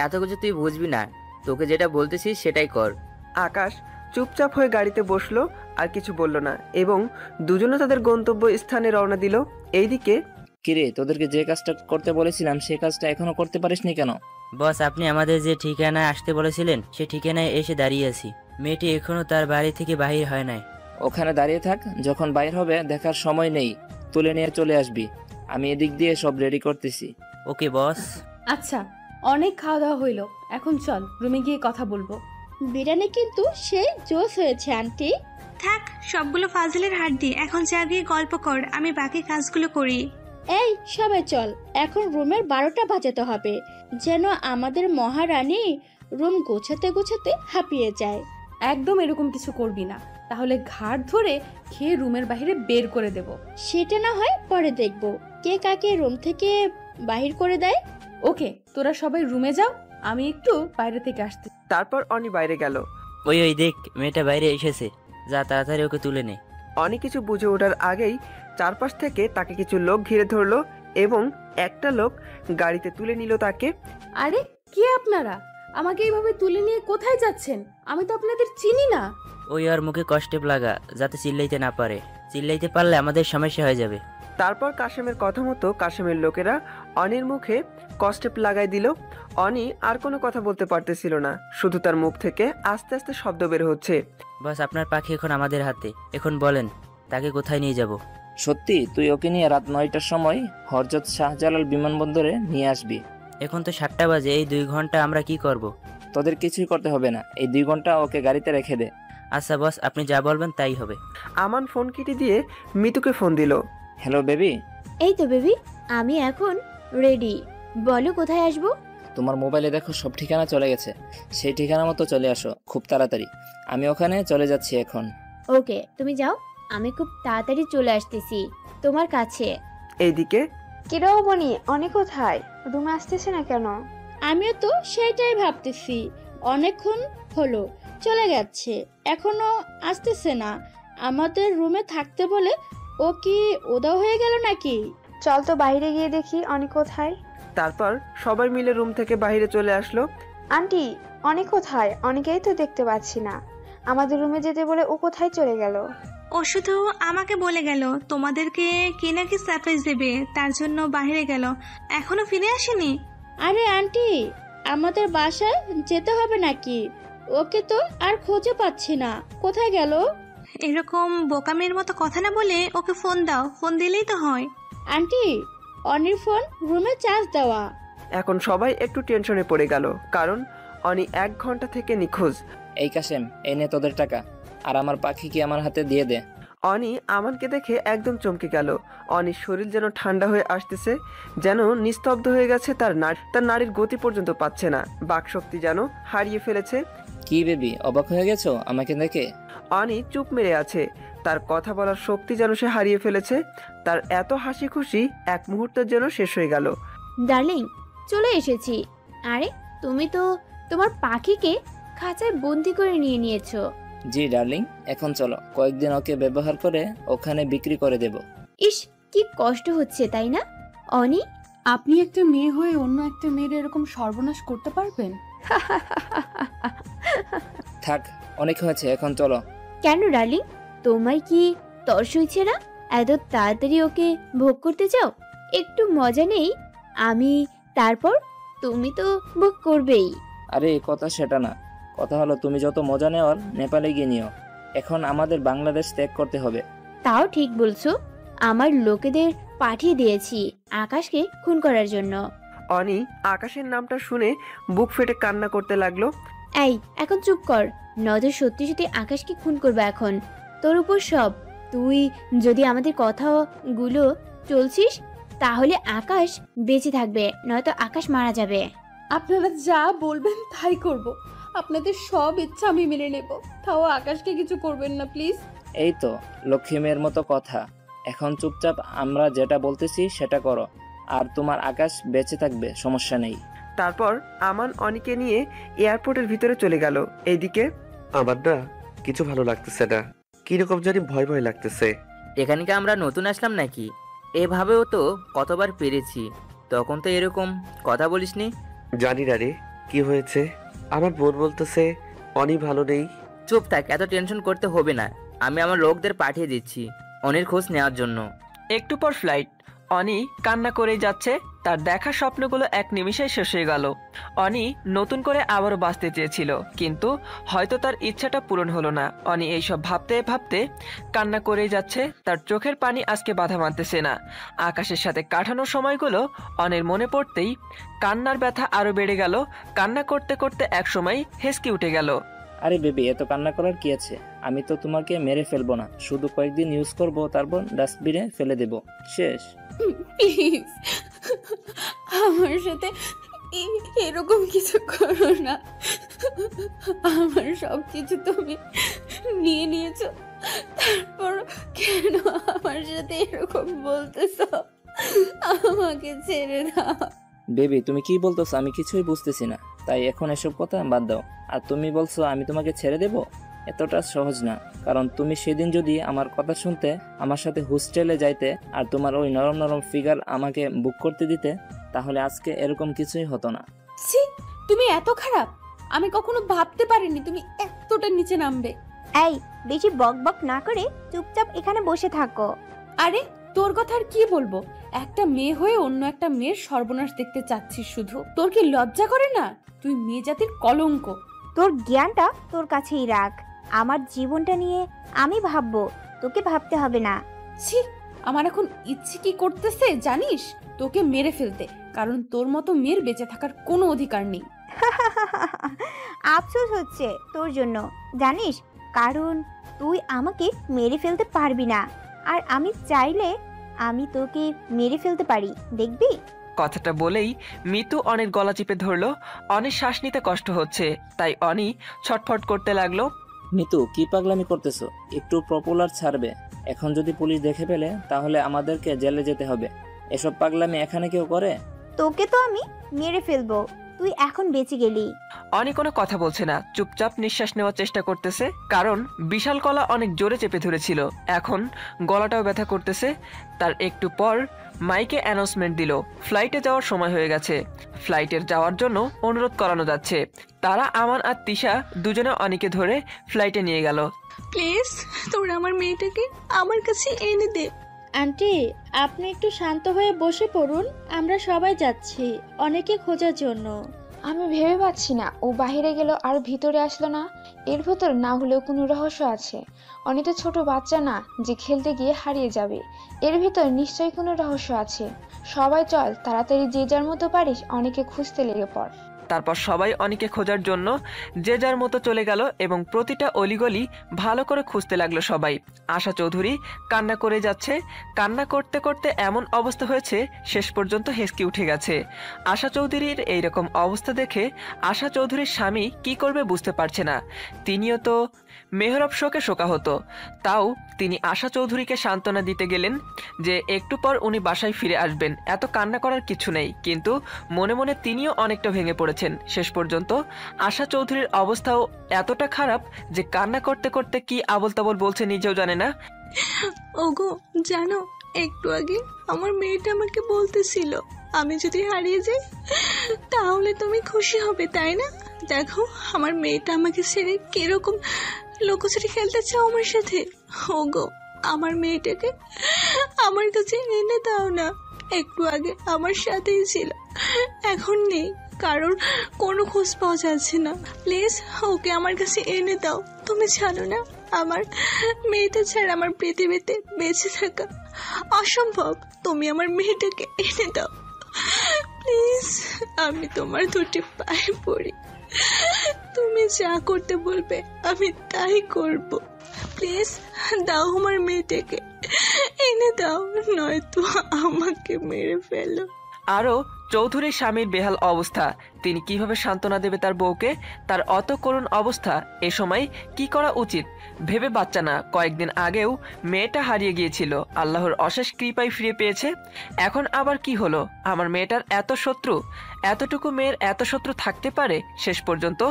এত কিছু তুই বুঝবি না, তোকে যেটা বলতেছিস সেটাই কর। আকাশ চুপচাপ হয়ে গাড়িতে বসলো, আর কিছু বলল না, এবং দুজনে তাদের গন্তব্য স্থানে রওনা দিল। এইদিকে কিরে, তোদেরকে যে কাজটা করতে বলেছিলাম সে কাজটা এখনো করতে পারিসনি কেন? বস, আপনি আমাদের যে ঠিকানায় আসতে বলেছিলেন সে ঠিকানায় এসে দাঁড়িয়ে আছি। মেয়েটি এখনো তার বাড়ি থেকে বাহির হয় নাই। ওখানে দাঁড়িয়ে থাক, যখন বাইর হবে দেখার সময় নেই, তুলে নিয়ে চলে আসবি। আমি এদিক দিয়ে সব রেডি করতেছি। ওকে বস। আচ্ছা, অনেক খাওয়া দাওয়া হইলো, এখন চল রুমে গিয়ে কথা বলবো। বিরিয়ানি কিন্তু সেই জোশ হয়েছে আন্টি। থাক, সবগুলো ফাজিলের হাড্ডি, এখন যা গিয়ে গল্প কর, আমি বাকি কাজগুলো করি। এই সবাই চল, এখন রুমের 12টা বাজাতে হবে, যেন আমাদের মহারানী রুম গোছাতে গোছাতে হাঁপিয়ে যায়। একদম এরকম কিছু করবি না, তাহলে ঘাট ধরে খেয়ে রুমের বাইরে বের করে দেব। সেটা না হয় পরে দেখব কে কাকে রুম থেকে বাহির করে দেয়। ওকে, তোরা সবাই রুমে যাও, আমি একটু বাইরে থেকে আসতে। তারপর অনি বাইরে গেল। ওই দেখ, মেয়েটা বাইরে এসেছে, যা তাড়াতাড়ি ওকে তুলে নে। অনি কিছু বুঝে ওঠার আগেই চারপাশ থেকে তাকে কিছু লোক ঘিরে ধরলো এবং একটা লোক গাড়িতে তুলে নিল তাকে। আরে কে আপনারা? আমাকে এইভাবে তুলে নিয়ে কোথায় যাচ্ছেন? আমি তো আপনাদের চিনি না। ওই আর মুখে কষ্টেপ লাগা, যাতে চিল্লাইতে না পারে। চিল্লাইতে পারলে আমাদের সমস্যা হয়ে যাবে। তারপর কাশেমের কথা মতো কাশেমের লোকেরা অনির মুখে কষ্টেপ লাগাই দিল। অনি আর কোনো কথা বলতে পারতেছিল না, শুধু তার মুখ থেকে আস্তে আস্তে শব্দ বের হচ্ছে। বস, আপনার পাখি এখন আমাদের হাতে, এখন বলেন তাকে কোথায় নিয়ে যাব? সত্যি তুই ওকে নিয়ে রাত 9টার সময় হযরত শাহজালাল বিমানবন্দরে নিয়ে আসবি। এখন তো 7টা বাজে, এই 2 ঘন্টা আমরা কি করব? তোদের কিছুই করতে হবে না, এই 2 ঘন্টা ওকে গাড়িতে রেখে দে। আচ্ছা বস, আপনি যা বলবেন তাই হবে। আমান ফোন কেটে দিয়ে মিতুকে ফোন দিল। Hello baby. এই তো বেবি, আমি এখন রেডি, বলো কোথায় আসবো? তোমার মোবাইলে দেখো সব ঠিকানা চলে গেছে, সেই ঠিকানা মতো চলে আসো খুব তাড়াতাড়ি। আমি ওখানে চলে যাচ্ছি এখন। ওকে, তুমি যাও, আমি খুব তাড়াতাড়ি চলে আসতেছি তোমার কাছে। এইদিকে কিরাও বনি, অনেক কোথায়? রুমে আসতেছে না কেন? আমিও তো সেটাই ভাবতেছি, অনেকক্ষণ হলো চলে গেছে, এখনো আসতেছে না। আমাদের রুমে থাকতে বলে ও কি উধাও হয়ে গেল নাকি? চল তো বাইরে গিয়ে দেখি অনেক কোথায়। তারপর সবাই মিলে রুম থেকে বাইরে চলে আসলো। আন্টি, অনেক কোথায়? অনেকেই তো দেখতে পাচ্ছি না, আমাদের রুমে যেতে বলে ও কোথায় চলে গেল? ও শুধু আমাকে বলে গেল তোমাদেরকে কি নাকি সারপ্রাইজ দেবে, তার জন্য বাইরে গেল, এখনো ফিরে আসেনি। আরে আন্টি, আমাদের বাসায় যেতে হবে নাকি? ওকে তো আর খুঁজে পাচ্ছি না, কোথায় গেল? এরকম বোকামের মতো কথা না বলে ওকে ফোন দাও, ফোন দিলেই তো হয়। আন্টি, অনির ফোন রুমে চার্জ দেওয়া। এখন সবাই একটু টেনশনে পড়ে গেল, কারণ অনি 1 ঘন্টা থেকে নিখোঁজ। এই কাশেম, এই নে তোদের টাকা, আর আমার পাখিকে আমার হাতে দিয়ে দে। অনি আমানকে দেখে একদম চমকে গেল। অনির শরীর যেন ঠান্ডা হয়ে আসতেছে, যেন নিস্তব্ধ হয়ে গেছে। তার নাড়ির গতি পর্যন্ত পাচ্ছে না, বাকশক্তি যেন হারিয়ে ফেলেছে। কি বেবি, অবাক হয়ে গেছো আমাকে দেখে? অনি চুপ মেরে আছে, তার কথা বলার শক্তি যেন সে হারিয়ে ফেলেছে। তার এত হাসি খুশি এক মুহূর্তের জন্য শেষ হয়ে গেল। ডার্লিং, চলে এসেছি। আরে তুমি তো তোমার পাখিকে খাঁচায় বন্দি করে নিয়ে নিয়েছো। জি ডার্লিং, এখন চলো, কয়েকদিন ওকে ব্যবহার করে ওখানে বিক্রি করে দেব। ইস, কি কষ্ট হচ্ছে তাই না অনি? আপনি একটা মেয়ে হয়ে অন্য একটা মেয়ের এরকম সর্বনাশ করতে পারবেন? থাক, অনেক হয়েছে, এখন চলো। কেন ডার্লিং, তোমার কি তর্স হয়েছে না? এত তাড়াতাড়ি ওকে ভোগ করতে চাও? একটু মজা নেই আমি, তারপর তুমি তো ভোগ করবেই। আরে কথা সেটা না, কথা হলো তুমি যত মজা নেওয়ার নেপালে গিয়ে নিও, এখন আমাদের বাংলাদেশ ত্যাগ করতে হবে। তাও ঠিক বলছো, আমার লোকেদের পাঠিয়ে দিয়েছি আকাশকে খুন করার জন্য। অনি আকাশের নামটা শুনে বুক ফেটে কান্না করতে লাগলো। এই এখন চুপ কর, নজর সত্যি সত্যি আকাশকে খুন করবে এখন, তোর উপর সব। তুই যদি আমাদের কথাগুলো চলছিস তাহলে আকাশ বেঁচে থাকবে, নয়তো আকাশ মারা যাবে। আপনারা যা বলবেন তাই করব, আপনাদের সব ইচ্ছা আমি মেনে নেব, তাও আকাশকে কিছু করবেন না প্লিজ। এই তো লক্ষ্মী মেয়ের মতো কথা, এখন চুপচাপ আমরা যেটা বলতেছি সেটা করো, আর তোমার আকাশ বেঁচে থাকবে, সমস্যা নেই। তারপর আমান অনিকে নিয়ে এয়ারপোর্টের ভিতরে চলে গেল। এইদিকে আমার না কিছু ভালো লাগতেছে না, কিরকম জানি ভয় ভয় লাগতেছে। এখানে কি আমরা নতুন আসলাম নাকি? এভাবেও তো কতবার পেরেছি, তখন তো এরকম কথা বলিসনি। জানি না রে কি হয়েছে, আমার বোন বলতেছে অনি ভালো নেই। চুপ থাক, এত টেনশন করতে হবে না, আমি আমার লোকদের পাঠিয়ে দিচ্ছি অনির খোঁজ নেওয়ার জন্য। একটু পর ফ্লাইট। অনি কান্না করেই যাচ্ছে। তার দেখা স্বপ্নগুলো এক নিমিষে শেষ হয়ে গেল। অনি নতুন করে আবারও বাঁচতে চেয়েছিল, কিন্তু হয়তো তার ইচ্ছাটা পূরণ হলো না। অনি এইসব ভাবতে ভাবতে কান্না করেই যাচ্ছে। তার চোখের পানি আজকে বাধা মানতেছে না। আকাশের সাথে কাটানো সময়গুলো অনির মনে পড়তেই কান্নার ব্যথা আরো বেড়ে গেল। কান্না করতে করতে এক সময় হেসকে উঠে গেল। আরে বেবি, এত কান্না করার কি আছে? আমি তো তোমাকে মেরে ফেলবো না, শুধু কয়েকদিন ইউজ করব, তারপর ডাস্টবিনে ফেলে দেব, শেষ। প্লিজ আমার সাথে এরকম কিছু করো না। আমার সব কিছু তুমি নিয়ে নিয়েছো, তারপর কেন আমার সাথে এরকম বলতেছো? আমাকে ছেড়ে দাও। বেবি, তুমি কি বলতেছো? আমি কিছুই বুঝতেছি না, তাই এখন এসব কথা বাদ দাও। আর তুমি বলছো আমি তোমাকে ছেড়ে দেব? এতটা সহজ না। কারণ তুমি সেদিন যদি আমার কথা শুনতে, আমার সাথে হোস্টেলে যাইতে, আর তোমার ওই নরম নরম ফিগার আমাকে বুক করতে দিতে, তাহলে আজকে এরকম কিছুই হতো না। ছি, তুমি এত খারাপ! আমি কখনো ভাবতে পারিনি তুমি এতটা নিচে নামবে। এই, বেশি বক বক না করে চুপচাপ এখানে বসে থাকো। আরে তোর কথা আর কি বলবো? একটা মেয়ে হয়ে অন্য একটা মেয়ের সর্বনাশ দেখতে চাচ্ছিস শুধু? তোর কি লজ্জা করে না? তুই মেয়ে জাতির কলঙ্ক। তোর জ্ঞানটা তোর কাছেই রাখ। আমার জীবনটা নিয়ে আমি ভাববো, তোকে ভাবতে হবে না। ছি, আমার এখন ইচ্ছে কি করতেছে জানিস? তোকে মেরে ফেলতে, কারণ তোর মতো মেয়ের বেঁচে থাকার কোনো অধিকার নেই। আফসোস হচ্ছে তোর জন্য, জানিস, কারণ তুই আমাকে মেরে ফেলতে পারবি না, আর আমি চাইলে আমি তোকে মেরে ফেলতে পারি, দেখবি? কথাটা বলেই মিতু অনির গলা চিপে ধরলো। অনির শ্বাস নিতে কষ্ট হচ্ছে, তাই অনি ছটফট করতে লাগলো। মিতু, কি পাগলামি করতেছো? একটু পপুলার ছাড়বে? এখন যদি পুলিশ দেখে ফেলে তাহলে আমাদেরকে জেলে যেতে হবে। এসব পাগলামি এখানে কেউ করে? তোকে তো আমি মেরে ফেলবো, তুই এখন বেঁচে গেলি। অনি কোনো কথা বলছে না, চুপচাপ নিঃশ্বাস নেওয়ার চেষ্টা করতেছে, কারণ বিশাল গলা অনেক জোরে চেপে ধরেছিল। এখন গলাটাও ব্যথা করতেছে। তার একটু পর মাইকে অ্যানাউন্সমেন্ট দিল, ফ্লাইটে যাওয়ার সময় হয়ে গেছে। ফ্লাইটের যাওয়ার জন্য অনুরোধ করানো যাচ্ছে। তারা আমান আর তিশা দুজনে অনিকে ধরে ফ্লাইটে নিয়ে গেল। প্লিজ তোরা আমার মেয়েটাকে আমার কাছে এনে দে। আন্টি, আপনি একটু শান্ত হয়ে বসে পড়ুন, আমরা সবাই যাচ্ছি অনেকে খোঁজার জন্য। আমি ভেবে পাচ্ছি না, ও বাইরে গেল আর ভিতরে আসলো না। এর ভেতর না হলেও কোনো রহস্য আছে। অনেক ছোট বাচ্চা না যে খেলতে গিয়ে হারিয়ে যাবে, এর ভিতর নিশ্চয়ই কোনো রহস্য আছে। সবাই চল, তাড়াতাড়ি যে যার মতো পারিস অনেকে খুঁজতে লেগে পড়। তারপর সবাই অনিকে খোঁজার জন্য যে যার মতো চলে গেল এবং প্রতিটা অলিগলি ভালো করে খুঁজতে লাগলো সবাই। আশা চৌধুরী কান্না করে যাচ্ছে। কান্না করতে করতে এমন অবস্থা হয়েছে শেষ পর্যন্ত হেসকে উঠে গেছে। আশা চৌধুরীর এইরকম অবস্থা দেখে আশা চৌধুরীর স্বামী কি করবে বুঝতে পারছে না। তিনিও তো মেহরব শোকে শোকাহত, তাও তিনি আশা চৌধুরীকে সান্ত্বনা দিতে গেলেন যে একটু পর উনি বাসায় ফিরে আসবেন, এত কান্না করার কিছু নেই। কিন্তু মনে মনে তিনিও অনেকটা ভেঙে পড়েছেন। শেষ পর্যন্ত আশা চৌধুরীর অবস্থাও এতটা খারাপ যে কান্না করতে করতে কি আবল তাবল বলছে নিজেও জানে না। ওগো জানো, একটু আগে আমার মেয়েটা আমাকে বলতেছিল আমি যদি হারিয়ে যাই তাহলে তুমি খুশি হবে, তাই না? দেখো আমার মেয়েটা আমাকে ছেড়ে কিরকম লুকোচুরি খেলতে চাও আমার সাথে। ওগো আমার মেয়েটাকে আমার কাছে এনে দাও না। একটু আগে আমার সাথেই ছিল, এখন নেই, কারণ কোনো খোঁজ পাওয়া যাচ্ছে না। প্লিজ ওকে আমার কাছে এনে দাও। তুমি জানো না আমার মেয়েটা ছাড়া আমার পৃথিবীতে বেঁচে থাকা অসম্ভব। তুমি আমার মেয়েটাকে এনে দাও প্লিজ। আমি তোমার দুটি পায়ে পড়ি, তুমি যা করতে বলবে আমি তাই করব। প্লিজ দাও আমার মেয়েটাকে এনে দাও, নয়তো আমাকে মেরে ফেলো। আরও চৌধুরীর স্বামীর বেহাল অবস্থা, তিনি কিভাবে সান্ত্বনা দেবে তার বউকে? তার অত করুণ অবস্থা, এ সময় কি করা উচিত ভেবে বাচ্চা না। কয়েকদিন আগেও মেয়েটা হারিয়ে গিয়েছিল, আল্লাহর অশেষ কৃপায় ফিরে পেয়েছে। এখন আবার কি হলো? আমার মেয়েটার এত শত্রু, এতটুকু মেয়ের এত শত্রু থাকতে পারে? শেষ পর্যন্ত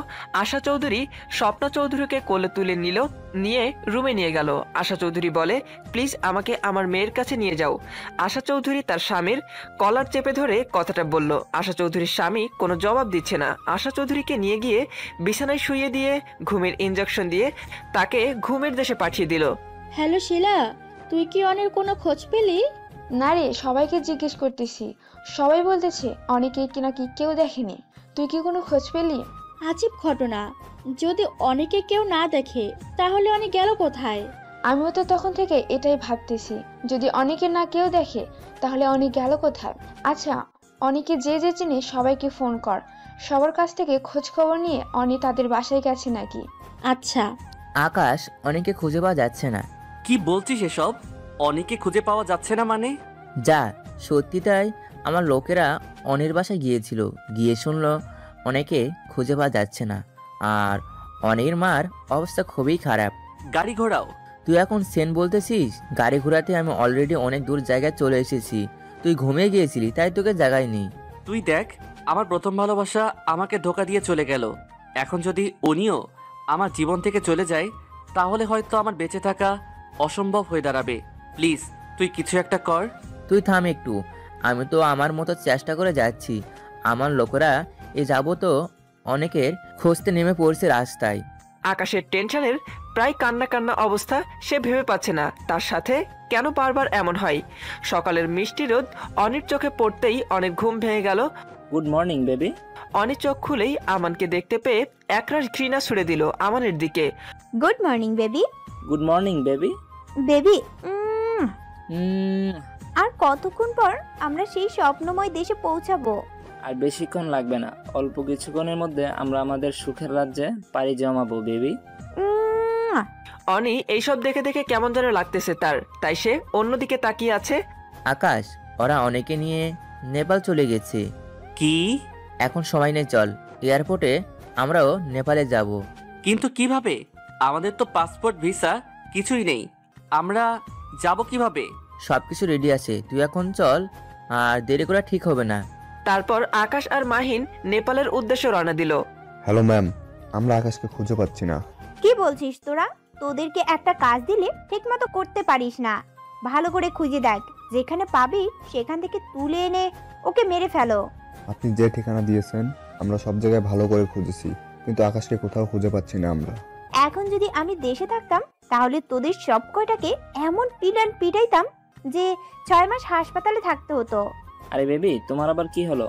আশা চৌধুরী স্বপ্না চৌধুরীকে কোলে তুলে নিয়ে রুমে নিয়ে গেল। আশা চৌধুরী বলে, প্লিজ আমাকে আমার মেয়ের কাছে নিয়ে যাও। আশা চৌধুরী তার স্বামীর কলার চেপে ধরে কথাটা বলল। আশা চৌধুরীর স্বামী কোনো জবাব দিচ্ছে না। আশা চৌধুরীকে নিয়ে গিয়ে বিছানায় শুইয়ে দিয়ে ঘুমের ইনজেকশন দিয়ে তাকে ঘুমের দেশে পাঠিয়ে দিল। হ্যালো শিলা, তুই কি অনের কোনো খোঁজ পেলি? না রে, সবাইকে জিজ্ঞেস করতেছি, সবাই বলতেছে অনেকে কি নাকি কেউ দেখেনি। তুই কি কোনো খোঁজ পেলি? আজীব ঘটনা, যদি অনেকে কেউ না দেখে তাহলে অনেক গেল কোথায়? আমিও তো তখন থেকে এটাই ভাবতেছি, যদি অনেকে না কেউ দেখে তাহলে অনেক গেল কোথায়। আচ্ছা, অনেকে যে যে চিনে সবাইকে ফোন কর, সবার কাছ থেকে খোঁজ খবর নিয়ে অনি তাদের বাসায় গেছে নাকি। আচ্ছা। আকাশ অনেকে খুঁজে পাওয়া যাচ্ছে না। কি বলছিস এসব? অনেকে খুঁজে পাওয়া যাচ্ছে না মানে? যা সত্যি তাই, আমার লোকেরা অনির বাসায় গিয়েছিল, গিয়ে শুনলো অনেকে খুঁজে পাওয়া যাচ্ছে না, আর অনির মার অবস্থা খুবই খারাপ। গাড়ি ঘোড়াও? তুই এখন সেন বলতেছিস? গাড়ি ঘোড়াতে আমি অলরেডি অনেক দূর জায়গায় চলে এসেছি, তুই ঘুমিয়ে গিয়েছিলি তাই তোকে জায়গায় নেই। তুই দেখ, আমার প্রথম ভালোবাসা আমাকে ধোকা দিয়ে চলে গেল, এখন যদি উনিও আমার জীবন থেকে চলে যায় তাহলে হয়তো আমার বেঁচে থাকা অসম্ভব হয়ে দাঁড়াবে। প্লিজ তুই কিছু একটা কর। তুই থাম একটু, আমি তো আমার মতো চেষ্টা করে যাচ্ছি। আমার লোকেরা এ যাবত অনেকের খুঁজতে নেমে পড়ছে রাস্তায়। আকাশের টেনশনের প্রায় কান্না কান্না অবস্থা, সে ভেবে পাচ্ছে না তার সাথে কেন বারবার এমন হয়। সকালের মিষ্টি রোদ অনির চোখে পড়তেই অনেক ঘুম ভেঙে গেল। Good morning baby. অনি চোখ খুলেই আমানকে দেখতে পেয়ে একরাশ ঘৃণা ছুড়ে দিল আমানের দিকে। Good morning baby. Good morning baby. Baby, আর কতক্ষণ পর আমরা সেই স্বপ্নময় দেশে পৌঁছাবো? আর বেশিক্ষণ লাগবে না, অল্প কিছুক্ষণের মধ্যে আমরা আমাদের সুখের রাজ্যে পাড়ি জমাবো বেবি। অনি এইসব দেখে দেখে কেমন যেন লাগতেছে তার, তাই সে অন্যদিকে তাকিয়ে আছে। আকাশ, ওরা অনেকে নিয়ে নেপাল চলে গেছে। কি? এখন সময় নেই, চল এয়ারপোর্টে আমরাও নেপালে যাব। কিন্তু কিভাবে? আমাদের তো পাসপোর্ট ভিসা কিছুই নেই, আমরা যাব কিভাবে? সবকিছু রেডি আছে, তুই এখন চল, আর দেরি করা ঠিক হবে না। তারপর আকাশ আর মাহিন নেপালের উদ্দেশ্যে রওনা দিল। হ্যালো ম্যাম, আমরা আকাশকে খুঁজে পাচ্ছি না। কি বলছিস তোরা? তোদেরকে একটা কাজ দিলে ঠিকমতো করতে পারিস না। ভালো করে খুঁজে দেখ, যেখানে পাবি সেখান থেকে তুলে এনে ওকে মেরে ফেলো। আপনি যে ঠিকানা দিয়েছেন আমরা সব জায়গায় ভালো করে খুঁজেছি, কিন্তু আকাশকে কোথাও খুঁজে পাচ্ছি না আমরা। এখন যদি আমি দেশে থাকতাম তাহলে তোদের সব কয়টাকে এমন পিটাইতাম যে 6 মাস হাসপাতালে থাকতে হতো। আরে বেবি, তোমার আবার কি হলো?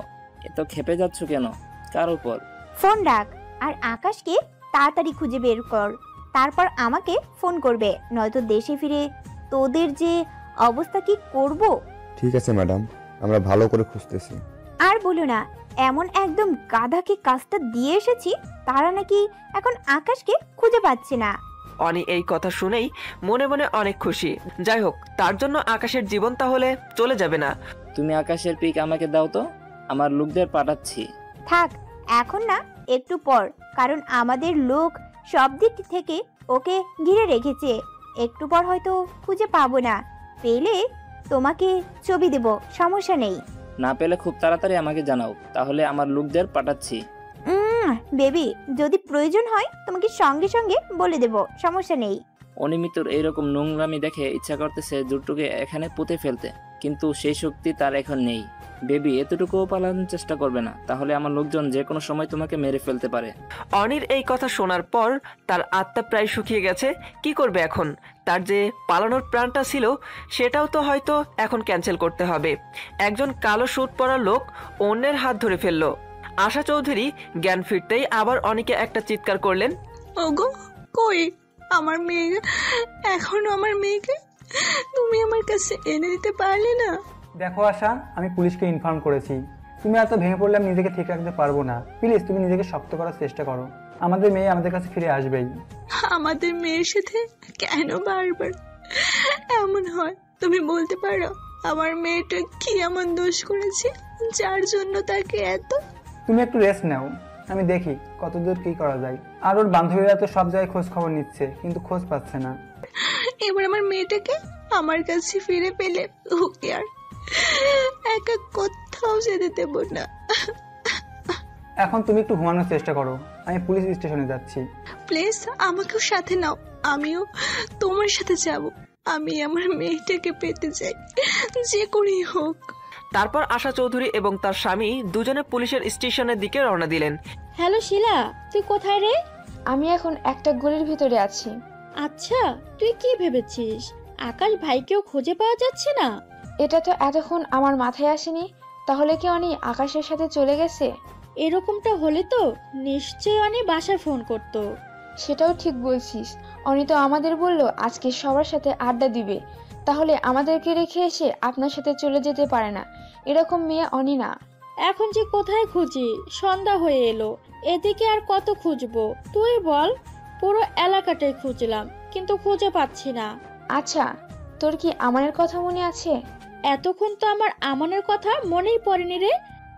এত ক্ষেপে যাচ্ছ কেন? কার উপর? ফোন রাখ আর আকাশকে তাড়াতাড়ি খুঁজে বের কর, তারপর আমাকে ফোন করবে, নয়তো দেশে ফিরে তোদের যে অবস্থা কি করব। ঠিক আছে ম্যাডাম, আমরা ভালো করে খুঁজতেছি। আর বলো না, এমন একদম গাধাকে কাজটা দিয়ে এসেছি, তারা নাকি এখন আকাশকে খুঁজে পাচ্ছে না। অনি এই কথা শুনেই মনে মনে অনেক খুশি। যাই হোক, তার জন্য আকাশের জীবন তাহলে চলে যাবে না। তুমি আকাশের পিক আমাকে দাও তো, আমার লোকদের পাঠাচ্ছি। থাক, এখন না, একটু পর, কারণ আমাদের লোক সব দিক থেকে ওকে ঘিরে রেখেছে। একটু পর হয়তো খুঁজে পাবো না, পেলে তোমাকে ছবি দেব, সমস্যা নেই। না পেলে খুব তাড়াতাড়ি আমাকে জানাও, তাহলে আমার লোকদের পাঠাচ্ছি। বেবি, যদি প্রয়োজন হয় তোমাকে সঙ্গে সঙ্গে বলে দেব, সমস্যা নেই। অনিমিতর এইরকম নোংরামি দেখে ইচ্ছা করতেছে জুটুকে এখানে পুঁতে ফেলতে, কিন্তু সেই শক্তি তার এখন নেই। বেবি, এতটুকুও পালানোর চেষ্টা করবে না, তাহলে আমার লোকজন যে কোনো সময় তোমাকে মেরে ফেলতে পারে। অনির এই কথা শোনার পর তার আত্মা প্রায় শুকিয়ে গেছে। কি করবে এখন? তার যে পালানোর প্ল্যানটা ছিল সেটাও তো হয়তো এখন ক্যান্সেল করতে হবে। একজন কালো স্যুট পরা লোক অন্যের হাত ধরে ফেললো। আশা চৌধুরী জ্ঞান ফিরতেই আবার অনিকে একটা চিৎকার করলেন। ওগো, কই আমার মেয়ে? এখনো আমার মেয়েকে তুমি আমার কাছে এনে দিতে পারলে না? দেখো আশা, আমি পুলিশকে ইনফর্ম করেছি। তুমি এত ভেঙে পড়লে আমি নিজেকে ঠিক রাখতে পারবো না। প্লিজ তুমি নিজেকে শক্ত করার চেষ্টা করো, আমাদের মেয়ে আমাদের কাছে ফিরে আসবেই। আমাদের মেয়ের সাথে কেন বারবার এমন হয়? তুমি বলতে পারো আমার মেয়েটা কি এমন দোষ করেছে যার জন্য তাকে এত? তুমি একটু রেস্ট নাও, আমি দেখি কতদূর কি করা যায়। আর ওর বান্ধবীরা তো সব জায়গায় খোঁজ খবর নিচ্ছে, কিন্তু খোঁজ পাচ্ছে না। এবার আমার মেয়েটাকে আমার কাছে ফিরে পেলে ওকে আর একা কোথাও যেতে দেব না। এখন তুমি একটু ঘুমানোর চেষ্টা করো, আমি পুলিশ স্টেশনে যাচ্ছি। প্লিজ আমাকেও সাথে নাও, আমিও তোমার সাথে যাব। আমি আমার মেয়েটাকে পেতে চাই, যে করেই হোক। তারপর আশা চৌধুরী এবং তার স্বামী দুজনে পুলিশের স্টেশনের দিকে রওনা দিলেন। হ্যালো শিলা, তুই কোথায় রে? আমি এখন একটা গলির ভিতরে আছি। আচ্ছা, তুই কি ভেবেছিস আকাশ ভাইকেও খুঁজে পাওয়া যাচ্ছে না? এটা তো এতক্ষণ আমার মাথায় আসেনি। তাহলে কি অনি আকাশের সাথে চলে গেছে? এরকমটা হলে তো নিশ্চয়ই অনি বাসায় ফোন করতো। সেটাও ঠিক বলছিস। অনি তো আমাদের বলল আজকে সবার সাথে আড্ডা দিবে, তাহলে আমাদেরকে রেখে এসে আপনার সাথে চলে যেতে পারে না। এরকম মেয়ে অনি না। এখন যে কোথায় খুঁজি, সন্ধ্যা হয়ে এলো, এদিকে আর কত খুঁজবো তুই বল? পুরো এলাকাটাই খুঁজলাম কিন্তু খুঁজে পাচ্ছি না। আচ্ছা, তোর কি আমানের কথা মনে আছে? এতক্ষণ তো আমার আমানের কথা মনেই পড়েনি রে।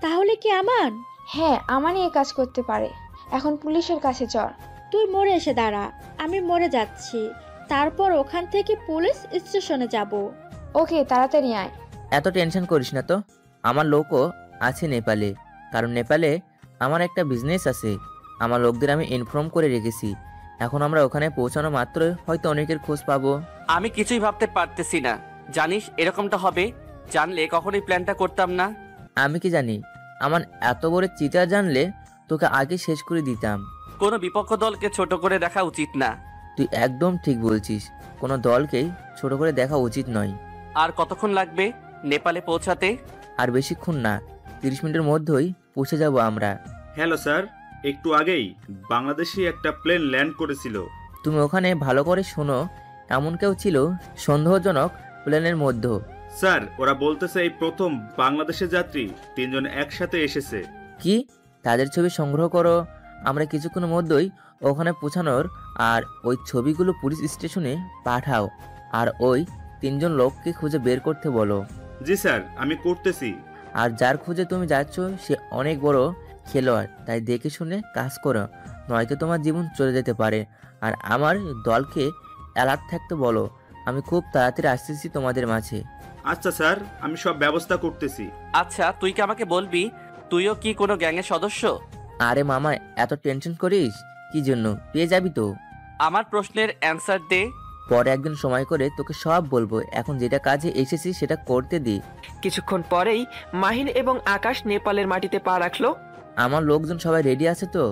তাহলে কি আমান? হ্যাঁ, আমানই এ কাজ করতে পারে। এখন পুলিশের কাছে চল। তুই মরে এসে দাঁড়া, আমি মরে যাচ্ছি, তারপর ওখান থেকে পুলিশ স্টেশনে যাব। ওকে, তাড়াতাড়ি আয়। এত টেনশন করিস না তো। আমার লোকও আছে নেপালে, কারণ নেপালে আমার একটা বিজনেস আছে। আমার লোকদের আমি ইনফর্ম করে রেখেছি। এখন আমরা ওখানে পৌঁছানো মাত্রই হয়তো অনেকের খোঁজ পাবো। আমি কিছুই ভাবতে পারতেছি না। জানিস এরকমটা হবে, জানলে কখনোই প্ল্যানটা করতাম না। আমি কি জানি, আমার এত বড় চিটার জানলে তোকে আগে শেষ করে দিতাম। কোনো বিপক্ষ দলকে ছোট করে দেখা উচিত না। তুই একদম ঠিক বলছিস, কোনো দলকেই ছোট করে দেখা উচিত নয়। আর কতক্ষণ লাগবে নেপালে পৌঁছাতে? আর বেশিক্ষণ না, 30 মিনিটের মধ্যেই পৌঁছে যাব আমরা। হ্যালো স্যার, একটু আগেই বাংলাদেশি একটা প্লেন ল্যান্ড করেছিল। তুমি ওখানে ভালো করে শোনো, এমন কেউ ছিল সন্দেহজনক প্লেনের মধ্যে। স্যার, ওরা বলতেছে এই প্রথম বাংলাদেশের যাত্রী 3 জন একসাথে এসেছে। কি? তাদের ছবি সংগ্রহ করো, আমরা কিছুক্ষণের মধ্যেই ওখানে পৌঁছানোর, আর ওই ছবিগুলো পুলিশ স্টেশনে পাঠাও, আর ওই 3 জন লোককে খুঁজে বের করতে বলো। জি স্যার, আমি করতেছি। আর যার খুঁজে তুমি যাচ্ছ সে অনেক বড় খেলোয়াড়, তাই দেখে শুনে কাজ করো, নয়তো তোমার জীবন চলে যেতে পারে। আর আমার দলকে অ্যালার্ট থাকতে বলো। আমি খুব তাড়াতাড়ি আসতেছি তোমাদের মাঝে। আচ্ছা স্যার, আমি সব ব্যবস্থা করতেছি। আচ্ছা, তুই কি আমাকে বলবি তুইও কি কোনো গ্যাংয়ের সদস্য? আরে মামা, এত টেনশন করিস কি জন্য? পেয়ে যাবি তো। আমার প্রশ্নের অ্যান্সার দে। পরে একদিন সময় করে তোকে সব বলবো, এখন যেটা কাজে এসেছি সেটা করতে দি। কিছুক্ষণ পরেই মাহিন এবং আকাশ নেপালের মাটিতে পা রাখলো। আমার লোকজন সবাই রেডি আছে তো?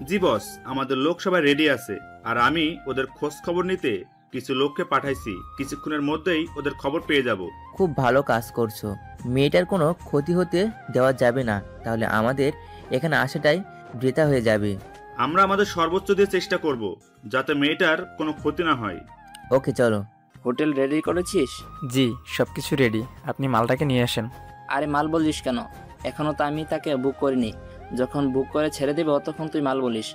জি বস, আমাদের লোক সবাই রেডি আছে। আর আমি ওদের খোঁজ খবর নিতে কিছু লোককে পাঠাইছি। কিছুক্ষণের মধ্যেই ওদের খবর পেয়ে যাব। খুব ভালো কাজ করছো। মেয়েটার কোনো ক্ষতি হতে দেওয়া যাবে না, তাহলে আমাদের এখানে আসাটাই বৃথা হয়ে যাবে। আমরা আমাদের সর্বোচ্চ দিয়ে চেষ্টা করব যাতে মেয়েটার কোনো ক্ষতি না হয়। ওকে, চলো। হোটেল রেডি করেছিস? জি, সবকিছু রেডি। আপনি মালটাকে নিয়ে আসেন। আরে মাল বলিস কেন? এখনো তো আমি তাকে বুক করিনি। যখন বুক করে ছেড়ে দেবে তখন তুই মাল বলিস।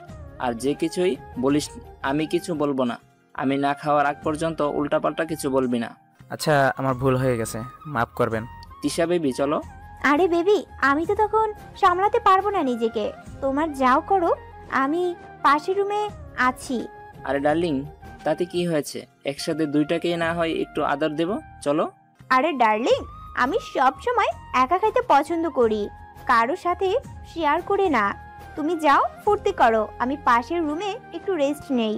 আর যে কিছুই বলিস আমি কিছু বলবো না। আমি না খাওয়ার আগ পর্যন্ত উল্টাপাল্টা কিছু বলবি না। আচ্ছা, আমার ভুল হয়ে গেছে, মাফ করবেন। তিশা বেবি, চলো। আরে বেবি, আমি তো তখন সামলাতে পারবো না নিজেকে। তোমার যাও করো, আমি পাশের রুমে আছি। আরে ডার্লিং, তাতে কি হয়েছে? একসাথে দুইটাকেই না হয় একটু আদর দেব, চলো। আরে ডার্লিং, আমি সব সময় একা খাইতে পছন্দ করি, কারো সাথে শেয়ার করে না। তুমি যাও, ফুর্তি করো, আমি পাশের রুমে একটু রেস্ট নেই।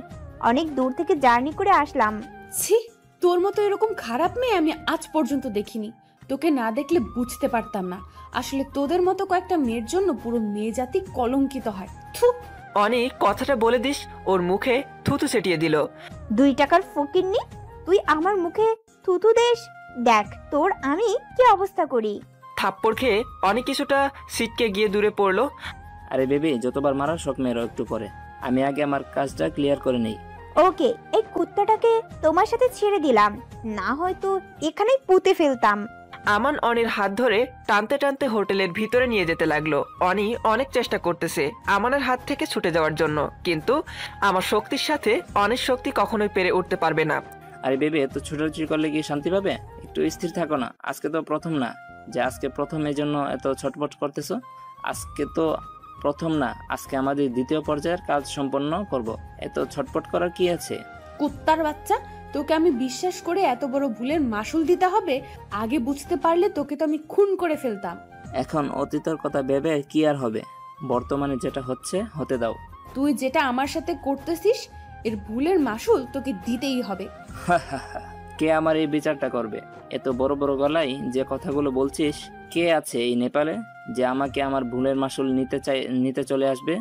অনেক দূর থেকে জার্নি করে আসলাম। ছি, তোর মতো এরকম খারাপ মেয়ে আমি আজ পর্যন্ত দেখিনি। তোকে না দেখলে বুঝতে পারতাম না, আসলে তোদের মতো কয়েকটা মেয়ের জন্য পুরো মেয়ে জাতি কলঙ্কিত হয়। থু। অনেক কথাটা বলে দিস, ওর মুখে থুতু ছেটিয়ে দিল। 2 টাকার ফকিন্নি, তুই আমার মুখে থুতু দেশ? দেখ তোর আমি কি অবস্থা করি। থাপ্পড় খেয়ে অনেক কিছুটা সিটকে গিয়ে দূরে পড়লো। আরে বেবি, যতবার মারা শখ মেরো একটু পরে। আমি আগে আমার কাজটা ক্লিয়ার করে নেই। ওকে, এই কুত্তাটাকে তোমার সাথে ছেড়ে দিলাম, না হয়তো এখানেই পুঁতে ফেলতাম। আমান অনির হাত ধরে টানতে টানতে হোটেলের ভিতরে নিয়ে যেতে লাগলো। অনি অনেক চেষ্টা করতেছে আমানের হাত থেকে ছুটে যাওয়ার জন্য, কিন্তু আমার শক্তির সাথে অনেক শক্তি কখনোই পেরে উঠতে পারবে না। আরে বেবি, এত ছুটোছুটি করলে কি শান্তি পাবে? একটু স্থির থাকো না। আজকে তো প্রথম না যে আজকে প্রথম, এই জন্য এত ছটপট করতেছো। আজকে তো প্রথম না, আজকে আমাদের দ্বিতীয় পর্যায়ের কাজ সম্পন্ন করব। এত ছটপট করার কি আছে? কুত্তার বাচ্চা, তোকে আমি বিশ্বাস করে এত বড় ভুলের মাসুল দিতে হবে? আগে বুঝতে পারলে তোকে তো আমি খুন করে ফেলতাম। এখন অতীতের কথা ভেবে কি আর হবে? বর্তমানে যেটা হচ্ছে হতে দাও। তুই যেটা আমার সাথে করতেছিস এর ভুলের মাসুল তোকে দিতেই হবে। কে আমার এই বিচারটা করবে? এত বড় বড় গলায় যে কথাগুলো বলছিস, কে আছে এই নেপালে যে আমাকে আমার ভুলের মাসুল নিতে চলে আসবে?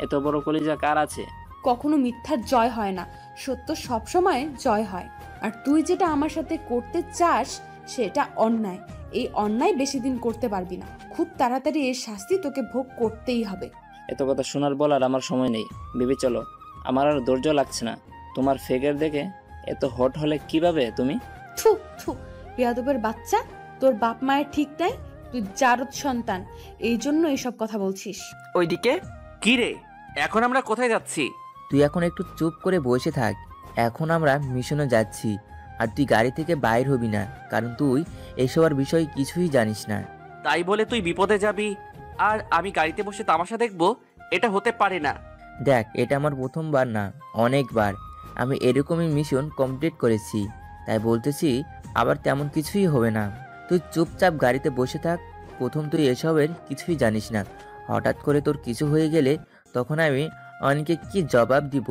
এত বড় কলিজা কার আছে? কখনো মিথ্যার জয় হয় না, সত্য সবসময় জয় হয়। আর তুই যেটা আমার সাথে করতে চাস সেটা অন্যায়। এই অন্যায় বেশি দিন করতে পারবি না। খুব তাড়াতাড়ি এর শাস্তি তোকে ভোগ করতেই হবে। এত কথা শোনার বলার আমার সময় নেই। বেবি চলো, আমার আর ধৈর্য লাগছে না। তোমার ফিগার দেখে এত হট হলে কিভাবে তুমি? থু থু, বেয়াদবের বাচ্চা, তোর বাপ মায়ের ঠিক নাই, তুই জারদ সন্তান, এই জন্য এইসব কথা বলছিস। ওইদিকে কি রে, এখন আমরা কোথায় যাচ্ছি? তুই এখন একটু চুপ করে বসে থাক। এখন আমরা মিশনে যাচ্ছি, আর তুই গাড়ি থেকে বাইর হবি না, কারণ তুই এসবের বিষয়ে কিছুই জানিস না। তাই বলে তুই বিপদে যাবি আর আমি গাড়িতে বসে তামাশা দেখবো? এটা হতে পারে না। দেখ, এটা আমার প্রথমবার না, অনেকবার আমি এরকমই মিশন কমপ্লিট করেছি, তাই বলতেছি আবার তেমন কিছুই হবে না। তুই চুপচাপ গাড়িতে বসে থাক। প্রথম তুই এসবের কিছুই জানিস না, হঠাৎ করে তোর কিছু হয়ে গেলে তখন আমি অনেকে কি জবাব দিব?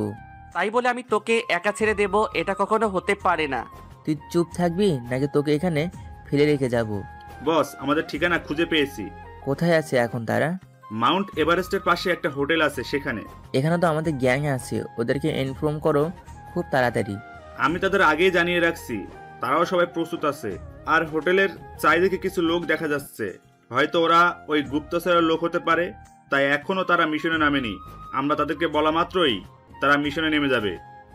তাই বলে আমি তোকে একা ছেড়ে দেব? এটা কখনো হতে পারে না। তুই চুপ থাকবি নাকি তোকে এখানে ফেলে রেখে যাব? বস, আমাদের ঠিকানা খুঁজে পেয়েছি। কোথায় আছে এখন তারা? মাউন্ট এভারেস্টের পাশে একটা হোটেল আছে সেখানে। এখানে তো আমাদের গ্যাং আছে, ওদেরকে ইনফর্ম করো খুব তাড়াতাড়ি। আমি তাদের আগেই জানিয়ে রাখছি, তারাও সবাই প্রস্তুত আছে। আর হোটেলের চারিদিকে কিছু লোক দেখা যাচ্ছে, হয়তো ওরা ওই গুপ্তচরের লোক হতে পারে, তাই এখনো তারা মিশনে নামেনি। আমরা তাদেরকে বলা মাত্রই তারা মিশনে নেমে যাবে।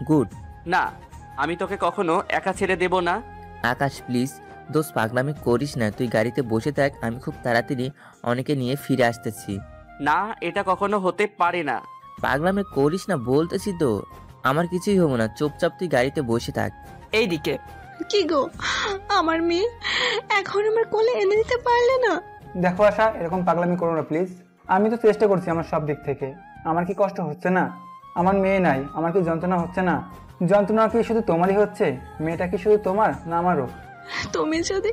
গুড। না, আমি তোকে কখনো একা ছেড়ে দেব না। আকাশ প্লিজ, দোষ পাগলামি করিস না, তুই গাড়িতে বসে থাক, আমি খুব তাড়াতাড়ি অনেকে নিয়ে ফিরে আসতেছি। না, এটা কখনো হতে পারে না। পাগলামি করিস না বলতেছি তো, আমার কিছুই হবো না, চুপচাপ তুই গাড়িতে বসে থাক। এইদিকে কি গো, আমার মেয়ে এখন আমার কোলে এনে দিতে পারলে না? দেখো আশা, এরকম পাগলামি করো না প্লিজ। আমি তো চেষ্টা করছি আমার সব দিক থেকে। আমার কি কষ্ট হচ্ছে না? আমার মেয়ে নাই, আমার কি যন্ত্রণা হচ্ছে না? যন্ত্রণা কি শুধু তোমারই হচ্ছে? মেয়েটা কি শুধু তোমার না আমারও? তুমি যদি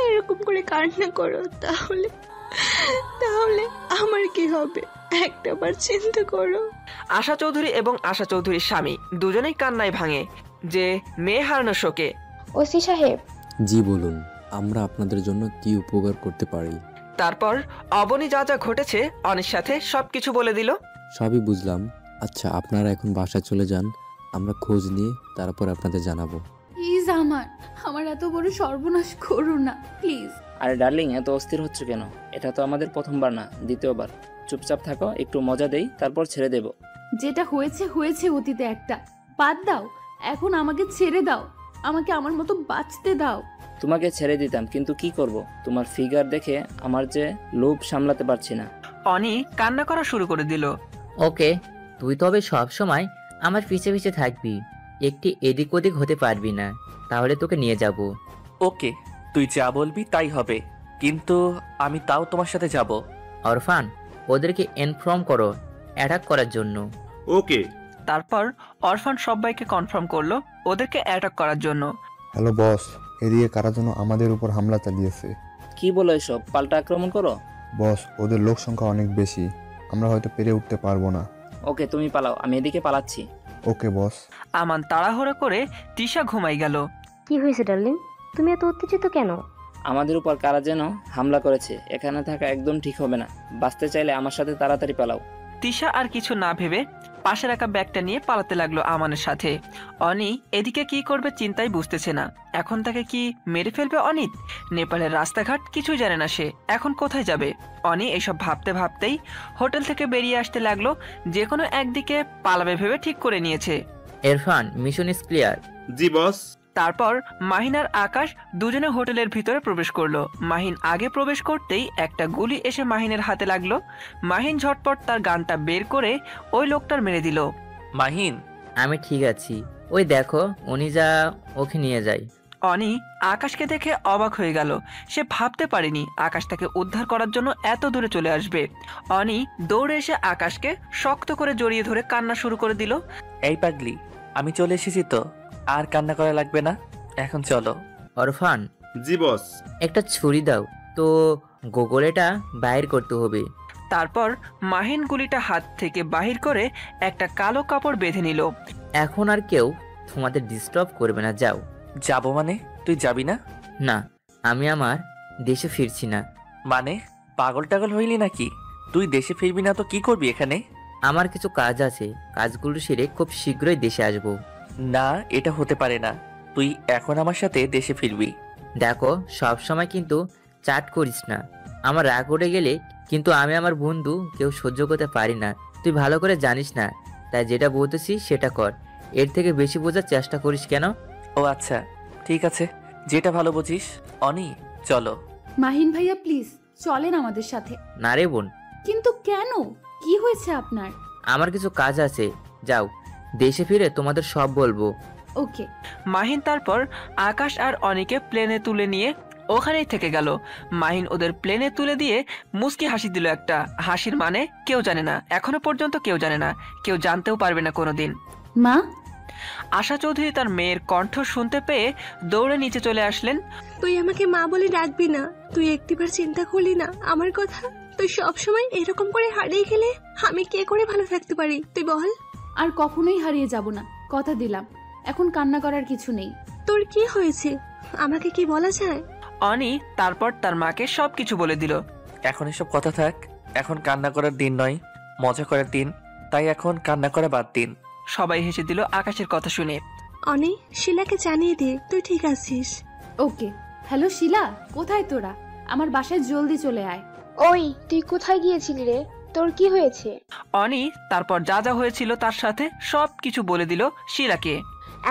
এরকম করে কান্না করো তাহলে আমার কি হবে একটাবার চিন্তা করো। আশা চৌধুরী এবং আশা চৌধুরীর স্বামী দুজনেই কান্নায় ভাঙে যে মেয়ে হারানোর শোকে। ওসি সাহেব। জি বলুন, আমরা আপনাদের জন্য কি উপকার করতে পারি? তারপর অবনী যা যা ঘটেছে অনির সাথে সবকিছু বলে দিল। সবই বুঝলাম। আচ্ছা, আপনারা এখন বাসায় চলে যান, আমরা খোঁজ নিয়ে তারপর আপনাদের জানাবো। প্লিজ আমার এত বড় সর্বনাশ করো না প্লিজ। আরে ডার্লিং, এত অস্থির হচ্ছে কেন? এটা তো আমাদের প্রথমবার না, দ্বিতীয়বার। চুপচাপ থাকো, একটু মজা দেই, তারপর ছেড়ে দেব। যেটা হয়েছে হয়েছে, অতীতে একটা, বাদ দাও। এখন আমাকে ছেড়ে দাও, আমাকে আমার মতো বাঁচতে দাও। তোমাকে ছেড়ে দিতাম, কিন্তু কি করব, তোমার ফিগার দেখে আমার যে লোভ সামলাতে পারছি না। অনি কান্না করা শুরু করে দিল। ওকে, তুই তবে সব সময় আমার পিছে পিছে থাকবি, একটি এদিক ওদিক হতে পারবি না, তাহলে তোকে নিয়ে যাব। ওকে, তুই যা বলবি তাই হবে, কিন্তু আমি তাও তোমার সাথে যাব। অরফান, ওদেরকে ইনফর্ম করো অ্যাটাক করার জন্য। ওকে। তারপর অরফান সবাইকে কনফার্ম করলো ওদেরকে অ্যাটাক করার জন্য। হ্যালো বস, এদিকে কারা যেন আমাদের উপর হামলা চালিয়েছে। কি বলো এসব? পাল্টা আক্রমণ করো? বস, ওদের লোক সংখ্যা অনেক বেশি, আমরা হয়তো পেরে উঠতে পারবো না। ওকে, তুমি পালাও, আমি এদিকে পালাচ্ছি। ওকে বস। আমান তাড়াহুড়ো করে তিশা ঘুমাই গেল। কি হয়েছে ডার্লিং, তুমি এত উত্তেজিত কেন? আমাদের উপর কারা যেন হামলা করেছে, এখানে থাকা একদম ঠিক হবে না। বাঁচতে চাইলে আমার সাথে তাড়াতাড়ি পালাও। তিশা আর কিছু না ভেবে পাশে রাখা ব্যাগটা নিয়ে পালাতে লাগলো আমানের সাথে। অনি এদিকে কি করবে চিন্তাই বুঝতেছে না। এখন তাকে কি মেরে ফেলবে অনিত? নেপালের রাস্তাঘাট কিছুই জানে না সে, এখন কোথায় যাবে? অনি এসব ভাবতে ভাবতেই হোটেল থেকে বেরিয়ে আসতে লাগলো। যে কোনো একদিকে পালাবে ভেবে ঠিক করে নিয়েছে। Irfan, mission is clear. জি বস। তারপর মাহিন আর আকাশ দুজনে হোটেলের ভিতরে প্রবেশ করলো। মাহিন আগে প্রবেশ করতেই একটা গুলি এসে মাহিনের হাতে লাগলো। মাহিন ঝটপট তার গানটা বের করে ওই লোকটার মেরে দিল। মাহিন, আমি ঠিক আছি, ওই দেখো উনি যা, ওকে নিয়ে যাই। অনি আকাশকে দেখে অবাক হয়ে গেল। সে ভাবতে পারেনি আকাশ তাকে উদ্ধার করার জন্য এত দূরে চলে আসবে। অনি দৌড়ে এসে আকাশকে শক্ত করে জড়িয়ে ধরে কান্না শুরু করে দিল। এই পাগলি, আমি চলে এসেছি তো, আর কান্না করা লাগবে না, এখন চলো। অরফান। জি বস। একটা ছুরি দাও তো, গোগলেটা বাইর করতে হবে। তারপর মাহিন গুলিটা হাত থেকে বাহির করে একটা কালো কাপড় বেঁধে নিল। এখন আর কেউ তোমাদের ডিস্টার্ব করবে না, যাও। যাবো মানে? তুই যাবি না? না, আমি আমার দেশে ফিরছি না। মানে পাগল টাগল হইলি নাকি? তুই দেশে ফিরবি না তো কি করবি এখানে? আমার কিছু কাজ আছে, কাজগুলো সেরে খুব শীঘ্রই দেশে আসবো। না, এটা হতে পারে না, তুই এখন আমার সাথে দেশে ফিরবি। দেখো সব সময় কিন্তু চাট করিস না। আমার রাগ উঠে গেলে কিন্তু আমি আমার বন্ধু কেউ সহ্য করতে পারি না, তুই ভালো করে জানিস না। তাই যেটা বলতেছি সেটা কর, এর থেকে বেশি বোঝার চেষ্টা করিস কেন? ও আচ্ছা ঠিক আছে, যেটা ভালো বুঝিস। অনি চলো। মাহিন ভাইয়া প্লিজ চলেন আমাদের সাথে। না রে বোন। কিন্তু কেন, কি হয়েছে আপনার? আমার কিছু কাজ আছে, যাও, দেশে ফিরে তোমাদের সব বলবো। ওকে। মাহিন তারপর আকাশ আর অনিকে প্লেনে তুলে নিয়ে ওখানেই থেকে গেল। মাহিন ওদের প্লেনে তুলে দিয়ে মুস্কি হাসি দিল, একটা হাসির মানে কেউ জানে না, এখনো পর্যন্ত কেউ জানে না, কেউ জানতেও পারবে না কোনোদিন। মা? আশা চৌধুরী তার মেয়ের কণ্ঠ শুনতে পেয়ে দৌড়ে নিচে চলে আসলেন। তুই আমাকে মা বলে ডাকবি না? তুই একটিবার চিন্তা করলি না আমার কথা? তুই সবসময় এরকম করে হারিয়ে গেলে আমি কে করে ভালো থাকতে পারি তুই বল? আর কখনোই হারিয়ে যাব না, কথা দিলাম। এখন কান্না করার কিছু নেই। তোর কি হয়েছে আমাকে কি বলা যায়? অনি তারপর তার মাকে সবকিছু বলে দিল। এখন এসব কথা থাক, এখন কান্না করার দিন নয়, মজা করার দিন, তাই এখন কান্না করা বাদ দিন। সবাই হেসে দিল আকাশের কথা শুনে। অনি শিলাকে জানিয়ে দে তুই ঠিক আছিস। ওকে। হ্যালো শিলা, কোথায় তোরা? আমার বাসায় জলদি চলে আয়। ওই তুই কোথায় গিয়েছিলি রে? তোর কি হয়েছে? অনি তারপর যা যা হয়েছিল তার সাথে সবকিছু বলে দিল শিলাকে।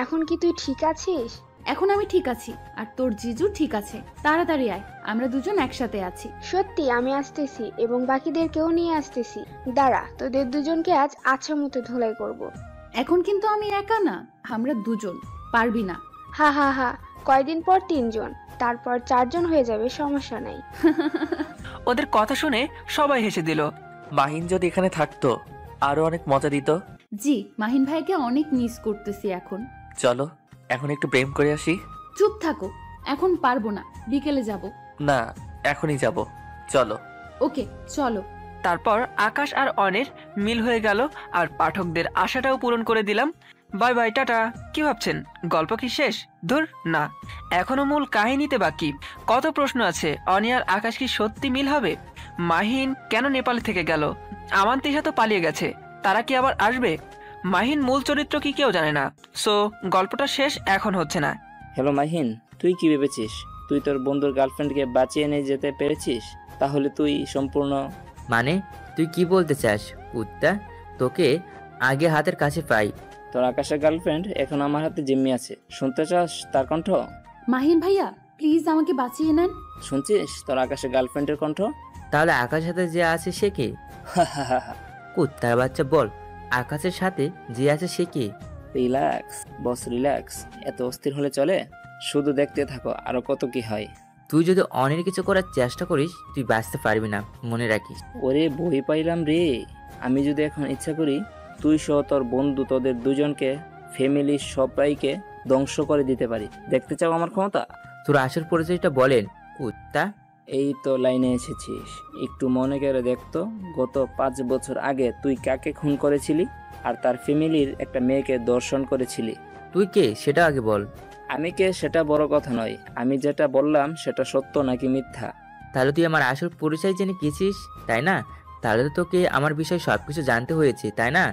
এখন কি তুই ঠিক আছিস? এখন আমি ঠিক আছি, আর তোর জিজু ঠিক আছে। তাড়াতাড়ি আয়, আমরা দুজন একসাথে আছি। সত্যি আমি আসতেছি এবং বাকিদেরকেও নিয়ে আসতেছি। দাঁড়া, তোদের দুজনকে আজ আচ্ছা মতো ধুলাই করব। এখন কিন্তু আমি একা না, আমরা দুজন। পারবি না? হা হা হা, কয়দিন পর 3 জন, তারপর 4 জন হয়ে যাবে, সমস্যা নাই। ওদের কথা শুনে সবাই হেসে দিল। মাহিন যদি এখানে থাকতো আরো অনেক মজা দিত। জি, মাহিন ভাইকে অনেক মিস করতেছি এখন। চলো এখন একটু প্রেম করে আসি। চুপ থাকো, এখন পারবো না, বিকেলে যাব। না এখনই যাব, চলো। ওকে চলো। তারপর আকাশ আর অনির মিল হয়ে গেল, আর পাঠকদের আশাটাও পূরণ করে দিলাম। Bye bye, tata. কি ভাবছেন গল্প কি শেষ? ধুর না, এখনো মূল কাহিনীতে বাকি কত প্রশ্ন আছে। অনি আর আকাশ কি সত্যি মিল হবে? মাহিন কেন নেপালে থেকে গেল? আমান তিশা তো পালিয়ে গেছে, তারা কি আবার আসবে? মাহিন মূল চরিত্র কি কেউ জানে না। সো গল্পটা শেষ এখন হচ্ছে না। হ্যালো মাহিন, তুই কি ভেবেছিস তুই তোর বন্ধুর গার্লফ্রেন্ডকে বাঁচিয়ে নিয়ে যেতে পেরেছিস? তাহলে তুই সম্পূর্ণ। মানে তুই কি বলতে চাস কুত্তা? তোকে আগে হাতের কাছে পাই। তোর আকাশের গার্লফ্রেন্ড এখন আমার হাতে জিম্মি আছে, শুনতে চাস তার কণ্ঠ? মাহিন ভাইয়া প্লিজ আমাকে বাঁচিয়ে নেন। শুনছিস তোর আকাশের গার্লফ্রেন্ডের কণ্ঠ? তাহলে আকাশের সাথে যে আছে সে কে? কুত্তার বাচ্চা, বল আকাশের সাথে যে আছে সে কে? Relax boss, relax. এত অস্থির হলে চলে? শুধু দেখতে থাকো আরো কত কি হয়। তুই যদি অনেক কিছু করার চেষ্টা করিস তুই বাঁচতে পারবি না, মনে রাখিস। ওরে বই পাইলাম রে, আমি যদি এখন ইচ্ছা করি তুই সহ তোর বন্ধু তোদের দুজনকে, ফ্যামিলির সবাইকে ধ্বংস করে দিতে পারি। দেখতে চাও আমার ক্ষমতা? তোর আসল পরিচয়টা বলেন কুত্তা। এই তো লাইনে এসেছিস, একটু মনে করে দেখতো গত 5 বছর আগে তুই কাকে খুন করেছিলি আর তার ফ্যামিলির একটা মেয়েকে দর্শন করেছিলি। তুই কে সেটা আগে বল। আমি কে সেটা বড় কথা নয়, আমি যেটা বললাম সেটা সত্য নাকি মিথ্যা। তাহলে তুই আমার আসল পরিচয় জেনে গেছিস তাই না? তাহলে তো তোকে আমার বিষয়ে সবকিছু জানতে হয়েছে তাই না?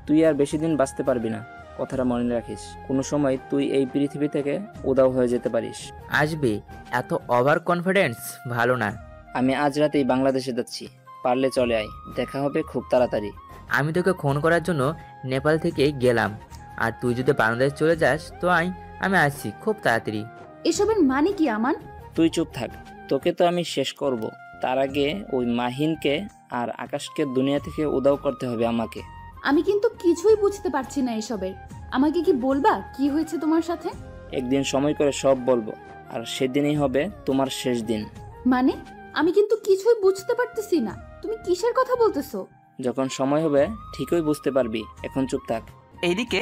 তুই আর বেশি দিন বাঁচতে পারবি না, কথাটা মনে রাখিস। কোনো সময় তুই এই পৃথিবী থেকে উধাও হয়ে যেতে পারিস। আসবে, এত ওভার কনফিডেন্স ভালো না। আমি আজ রাতেই বাংলাদেশে যাচ্ছি, পারলে চলে আয়, দেখা হবে খুব তাড়াতাড়ি। আমি তোকে খুন করার জন্য নেপাল থেকে গেলাম, আর তুই যদি বাংলাদেশ চলে যাস তো আমি আসছি খুব তাড়াতাড়ি। এসবের মানে কি আমান? তুই চুপ থাক, তোকে তো আমি শেষ করব। তার আগে ওই মাহিনকে আর আকাশকে দুনিয়া থেকে উধাও করতে হবে আমাকে। আমি কিন্তু কিছুই বুঝতে পারছি না এসবের। আমাকে কি বলবা কি হয়েছে তোমার সাথে? একদিন সময় করে সব বলবো, আর সেদিনই হবে তোমার শেষ দিন। মানে আমি কিন্তু কিছুই বুঝতে পারতেছি না, তুমি কিসের কথা বলতেছো? যখন সময় হবে ঠিকই বুঝতে পারবি, এখন চুপ থাক। এইদিকে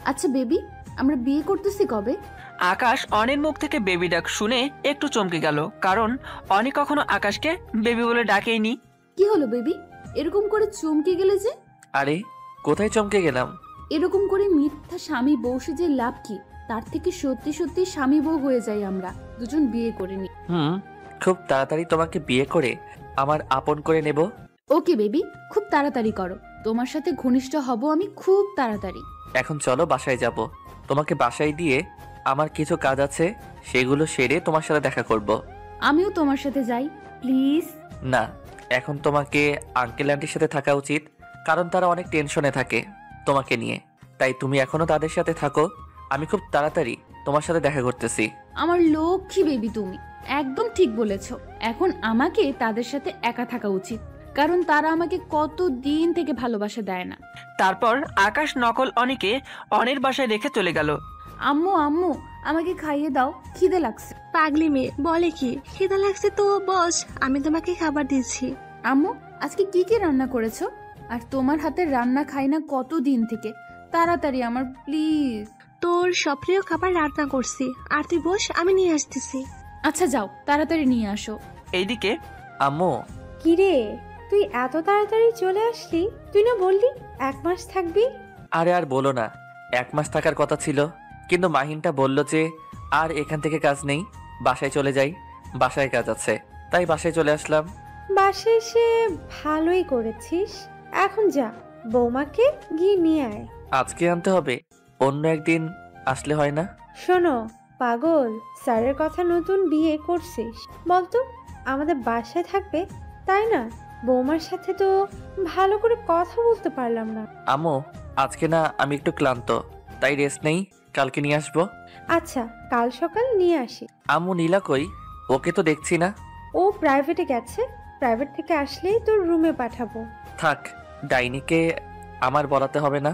আচ্ছা বেবি, আমরা বিয়ে করতেছি কবে? আকাশ অনির মুখ থেকে বেবি ডাক শুনে একটু চমকে গেল, কারণ অনি কখনো আকাশকে বেবি বলে ডাকেইনি। কি হলো বেবি, এরকম করে চমকে গেলে যে? আরে কোথায় চমকে গেলাম? এরকম করে মিথ্যা স্বামী বউ সেজে লাভ কি? তার থেকে সত্যি সত্যি স্বামী বউ হয়ে যাই আমরা দুজন, বিয়ে করে নি। খুব তাড়াতাড়ি তোমাকে বিয়ে করে আমার আপন করে নেব। ওকে বেবি, খুব তাড়াতাড়ি করো, তোমার সাথে ঘনিষ্ঠ হব আমি খুব তাড়াতাড়ি। এখন চলো বাসায় যাব, তোমাকে বাসায় দিয়ে আমার কিছু কাজ আছে সেগুলো সেরে তোমার সাথে দেখা করব। আমিও তোমার সাথে যাই প্লিজ। না, এখন তোমাকে আঙ্কেল আন্টির সাথে থাকা উচিত, কারণ তারা অনেক টেনশনে থাকে তোমাকে নিয়ে। তাই তুমি এখনো তাদের সাথে থাকো। আমি খুব তাড়াতাড়ি তোমার সাথে দেখা করতেছি। আমার লক্ষ্মী বেবি তুমি একদম ঠিক বলেছো। এখন আমাকে তাদের সাথে একা থাকা উচিত, কারণ তারা আমাকে কত দিন থেকে ভালোবাসা দেয় না। তারপর আকাশ নকল অনিকে অনির বাসায় রেখে চলে গেল। আম্মু আম্মু আমাকে খাইয়ে দাও, খিদে লাগছে। পাগলি মেয়ে বলে কি, খিদা লাগছে তো বস, আমি তোমাকে খাবার দিচ্ছি। আম্মু আজকে কি কি রান্না করেছো? আর তোমার হাতের রান্না খাই না কত দিন থেকে, তাড়াতাড়ি আমার প্লিজ। তোর সপ্রিয় খাবার রান্না করছি, আর তুই বস, আমি নিয়ে আসতেছি। আচ্ছা যাও, তাড়াতাড়ি নিয়ে আসো। এইদিকে আম্মু। কিরে তুই এত তাড়াতাড়ি চলে আসলি? তুই না বললি 1 মাস থাকবি? আরে আর বলো না, 1 মাস থাকার কথা ছিল, কিন্তু মাহিনটা বলল যে আর এখান থেকে কাজ নেই, বাসায় চলে যাই, বাসায় কাজ আছে, তাই বাসায় চলে আসলাম। বাসায় এসে ভালোই করেছিস। এখন যা, বৌমাকে গিয়ে নিয়ে আয়। আজকে আনতে হবে? অন্য একদিন আসলে হয় না? শোনো পাগল, স্যারের কথা নতুন বিয়ে করছিস, বলতো আমাদের বাসায় থাকবে তাই না? বৌমার সাথে তো ভালো করে কথা বলতে পারলাম না। আম্মু আজকে না আমি একটু ক্লান্ত, তাই রেস্ট নেই, কালকে নিয়ে আসবো। আচ্ছা কাল সকাল নিয়ে আসি। আম্মু নীলা কই? ওকে তো দেখছি না। ও প্রাইভেটে গেছে, প্রাইভেট থেকে আসলেই তোর রুমে পাঠাবো। থাক, ডাইনিকে আমার বলাতে হবে না,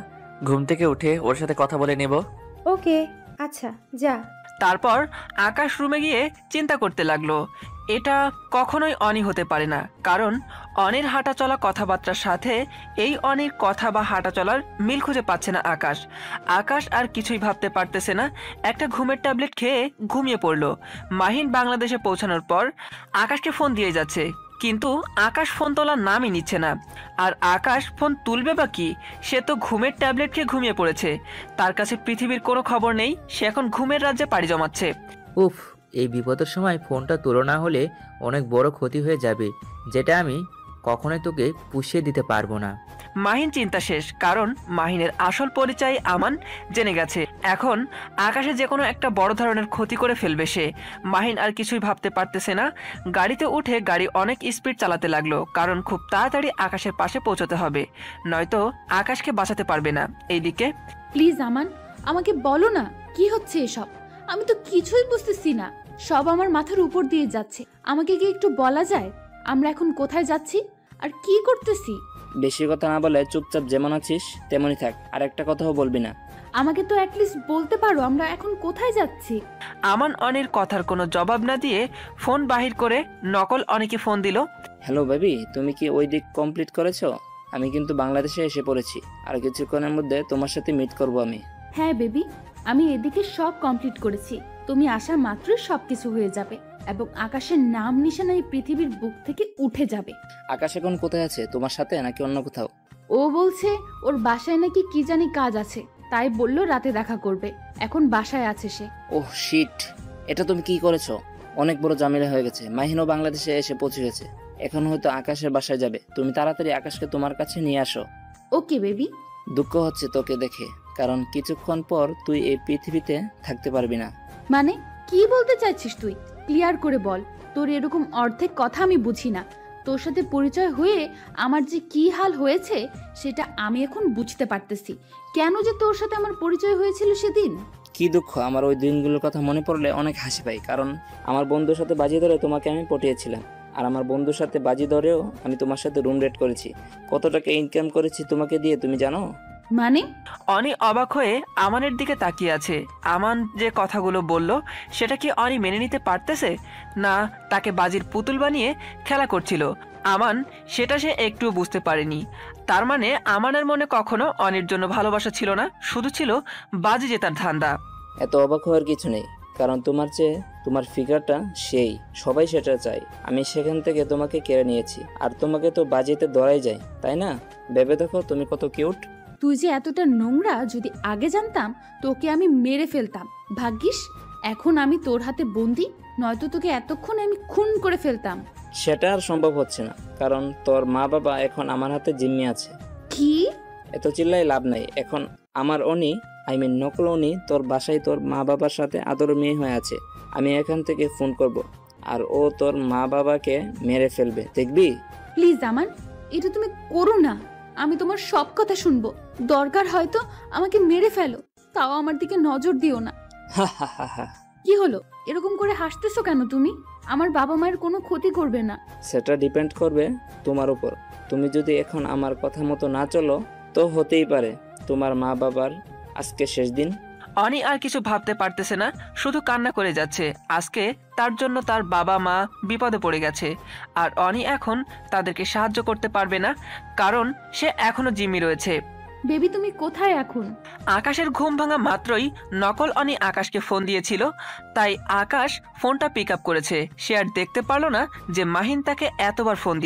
ঘুম থেকে উঠে ওর সাথে কথা বলে নেব। ওকে আচ্ছা যা। তারপর আকাশ রুমে গিয়ে চিন্তা করতে লাগলো, এটা কখনোই অনি হতে পারে না, কারণ অনির হাঁটা চলা কথাবার্তার সাথে এই অনির কথা বা হাঁটা চলার মিল খুঁজে পাচ্ছে না আকাশ। আকাশ আর কিছুই ভাবতে পারতেছে না, একটা ঘুমের ট্যাবলেট খেয়ে ঘুমিয়ে পড়লো। মাহিন বাংলাদেশে পৌঁছানোর পর আকাশকে ফোন দিয়ে যাচ্ছে, কিন্তু আকাশ ফোন তোলার নামই নিচ্ছে না। আর আকাশ ফোন তুলবে বা কি, সে তো ঘুমের ট্যাবলেট খেয়ে ঘুমিয়ে পড়েছে, তার কাছে পৃথিবীর কোনো খবর নেই, সে এখন ঘুমের রাজ্যে পাড়ি জমাচ্ছে। উফ, এই বিপদের সময় ফোনটা তুলো না হলে অনেক বড় ক্ষতি হয়ে যাবে, যেটা আমি কখনোই তোকে পুষিয়ে দিতে পারবো না। মাহিন চিন্তা শেষ, কারণ মাহিনের আসল পরিচয় আমান জেনে গেছে। এখন আকাশে যে কোনো একটা বড় ধরনের ক্ষতি করে ফেলবে সে। মাহিন আর কিছুই ভাবতে পারতেছে না, গাড়িতে উঠে গাড়ি অনেক স্পিড চালাতে লাগলো, কারণ খুব তাড়াতাড়ি আকাশের পাশে পৌঁছতে হবে, নয়তো আকাশকে বাঁচাতে পারবে না। এইদিকে প্লিজ আমান, আমাকে বলো না কি হচ্ছে এসব, আমি তো কিছুই বুঝতেছি না, সব আমার মাথার উপর দিয়ে যাচ্ছে। আমাকে কি একটু বলা যায় আমরা এখন কোথায় যাচ্ছি আর কি করতেছি? বেশি কথা না বলে চুপচাপ যেমন আছিস তেমনই থাক, আর একটা কথাও বলবি না। আমাকে তো অ্যাটলিস্ট বলতে পারো আমরা এখন কোথায় যাচ্ছি। আমান অনির কথার কোনো জবাব না দিয়ে ফোন বাহির করে নকল অনিকে ফোন দিল। হ্যালো বেবি, তুমি কি ওই দিক কমপ্লিট করেছো? আমি কিন্তু বাংলাদেশে এসে পড়েছি, আর কিছুক্ষণের মধ্যে তোমার সাথে মিট করব আমি। হ্যাঁ বেবি, আমি এদিকে সব কমপ্লিট করেছি, তুমি আসা মাত্রই সবকিছু হয়ে যাবে এবং আকাশের নাম নিশানা এই পৃথিবীর বুক থেকে উঠে যাবে। আকাশ এখন কোথায় আছে, তোমার সাথে নাকি অন্য কোথাও? ও বলছে ওর বাসায় নাকি কি জানি কাজ আছে, তাই বললো রাতে দেখা করবে, এখন বাসায় আছে সে। ওহ শিট, এটা তুমি কি করেছো? অনেক বড় ঝামেলা হয়ে গেছে। মাহিনও বাংলাদেশে এসে পৌঁছে গেছে, এখন হয়তো আকাশের বাসায় যাবে। তুমি তাড়াতাড়ি আকাশকে তোমার কাছে নিয়ে আসো। Okay baby. দুঃখ হচ্ছে তোকে দেখে, কারণ কিছুক্ষণ পর তুই এই পৃথিবীতে থাকতে পারবি না। মানে কি বলতে চাইছিস তুই? ক্লিয়ার করে বল, তোর এরকম অর্ধেক কথা আমি বুঝি না। তোর সাথে পরিচয় হয়ে আমার যে কি হাল হয়েছে সেটা আমি এখন বুঝতে পারতেছি, কেন যে তোর সাথে আমার পরিচয় হয়েছিল সেদিন। কি দুঃখ, আমার ওই দিনগুলোর কথা মনে পড়লে অনেক হাসি পাই, কারণ আমার বন্ধুর সাথে বাজি ধরে তোমাকে আমি পটিয়েছিলাম, আর আমার বন্ধুর সাথে বাজি ধরেও আমি তোমার সাথে রুম রেট করেছি। কত টাকা ইনকাম করেছি তোমাকে দিয়ে তুমি জানো? মানে? অনি অবাক হয়ে আমানের দিকে তাকিয়ে আছে। আমান যে কথাগুলো বলল সেটা কি অনি মেনে নিতে পারতেছে, না তাকে বাজির পুতুল বানিয়ে খেলা করছিল? আমান সেটা সে একটু বুঝতে পারেনি। তার মানে আমানের মনে কখনো অনির জন্য ভালোবাসা ছিল না, শুধু ছিল বাজি জেতার ধান্দা। এত অবাক হওয়ার কিছু নেই, কারণ তোমার চেয়ে তোমার ফিগারটা সেই, সবাই সেটা চায়। আমি সেখান থেকে তোমাকে কেড়ে নিয়েছি, আর তোমাকে তো বাজিতে ধরাই যায়, তাই না? ভেবে দেখো তুমি কত কিউট। তুই যে এতটা নোংরা, যদি আগে জানতাম তোকে আমি মেরে ফেলতাম। ভাগ্যিস এখন আমি তোর হাতে বন্দি, নয়তো তোকে এতক্ষণ আমি খুন করে ফেলতাম। সেটা আর সম্ভব হচ্ছে না, কারণ তোর মা বাবা এখন আমার হাতে জিম্মি আছে। কি? এত চিল্লাই লাভ নাই। এখন আমার অনি, নকল অনি তোর বাসায় তোর মা বাবার সাথে আদর মেয়ে হয়ে আছে, আমি এখান থেকে ফোন করব আর ও তোর মা বাবাকে মেরে ফেলবে, দেখবি? প্লিজ আমান, এটা তুমি করো না। আমি তোমার সব কথা শুনবো, দরকার হয়তো আমাকে মেরে ফেলো, তাও আমার দিকে নজর দিও না। হা হা হা হা। কি হলো, এরকম করে হাসতেছো কেন তুমি? আমার বাবা মায়ের কোনো ক্ষতি করবে না। সেটা ডিপেন্ড করবে তোমার উপর। তুমি যদি এখন আমার কথা মতো না চলো তো হতেই পারে তোমার মা বাবার আজকে শেষ দিন। অনি আর কিছু ভাবতে পারতেছে না, শুধু কান্না করে যাচ্ছে। আজকে তার জন্য তার বাবা মা বিপদে পড়ে গেছে, আর অনি এখন তাদেরকে সাহায্য করতে পারবে না, কারণ সে এখনো জিম্মি রয়েছে। বেবি তুমি কোথায় এখন? আকাশের ঘুম ভাঙা মাত্রই নকল অনি আকাশকে ফোন দিয়েছিল, তাই আকাশ ফোনটা পিক আপ করেছে। সে আর দেখতে পারলো না যে মাহিন তাকে এতবার ফোন